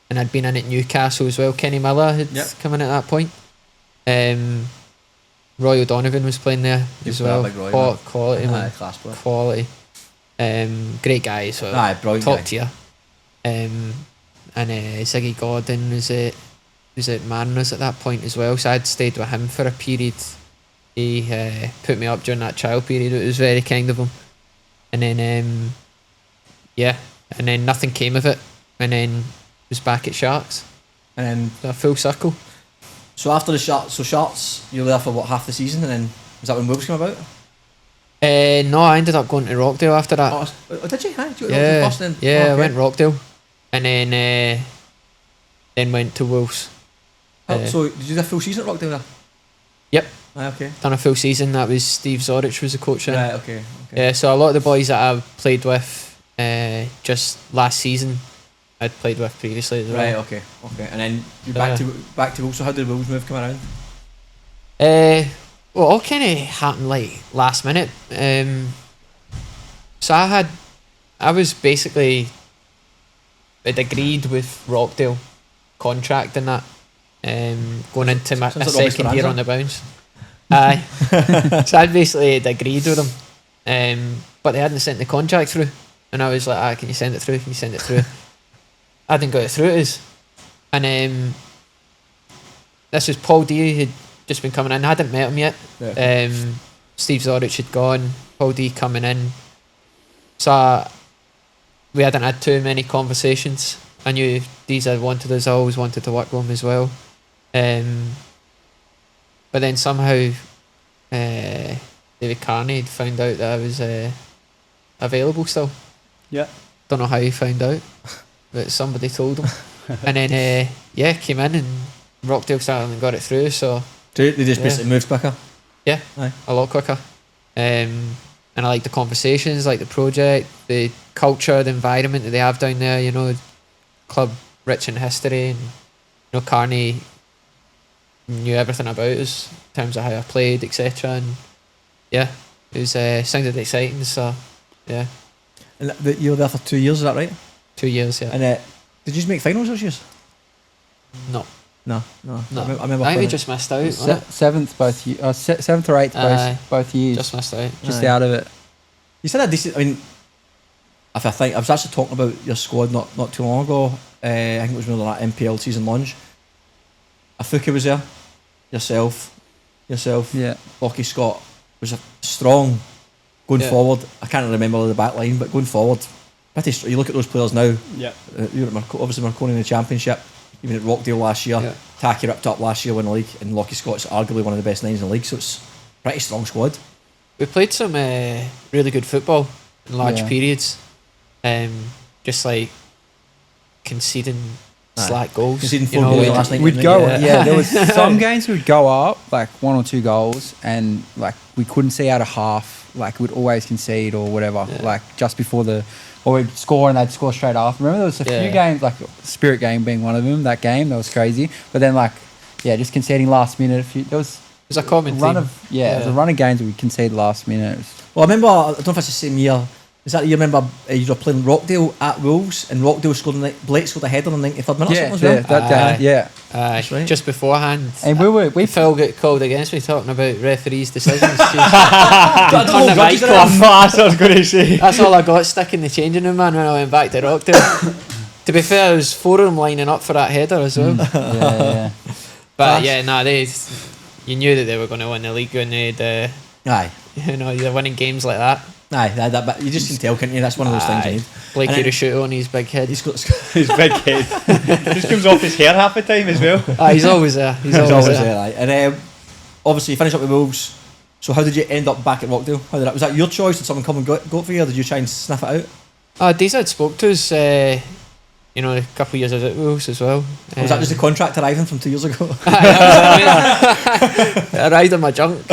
And I'd been in at Newcastle as well. Kenny Miller had come in at that point. Roy O'Donovan was playing there as well. Roy, quality, man. Class player. Quality. Great guy as well. Brilliant top guy. tier. And Ziggy Gordon was at Mariners at that point as well. So I'd stayed with him for a period. He put me up during that trial period. It was very kind of him. And then and then nothing came of it. And then was back at Sharks. And A full circle. so after the Sharks, you were there for what, half the season, and then was that when Wolves came about? No, I ended up going to Rockdale after that. Oh, did you? Huh? Did you go to Yeah, Rockdale first then? yeah, Oh, I okay. went Rockdale, and then went to Wolves. So did you do a full season at Rockdale there? Yep, Okay. done a full season. That was Steve Zorich was the coach then. Right. Okay. Yeah, so a lot of the boys that I've played with just last season, I'd played with previously as well. Right. Okay. And then you back to Wolves. So how did the Wolves move come around? Well, all kind of happened like last minute. So I was basically I'd agreed with Rockdale contract and that. Going into my Sounds like second Robbie year Speranza. on the bounce. Aye. So I'd basically agreed with them. But they hadn't sent the contract through. And I was like, can you send it through? Can you send it through? I didn't get it through it. And this was Paul D who'd just been coming in. I hadn't met him yet. Yeah. Steve Zorich had gone. Paul D coming in. So we hadn't had too many conversations. I knew these had wanted us. I always wanted to work with them as well. But then somehow David Carney had found out that I was available still. Yeah. Don't know how he found out, but somebody told him. And then came in and Rockdale started and got it through. So They just basically moved quicker. yeah, Aye. a lot quicker. And I like the conversations, like the project, the culture, the environment that they have down there. You know, club rich in history, and Carney knew everything about us in terms of how I played, etc. And yeah, it was sounded exciting. So yeah, And you were there for 2 years, is that right? 2 years. Yeah, And did you just make finals those years? no. No. No. I remember I think we playing- just missed out. wasn't it? Seventh seventh or eighth Aye. both years. Just missed out. Just Aye. out of it. You said a decent. I mean, if I think I was actually talking about your squad not too long ago. I think it was really that NPL season launch. Afuka was there. Yourself. Yeah. Lockie Scott was a strong going Yeah. forward. I can't remember the back line, but going forward, pretty. You look at those players now. Yeah. You were at obviously Marconi in the Championship. Even at Rockdale last year. Yeah. Taki ripped up last year, won the league, and Lockie Scott's arguably one of the best nines in the league. So it's a pretty strong squad. We played some really good football in large Yeah. periods. Just like conceding slack goals. Conceding you 4 know, goals we- last night. We'd go, Yeah. yeah. There was some games we'd go up like 1 or 2 goals, and like we couldn't see out of half. Like we'd always concede or whatever. Yeah. Like just before or we'd score and they'd score straight after. Remember there was a Yeah. few games, like Spirit game being one of them. That game that was crazy. But then just conceding last minute. There was It was a common a run theme. of it was a run of games that we conceded last minute. Well, I remember. I don't know if it's the same year. Is that you remember you were playing Rockdale at Wolves and Rockdale Blake scored a header in the 93rd minute or something as well? Yeah. That's right. Just beforehand. And we Phil got called against me talking about referees' decisions. Turn the mic off. That's what I was going to say. That's all I got stuck in the changing room, man, when I went back to Rockdale. To be fair, there was 4 of them lining up for that header as well. yeah. But you knew that they were going to win the league when they'd, Aye. They're winning games like that. Aye, but you just can tell, can't you? That's one of those things you need. Blake Urashuto on his big head. He's got His big head. Just comes off his hair half the time as well. He's always there. He's always there. Aye. And obviously you finished up with Wolves. So how did you end up back at Rockdale? Was that your choice? Did someone come and go for you, or did you try and sniff it out? Deez had spoke to us, a couple of years at Wolves as well. Was that just a contract arriving from 2 years ago? I arrived on my junk.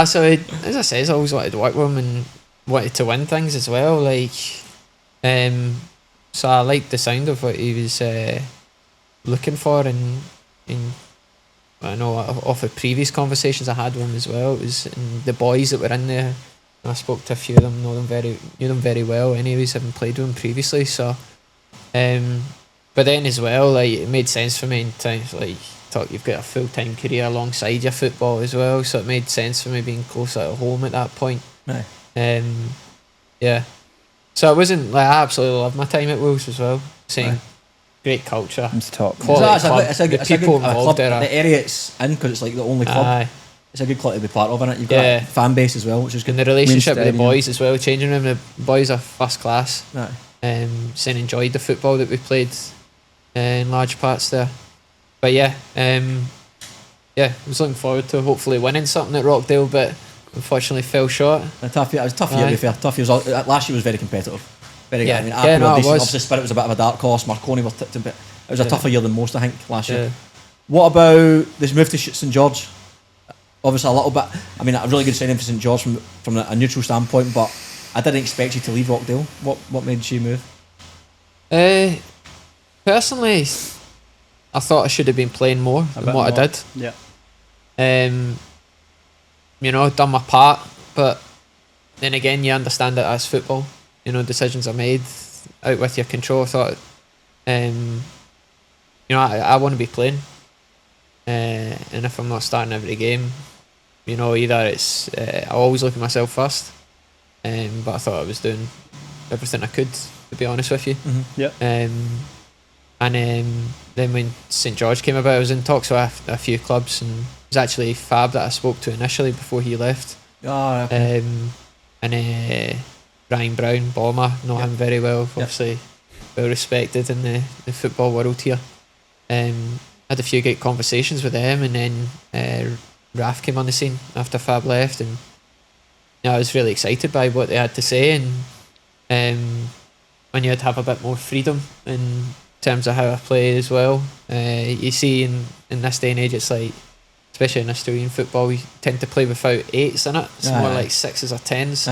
So as I said, I always wanted to work with him and wanted to win things as well. So I liked the sound of what he was looking for, and I know off of previous conversations I had with him as well. It was the boys that were in there. And I spoke to a few of them, knew them very well. Anyways, having played with them previously, so. But then as well, it made sense for me in times you've got a full-time career alongside your football as well, so it made sense for me being closer to home at that point. Aye. So it wasn't I absolutely loved my time at Wolves as well. Saying great culture, It's top. quality club, It's a the good people club. involved there. The area it's in, because it's like the only club. Aye. It's a good club to be part of, isn't it? You've got a fan base as well, which is good. And the relationship with the Stadium. boys as well, changing room, the boys are first class. Aye. Saying enjoyed the football that we played in large parts there. But I was looking forward to hopefully winning something at Rockdale, but unfortunately fell short. A tough year. It was a tough year, to be fair. Tough year. Last year was very competitive. Very Yeah. good. Yeah, no, it was. Obviously, Spirit was a bit of a dark horse. Marconi were tipped a bit. It was a tougher year than most, I think, last year. Yeah. What about this move to St George? Obviously, a little bit. I mean, a really good signing for St George from a neutral standpoint, but I didn't expect you to leave Rockdale. What made you move? Personally, I thought I should have been playing more than what I did. Yeah. Done my part, but then again, you understand that as football, decisions are made out with your control. I thought, I want to be playing, and if I'm not starting every game, either it's I always look at myself first, but I thought I was doing everything I could, to be honest with you. Mm-hmm. Yeah. Then when St George came about, I was in talks with a few clubs, and it was actually Fab that I spoke to initially before he left. Oh, okay. Ryan Brown, Bomber, know him very well, obviously well respected in the football world here. Had a few great conversations with them, and then Raf came on the scene after Fab left, and I was really excited by what they had to say, and when you'd have a bit more freedom in terms of how I play as well. You see in this day and age, it's like, especially in Australian football, we tend to play without 8s in it. It's more like 6s or 10s.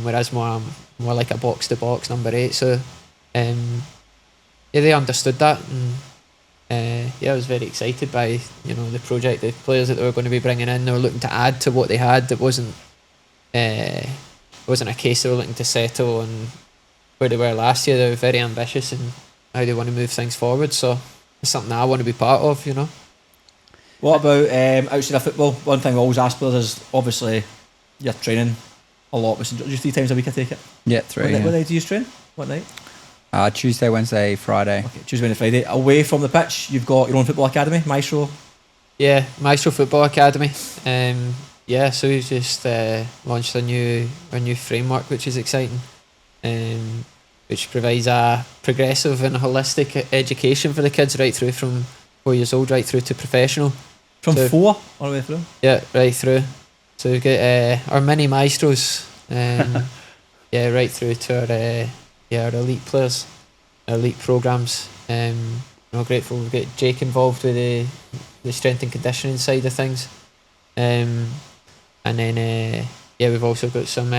Whereas more like a box to box number 8. So they understood that, and I was very excited by the project, the players that they were going to be bringing in. They were looking to add to what they had. It wasn't a case they were looking to settle on where they were last year. They were very ambitious in how they want to move things forward. So it's something I want to be part of. What about outside of football? One thing we always ask players is, obviously, you're training a lot with St George. 3 times a week, I take it? Yeah, 3. What night do you train? What night? Tuesday, Wednesday, Friday. Okay, Tuesday, Wednesday, Friday. Away from the pitch, you've got your own football academy, Maestro. Yeah, Maestro Football Academy. So we've just launched a new framework, which is exciting, which provides a progressive and holistic education for the kids right through from 4 years old right through to professional. From 4 all the way through? Yeah, right through. So we've got our mini maestros, right through to our elite players, our elite programmes. I'm grateful we've got Jake involved with the strength and conditioning side of things. And then we've also got some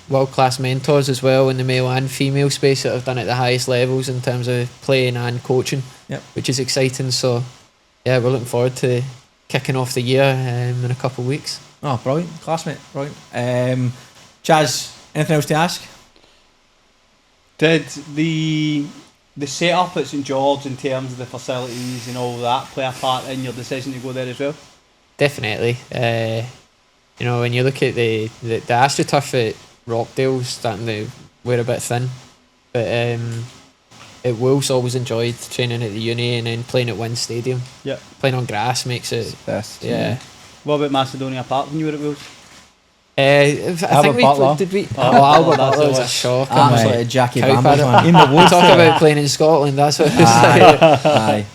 world-class mentors as well in the male and female space that have done it at the highest levels in terms of playing and coaching, which is exciting. So we're looking forward to kicking off the year in a couple of weeks. Oh, brilliant. Classmate, brilliant. Chaz, Anything else to ask? Did the setup at St George in terms of the facilities and all that play a part in your decision to go there as well? Definitely. You know, when you look at the AstroTurf at Rockdale's starting to wear a bit thin, but at Wolves always enjoyed training at the uni and then playing at Wynn Stadium. Yeah. Playing on grass makes it best. Yeah. What about Macedonia Park when you were at Wolves? I think Butler. did we? Oh, Albert that's Butler the was a worst. shock. Absolutely Jackie Cow Bambles, paddock. man. In the woods. Talk about playing in Scotland. That's what it was Aye. like. Aye.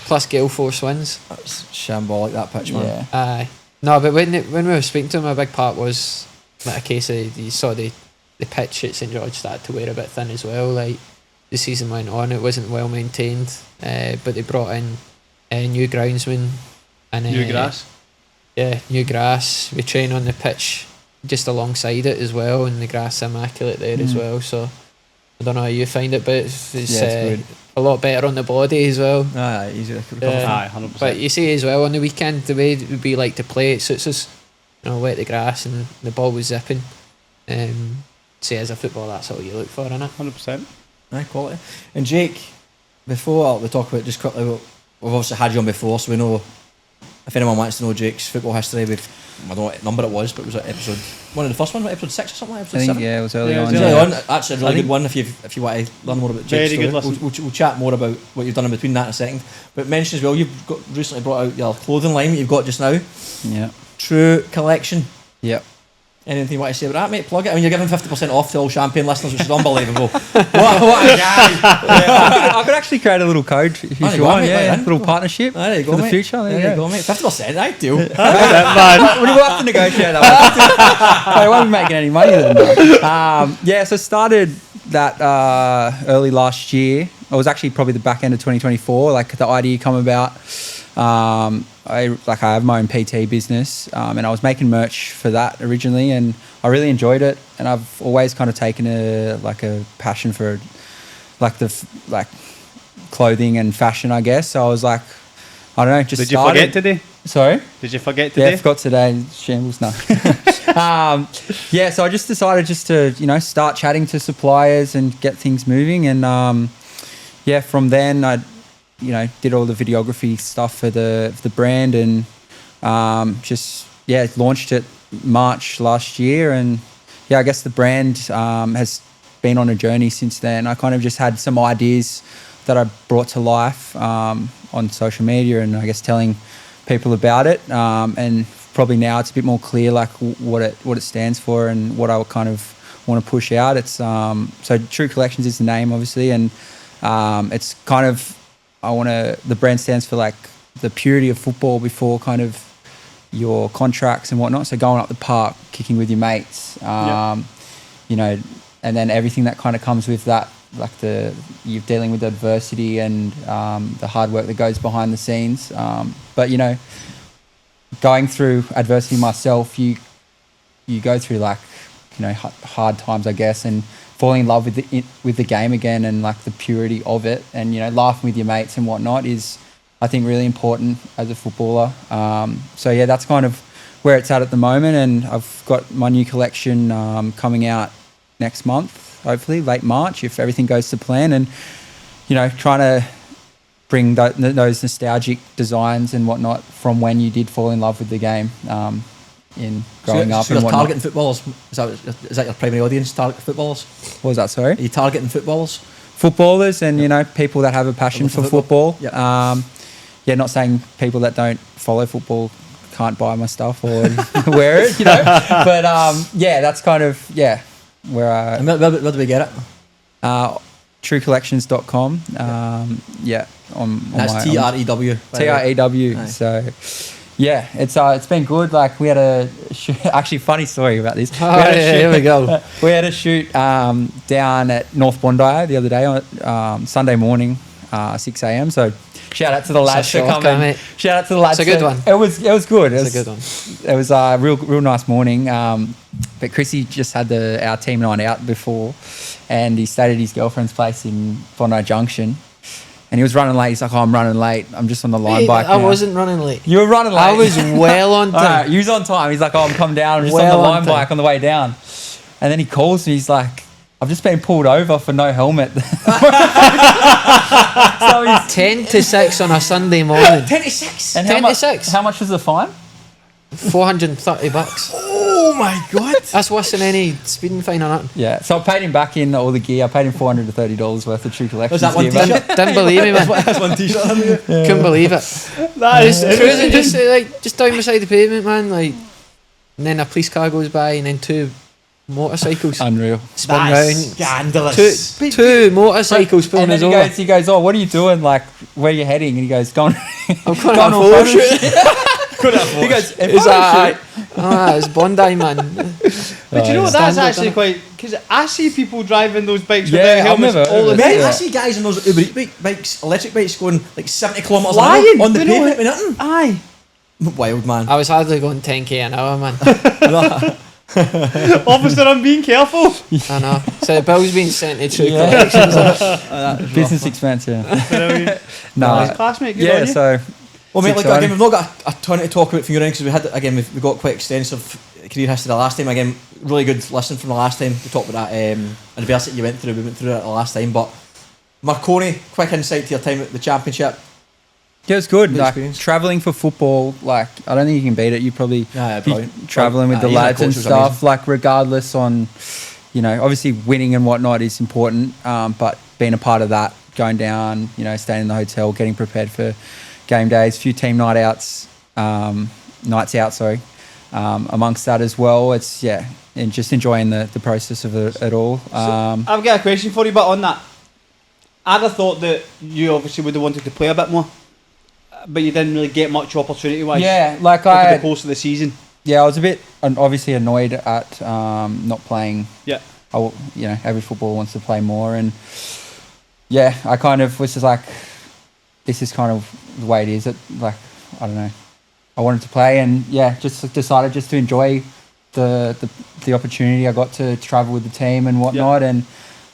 Plus Gale Force wins. That's shambolic, that pitch, man. Yeah. Aye. No, but when we were speaking to him, a big part was like a case of you saw the pitch at St George started to wear a bit thin as well. Like the season went on, it wasn't well maintained, but they brought in new groundsmen and New grass. Yeah, new grass. We train on the pitch just alongside it as well, and the grass is immaculate there as well. So I don't know how you find it, but it's good. a lot better on the body as well. Aye, easy to recover Yeah. from. Aye, 100%. But you see as well on the weekend the way we like to play, it suits us. You know, wet the grass and the ball was zipping. See, as a footballer, that's all you look for, innit? 100%. Aye, quality. And Jake, before we talk about just quickly, we've obviously had you on before, so we know if anyone wants to know Jake's football history, I don't know what number it was, but it was like episode one of the first one, episode 6 or something, episode I think 7. yeah, it was early Yeah, it on. was It's early Yeah. on. Actually, a really good one if you want to learn more about Jake's Very good story. listen. We'll chat more about what you've done in between that in a second. But mention as well, you've recently brought out your clothing line that you've got just now, Yeah. True Collection. Yep. Anything you want to say about that, mate? Plug it. I mean, you're giving 50% off to all Champagne listeners, which is unbelievable. what a guy! I could actually create a little code if There you you go, want. mate, Yeah, right then. little partnership There you go, for the mate. future. There you go. mate. 50%, ideal. We'll have to negotiate that one. I won't be making any money then. Yeah, so started that early last year. It was actually probably the back end of 2024. Like the idea come about. I have my own PT business, and I was making merch for that originally, and I really enjoyed it. And I've always kind of taken a passion for clothing and fashion, I guess. So I was like, I don't know, just Did you started. forget today? Sorry. Did you forget Yeah, today? I forgot today. Shambles, no. So I just decided to, start chatting to suppliers and get things moving. And from then I, did all the videography stuff for the brand and launched it March last year. And I guess the brand has been on a journey since then. I kind of just had some ideas that I brought to life on social media and I guess telling people about it, and probably now it's a bit more clear like what it stands for and what I kind of want to push out. It's so True Collections is the name obviously, and it's kind of the brand stands for like the purity of football before kind of your contracts and whatnot. So going up the park, kicking with your mates, and then everything that kind of comes with that, like you're dealing with adversity and the hard work that goes behind the scenes. But going through adversity myself, you go through hard times, I guess, and falling in love with the game again and like the purity of it, and laughing with your mates and whatnot is, I think, really important as a footballer. That's kind of where it's at the moment, and I've got my new collection coming out next month, hopefully late March if everything goes to plan, and trying to bring those nostalgic designs and whatnot from when you did fall in love with the game in growing up so and you're whatnot. targeting footballers. Is that your primary audience? Target footballers? What was that, sorry? Are you targeting footballers? Footballers and people that have a passion for football. Yep. Not saying people that don't follow football can't buy my stuff or wear it, but that's kind of where And where do we get it? truecollections.com. On That's my TREW. TREW. Aye. So it's been good. Like we had a actually funny story about this. Here we go. We had a shoot down at North Bondi the other day on Sunday morning, 6 a.m. So shout out to the lads for coming. Mate. Shout out to the lads. It's a good one. It was good. It's a good one. It was a real nice morning. But Chrissy just had our team night out before, and he stayed at his girlfriend's place in Bondi Junction. And he was running late. He's like, I'm running late. I'm just on the line bike I now." wasn't running late. You were running late. I was well on time. He was on time. He's like, I'm coming down. I'm just Well on the on line time. bike on the way down. And then he calls me. He's like, "I've just been pulled over for no helmet." So he's 10 to 6 on a Sunday morning. 10 to 6. and 10 to 6. How much was the fine? $430. Oh my god. That's worse than any speeding fine or nothing. Yeah. So I paid him back in all the gear. I paid him $430 worth of True Collections Was that one gear. t-shirt? Didn't believe me, man. That's one t-shirt. Couldn't believe it. That is Cruising just down beside the pavement, man. Like, and then a police car goes by, and then 2 motorcycles Unreal. spin That's round. scandalous. Two motorcycles pulling And us then over. he goes, "Oh, what are you doing? Like, where are you heading?" And he goes, "Going." I'm going going to to a photo photo shoot. He goes, It's it's Bondi, man. But you know what? That's Standard, actually isn't quite because I see people driving those bikes Yeah, without I've helmets never all the heard of Mate, time. Yeah. I see guys in those Uber Eats bikes, electric bikes, going like 70 kilometres an Flying, hour on the you know pavement it. with nothing. Aye. Wild, man. I was hardly going 10k an hour, man. Officer, I'm being careful. I know. So the bill's been sent to True Yeah. Collections. Business expense, yeah. Nice No. classmate, good Yeah, on you. so Well, mate, it's like, exciting. again, we've not got a ton to talk about from your end because we had, again, we've got quite extensive career history the last time. Again, really good listen from the last time. We talked about that adversity you went through. We went through it the last time. But Marconi, quick insight to your time at the championship. yeah, it was good. Good Like experience. traveling for football, like I don't think you can beat it. You probably Yeah, be brilliant. traveling with the Even the lads and coach was stuff. amazing. Like regardless on, you know, obviously winning and whatnot is important. But being a part of that, going down, you know, staying in the hotel, getting prepared for game days, few team nights out. Sorry, amongst that as well. It's and just enjoying the process of it all. I've got a question for you, but on that, I'd have thought that you obviously would have wanted to play a bit more, but you didn't really get much opportunity-wise Yeah, like over the course of the season. I was a bit obviously annoyed at not playing. Yeah. Every footballer wants to play more, and I kind of was just like, this is kind of the way it is. I don't know, I wanted to play, and just decided just to enjoy the opportunity I got to travel with the team and whatnot, and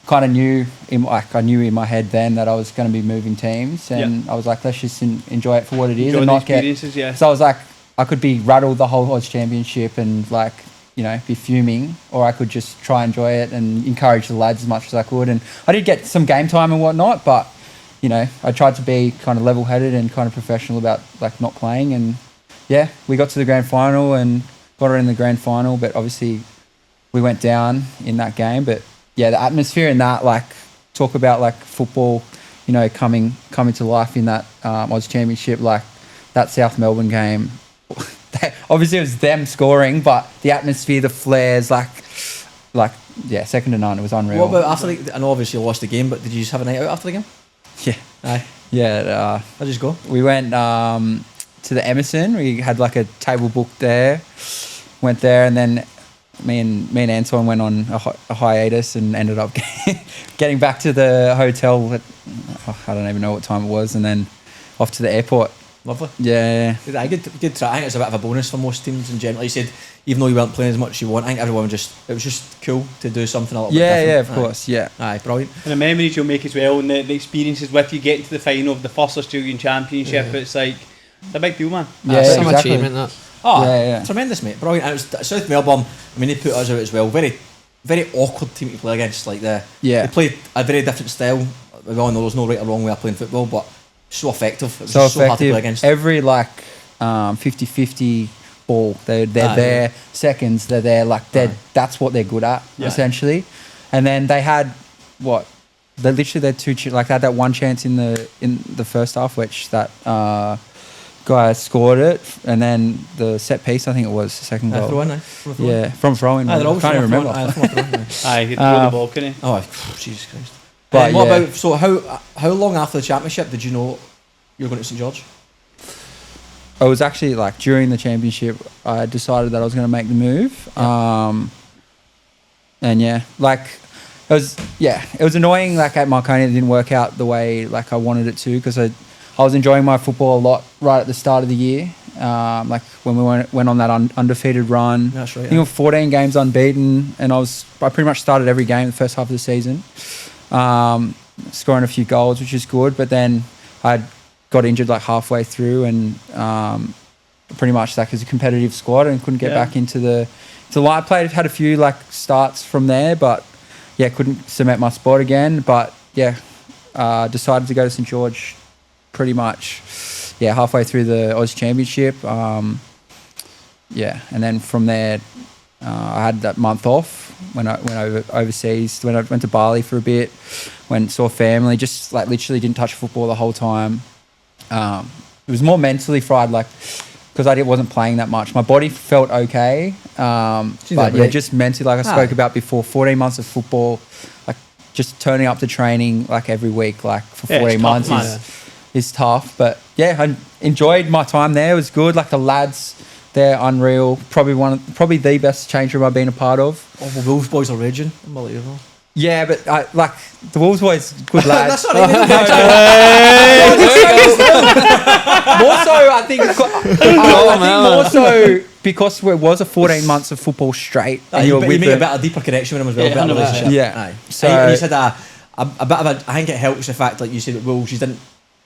kind of knew in my head then that I was going to be moving teams, and I was like, let's just enjoy it for what it is, Enjoy and the not get. experiences, yeah. So I was like, I could be rattled the whole Oz Championship and like, you know, be fuming, or I could just try and enjoy it and encourage the lads as much as I could. And I did get some game time and whatnot, but you know, I tried to be kind of level-headed and kind of professional about like not playing. And we got to the grand final and got her in the grand final, but obviously we went down in that game. But the atmosphere in that, like, talk about like football, you know, coming to life in that Oz Championship, like that South Melbourne game. Obviously it was them scoring, but the atmosphere, the flares, second to none. It was unreal. What about after I know obviously you lost the game, but did you just have a night out after the game? Yeah. Aye. Yeah. How'd you just go? We went to the Emerson. We had like a table booked there. Went there, and then me and Antoine went on a hiatus and ended up getting back to the hotel at, I don't even know what time it was, and then off to the airport. Lovely. Yeah. I good try. I think it's a bit of a bonus for most teams in general. Like you said, even though you weren't playing as much as you want, I think everyone it was just cool to do something a little bit different. Yeah, of course, yeah. Aye, brilliant. And the memories you'll make as well, and the experiences with you getting to the final of the first Australian Championship, it's like, it's a big deal, man. Yeah, Some exactly. achievement, that. Oh, Yeah. tremendous, mate. Brilliant. And it was South Melbourne. I mean, they put us out as well. Very, very awkward team to play against. Like they played a very different style. We all know there's no right or wrong way of playing football, but so effective. It was So just so hard to effective. play against. Every 50-50 ball, they're there. Seconds, they're there. Like that's what they're good at essentially. And then they had They literally had they had that one chance in the first half, which that guy scored it, and then the set piece, I think it was the second goal. Throw in, From throwing. Aye, they're I always can't even from a remember. throw-in. Aye, from a throw-in, aye. Aye, he'd throw the ball, couldn't he? Oh, Jesus Christ. But What yeah. about, so how long after the championship did you know you were going to St George? It was actually like during the championship, I decided that I was going to make the move. And it was annoying. Like at Marconi, it didn't work out the way like I wanted it to, because I was enjoying my football a lot right at the start of the year. Like when we went on that undefeated run. That's right. I think we were 14 games unbeaten, and I pretty much started every game the first half of the season, scoring a few goals, which is good. But then I got injured like halfway through, and pretty much like as a competitive squad and couldn't get Yeah. back into the light. Played, had a few like starts from there, but yeah, couldn't cement my spot again. But yeah, decided to go to St George pretty much, yeah, halfway through the Oz Championship. Yeah, and then from there, I had that month off when I went overseas. When I went to Bali for a bit, saw family, just like literally didn't touch football the whole time. It was more mentally fried, like because I wasn't playing that much. My body felt okay, but yeah, just mentally, like I spoke about before, 14 months of football, like just turning up to training like every week, like for 14 months is tough. But yeah, I enjoyed my time there. It was good. Like the lads, they're unreal. Probably the best change room I've been a part of. Oh, the Wolves boys are raging. Unbelievable. Yeah, but like the Wolves boys, good lads. That's what I mean. More so, I think. I think more so because it was a 14 months of football straight. And You make a better, deeper connection with them as well. Yeah, better relationship. Yeah. Aye. So- And you said a bit of a. I think it helps the fact, like you said, that Wolves, you didn't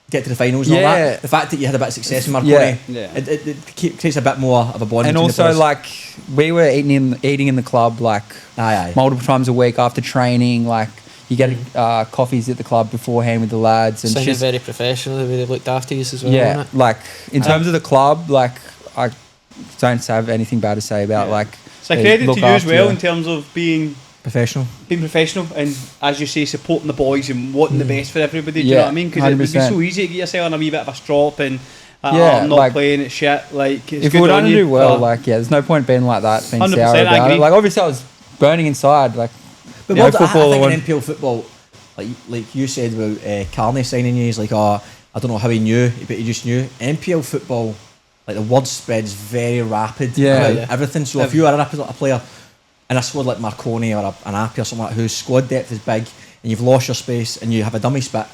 get to the finals and all Yeah. that. The fact that you had a bit of success in Marconi, Yeah. it creates a bit more of a bond. And between the also, players. like we were eating in the club like aye. multiple times a week after training. Like you get coffees at the club beforehand with the lads, and Sounded just very professional the way they looked after you as well. yeah. Wasn't it? Like in terms of the club, like I don't have anything bad to say about like. It's a they credit look to you as after well in terms of being Professional. professional and, as you say, supporting the boys and wanting the best for everybody. Do you Yeah, know what I mean? Because it would be 100%. so easy to get yourself on a wee bit of a strop and Yeah, I'm not like, playing, it's shit. Like, it's If good we were on going to you, do well, but- like there's no point being like that, being 100%, sour I about agree. it. Like obviously I was burning inside, like But you know, what I football. think and- in NPL football, like you said about Carney signing you, he's like, I don't know how he knew, but he just knew. NPL football, like the word spreads very rapid Yeah. about Yeah. everything. So if you are a player in a squad like Marconi or an APIA or something like that, whose squad depth is big and you've lost your space and you have a dummy spit,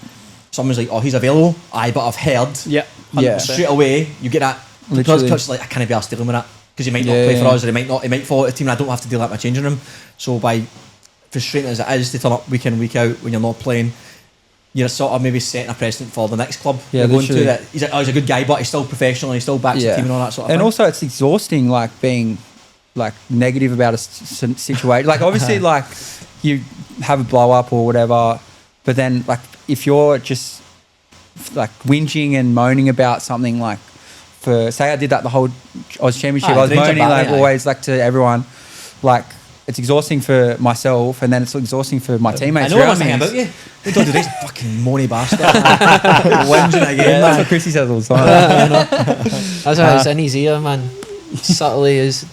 someone's like, oh, he's available, aye, but I've heard. Yeah, Yeah. 100%. Straight away, you get that. Literally. Because like, I can't be asked dealing with that because he might not Yeah, play for yeah. us or he might fall out of the team and I don't have to deal with my changing room. So by frustrating as it is to turn up week in, week out when you're not playing, you're sort of maybe setting a precedent for the next club Yeah, you're going to. literally. That he's a good guy, but he's still professional and he still backs the team and all that sort of And thing. also it's exhausting, like being like negative about a situation. Like obviously, like you have a blow up or whatever, but then like if you're just like whinging and moaning about something, like for say I did that the whole Oz Championship, I was dreams are moaning bad, like always like to everyone, like. It's exhausting for myself, and then it's exhausting for my teammates. I know around one thing me. about you. We don't do this fucking moany bastard. Whinging again, Yeah, that's man. what Chrissy says all the time. That's why it's in his ear, man. Subtly is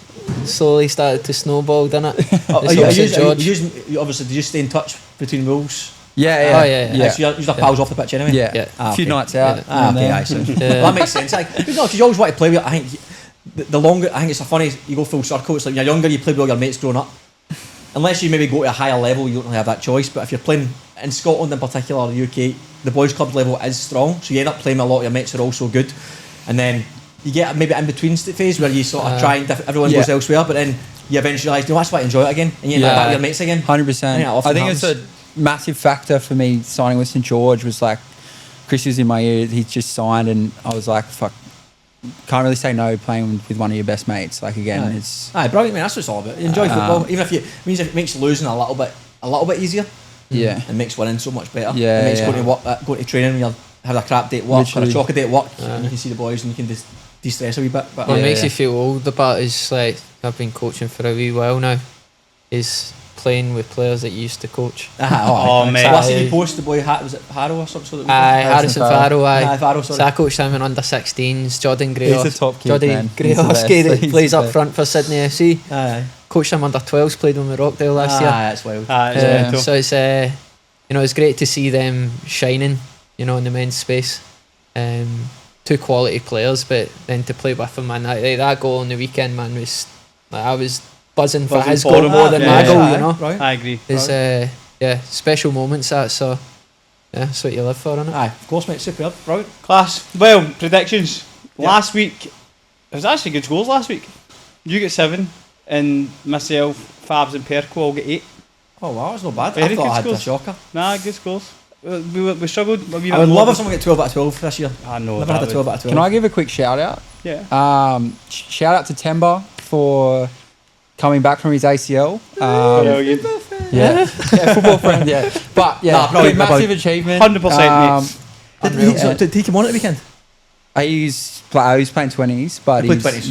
slowly started to snowball, didn't it? Are It's you, all are St. George. you obviously, do you stay in touch between rules? Yeah, Oh, yeah. So you're pals off the pitch anyway? Yeah. Yeah. Ah, A few okay. nights out. Yeah. and Okay, then- I see. Well, that makes sense. Like, no, because you always want to play with. I think the longer, I think it's a funny. You go full circle. It's like when you're younger, you play with all your mates growing up. Unless you maybe go to a higher level, you don't really have that choice. But if you're playing in Scotland in particular, the UK, the boys' club level is strong. So you end up playing with a lot of your mates who are also good, and then you get maybe in between phase where you sort of try and everyone goes Yeah. elsewhere, but then you eventually realise, no, that's why I enjoy it again, and you end up back with your mates again. 100%. Yeah, often I think it's a massive factor for me signing with St George was like Chris was in my ear. He just signed, and I was like, "Fuck, can't really say no playing with one of your best mates." Like again, it's Aye, brilliant, man. That's what it's all about. You enjoy football, even if means if it makes losing a little bit easier. yeah, It makes winning so much better. Yeah, It makes yeah. going to work, going to training when you have a crap day at work Literally. or a chocolate day at work, and you can see the boys and you can de-stress a wee bit. But What Yeah. makes you feel old about is like I've been coaching for a wee while now. Is playing with players that you used to coach. Oh, mate. Last time you posted the boy, was it Harrow or something? So that Aye, Harrison Farrow. Aye, Farrow, sorry. So I coached him in under 16s. Jordan Gray. He's a top kid, man. He's the Greyoski best. that He's plays the up best. front for Sydney FC. Aye, Coached him under 12s. Played him with Rockdale last year. that's wild. It's Yeah. mental. So it's it's great to see them shining, in the men's space. Two quality players, but then to play with them, man, that goal on the weekend, man, was like, I was buzzing for Buzzing his for goal him. more than my Yeah. goal, Aye, right. I agree. It's special moments that, so yeah, that's what you live for, innit? Aye, of course, mate. Superb, right? Class. Well, predictions. Yeah. Last week, it was actually good scores last week. You get 7, and myself, Fabs and Perko all get 8. Oh wow, that's not bad. Very I thought good I had a scores. shocker. Nah, good scores. We struggled. A wee I bit would more, love if but- someone get 12 out of 12 this year. I know. Never had a 12 out of 12. Can I give a quick shout out? Yeah. Shout out to Temba for coming back from his ACL. Yeah, football friend. Yeah, but Nah, probably massive achievement. 100%, mate. Did he come on at the weekend? He was playing 20s, but He played he's 20s,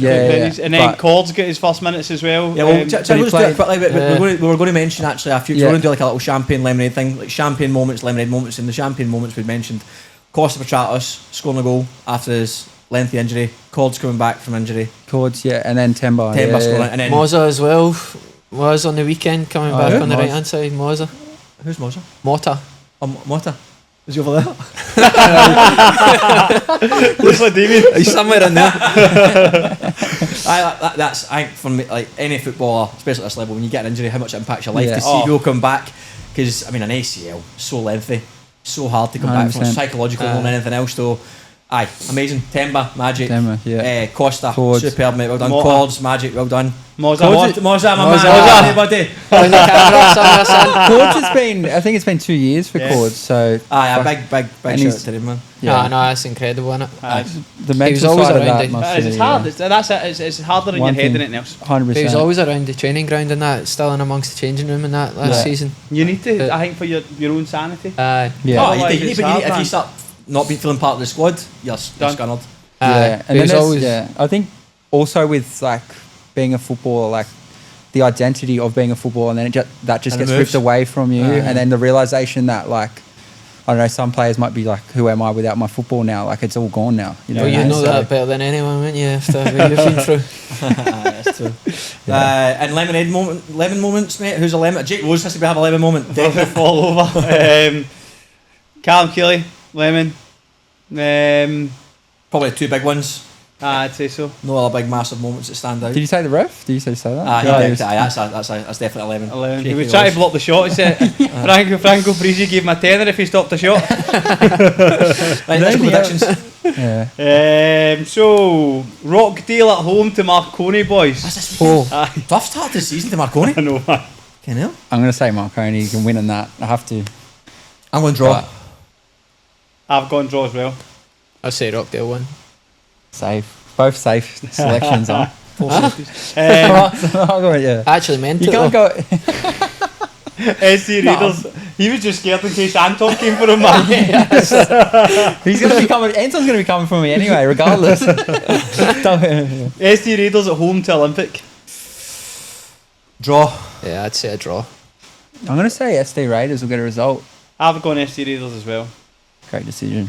yeah, And then but- Cord's got his first minutes as well. Yeah, well, Um, we'll just do it quickly. We were going to mention actually a few. Yeah. We're going to do like a little champagne lemonade thing, like champagne moments, lemonade moments. In the champagne moments, we mentioned Costa Petratus scoring a goal after his lengthy injury. Cord's coming back from injury. Cords, yeah, and then Temba. Temba yeah, scoring, yeah. and then Moza as well was on the weekend coming back who? on the Moz. right hand side. Moza. who's Moza? Mota. Mota. Is he over there? looks like Damien. He's somewhere in there. That's I think for me, like any footballer, especially at this level, when you get an injury, how much it impacts your life Yeah. to see people come back. Because I mean, an ACL so lengthy, so hard to come back from, 100%. psychological more than anything else. So, aye, amazing. Temba, magic. Temba, yeah. Costa, Cords. superb, mate. Well done. Mota. Cords, magic. Well done. Moza. Moza, my Moza. man. Everybody. On the camera somewhere, son. Cords has been, I think it's been 2 years for Yeah. Cords, so Aye, a big And shout out he's- to him, man. Yeah, no, that's incredible, isn't it? Aye. the was mental always side of around that it. must It's be, hard. It's harder in your One head thing. than anything else. 100%. He was always around the training ground and that, still in amongst the changing room and that last Yeah. season. You need to, I think, for your own sanity. Aye. Yeah. Oh, Otherwise you it's need, hard, if you man. start not being feeling part of the squad, you're Done. scunnered. Aye. Yeah, He and then was there's, always yeah, I think also with like being a footballer, like the identity of being a footballer, and then that just And it gets moves. ripped away from you, Aye. and then the realization that like I don't know, some players might be like, who am I without my football now? Like it's all gone now. You know, Well, you and know so- that better than anyone, wouldn't you? After what you've been through. That's true. And lemon moments, mate. Who's a lemon? Jake Rose has to have a lemon moment. Definitely fall over. Callum Kelly, Lemon. Probably two big ones. I'd say so. No other big massive moments that stand out. Did you say the ref? Did you say that? Aye, Yeah, he he did. was- Aye, that's definitely a lemon. 11. He Shaky was trying Rose. to block the shot. He said, Franco Parisi gave him a tenner if he stopped the shot. Right, let's go predictions. Yeah. So, Rockdale at home to Marconi, boys. What's this weekend? Oh, Aye. Tough start to the season to Marconi. I know, man. Can you? I'm gonna say Marconi can win in that. I have to. I'm going to draw. But I've gone draw as well. I'd say Rockdale won. safe. Both safe selections are. Um, I'll go, yeah. I actually meant You it. can't though. go. SC Raiders. He was just scared in case Anton came for him, man. He's gonna be coming. Anton's gonna be coming for me anyway, regardless. Don't- SC Raiders at home to Olympic. Draw. Yeah, I'd say a draw. I'm gonna say SD Raiders will get a result. I've gone SC Raiders as well. Great decision.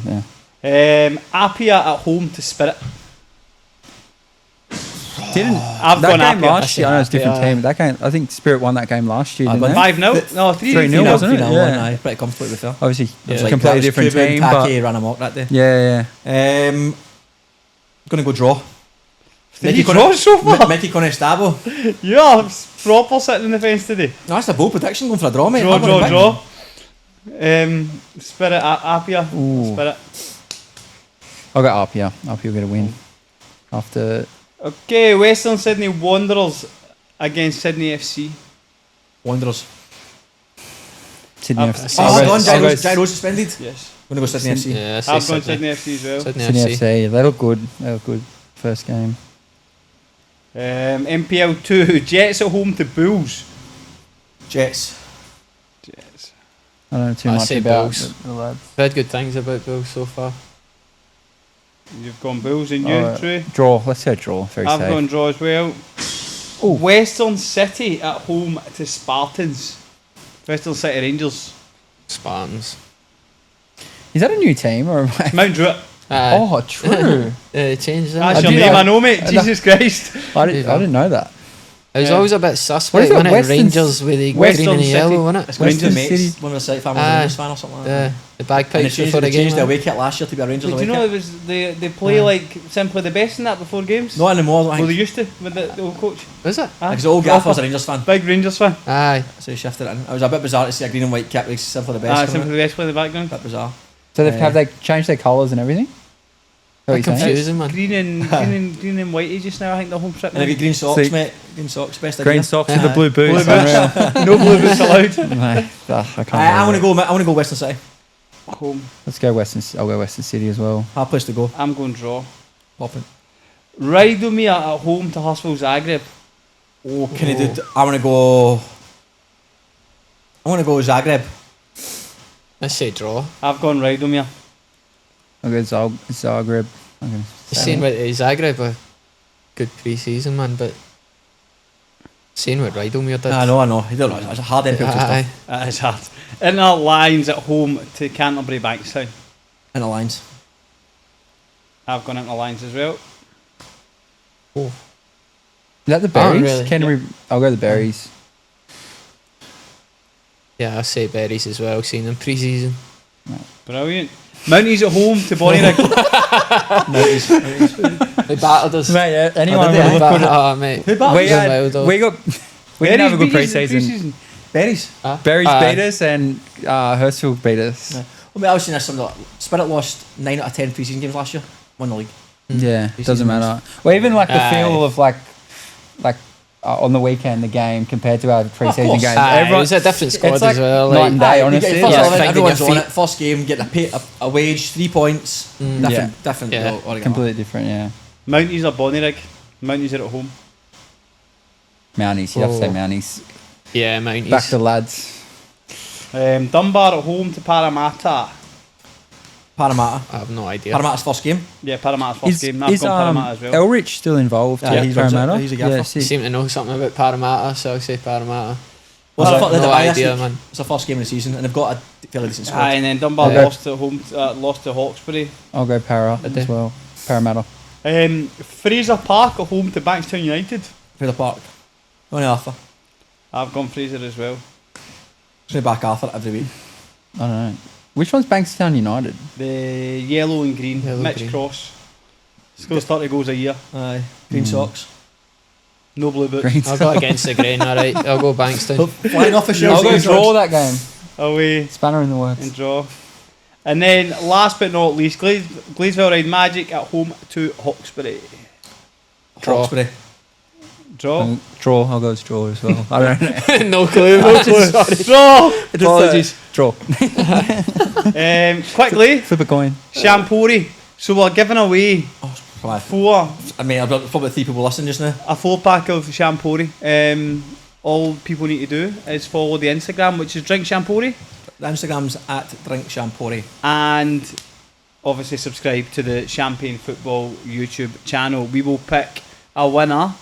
Yeah. APIA at home to Spirit. Didn't I've that gone game APIA. last year? I know it's a different Yeah. team. That game, I think Spirit won that game last year. I Didn't got they? 5-0? No, 3-0, 3-0. wasn't it? Yeah. Aye, pretty comfortable with that. Obviously, It was completely different team. But Taki ran amok that day. yeah, yeah. Going to go draw. Did you draw so far? Mickey Conestabo. Yeah, proper sitting in the fence today. No, that's a bold prediction going for a draw, mate. Draw, I'm gonna draw, pick. draw. Spirit at APIA. Ooh. Spirit. I'll go Apia. Apia will get a win. After Okay, Western Sydney Wanderers against Sydney FC. Wanderers. Sydney I've- FC. Oh, I'll hold go- on, I'll Gyro's suspended. Yes. Going to go Sydney FC. Yeah, I'd say I've gone Sydney. Sydney FC as well. Sydney Sydney FC. FC. They look good. They look good. First game. NPL 2, Jets at home to Bulls. Jets. Jets. I don't know too I much say about Bulls. the lads. I've heard good things about Bills so far. You've gone Bulls and you, Alright. True. Draw. Let's say draw. Very I've safe. gone draw as well. Ooh. Western City at home to Spartans. Western City Rangers. Spartans. Is that a new team or? Am I... Mount Druitt. Oh, true. Change that. That's I your did- name, I- I know, mate. I- Jesus Christ. I didn't know that. It was Yeah. always a bit What suspect, is it, wasn't it? Western- Rangers with the Western green and the City. yellow, wasn't It's it? Rangers Western mates. City. One of the side families Aye. Rangers fan or something like that. The And they bagpipes changed, before the they changed game. their away kit last year to be a Rangers Did away you know kit. it was they play like simply the best in that before games? Not anymore, I Well, they think. used to with the old coach. Was it? Aye. Because the old gaffer was a Rangers fan. Big Rangers fan. Aye. So he shifted it in. It was a bit bizarre to see a green and white kit with simply the best. Ah, coming simply out. the best play in the background. A bit bizarre. So Yeah. have they changed their colours and everything? Is that what you're saying? Confusing, man. Green and whitey just now. I think the home strip. And have you green socks, See- mate? Green socks, best Green idea. socks with the Aye. blue boots. Blue boots. Unreal. No blue boots allowed. Mate, I can't. I want to believe it. go. I want to go Western City. Home. Let's go Western. I'll go Western City as well. Hard place to go. I'm going draw. Popping. Rydalmere at home to Hustle Zagreb. Oh, can I do? I want to go. I want to go Zagreb. Let's say draw. I've gone Rydalmere. I'll go Zagreb. Seeing what Zagreb a good pre-season, man, but seeing what Rydalmere did. I know. You don't know. It's a hard NPL stuff. It is hard. Inter Lions at home to Canterbury Bankstown. In the lines. I've gone Inter Lions as well. Oh. Is that the berries? Really. Canterbury. I'll go the berries. Yeah, I'll say berries as well, seeing them pre-season. Brilliant. Mounties at home to Bonnyrigg. They battered us. Mate, yeah, anyone Oh, did would they? have put it. Oh, mate. Who battered We us? had, we got. We didn't have a good pre-season. Berries. Berries beat us and Hurstville beat us. Yeah. Well, mate, I was saying this. Something like Spirit lost 9 out of 10 pre-season games last year. Won the league. Yeah, Pre-season doesn't matter. Well, even like the Aye. feel of like on the weekend the game compared to our pre-season course. games. It was a different squad it's like as well. night Like, and day, You honestly. get first Yeah, 11, finding everyone's your on feet. it. First game, getting a wage, 3 points. Different. Yeah. altogether. Completely different, yeah. Mounties are Bonnyrigg. Mounties are at home. Mounties, you have to say Oh. Mounties. yeah, Mounties. Back to lads. Dunbar at home to Parramatta. Parramatta. I have no idea. Parramatta's first game. Yeah, Parramatta's first game. I've Is gone Parramatta as well. Elrich still involved? Yeah, he runs it. Parramatta. He's a gaffer. Yeah, You see. seem to know something about Parramatta, so I'll say Parramatta. Well, I it's have the no bye this idea, week. man. It's the first game of the season, and they've got a fairly decent squad. Aye, and then Dunbar Yeah. lost at home, lost to Hawkesbury. I'll go Para Did they? as well. Parramatta. Fraser Park at home to Bankstown United. For the park. Only Arthur. I've gone Fraser as well. Just back Arthur every week. I don't know. Which one's Bankstown United? The yellow and green. Yellow Mitch green. Cross. Scores 30 goals a year. Aye. Green socks. No blue boots. Green. I'll go against the grain, alright. I'll go Bankstown. Flying off the I'll shield. go draw that game. Away Spanner in the works. and draw. And then last but not least, Gladesville Ride Magic at home to Hawkesbury. Draw. Hawkesbury. Draw. Draw. I'll go as draw as well. I don't know. No clue. Sorry. Draw. Apologies. Draw. Quickly, Flip a coin. Shampori. So we're giving away Oh, fly. I mean, I've got probably 3 people listening just now. a 4-pack of Shampori. All people need to do is follow the Instagram, which is Drink Shampori, The Instagram's at Drink Champori. and obviously subscribe to the Champagne Football YouTube channel. We will pick a winner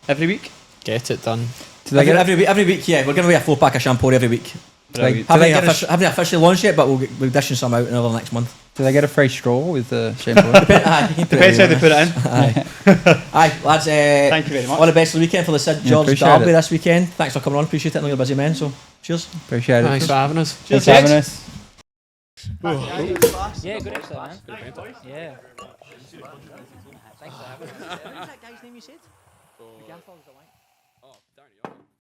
every week. Get it done. Every week, yeah. We're giving away a 4-pack of Champori every week. Brilliant. Haven't officially launched yet, but we're dishing some out over the next month. Do they get a free straw with the shampoo? Aye, you can put it Depends how they anywhere. put it in. Aye. Aye, lads. Thank you very much. All the best of the weekend for the Sid George appreciate Derby it. this weekend. Thanks for coming on. Appreciate it. I know you're a busy man, so cheers. Appreciate it. Thanks for having us. Thanks for having us. Yeah, good episode, man. Yeah. Thanks for having us. What was that guy's name you said? The gaffer was the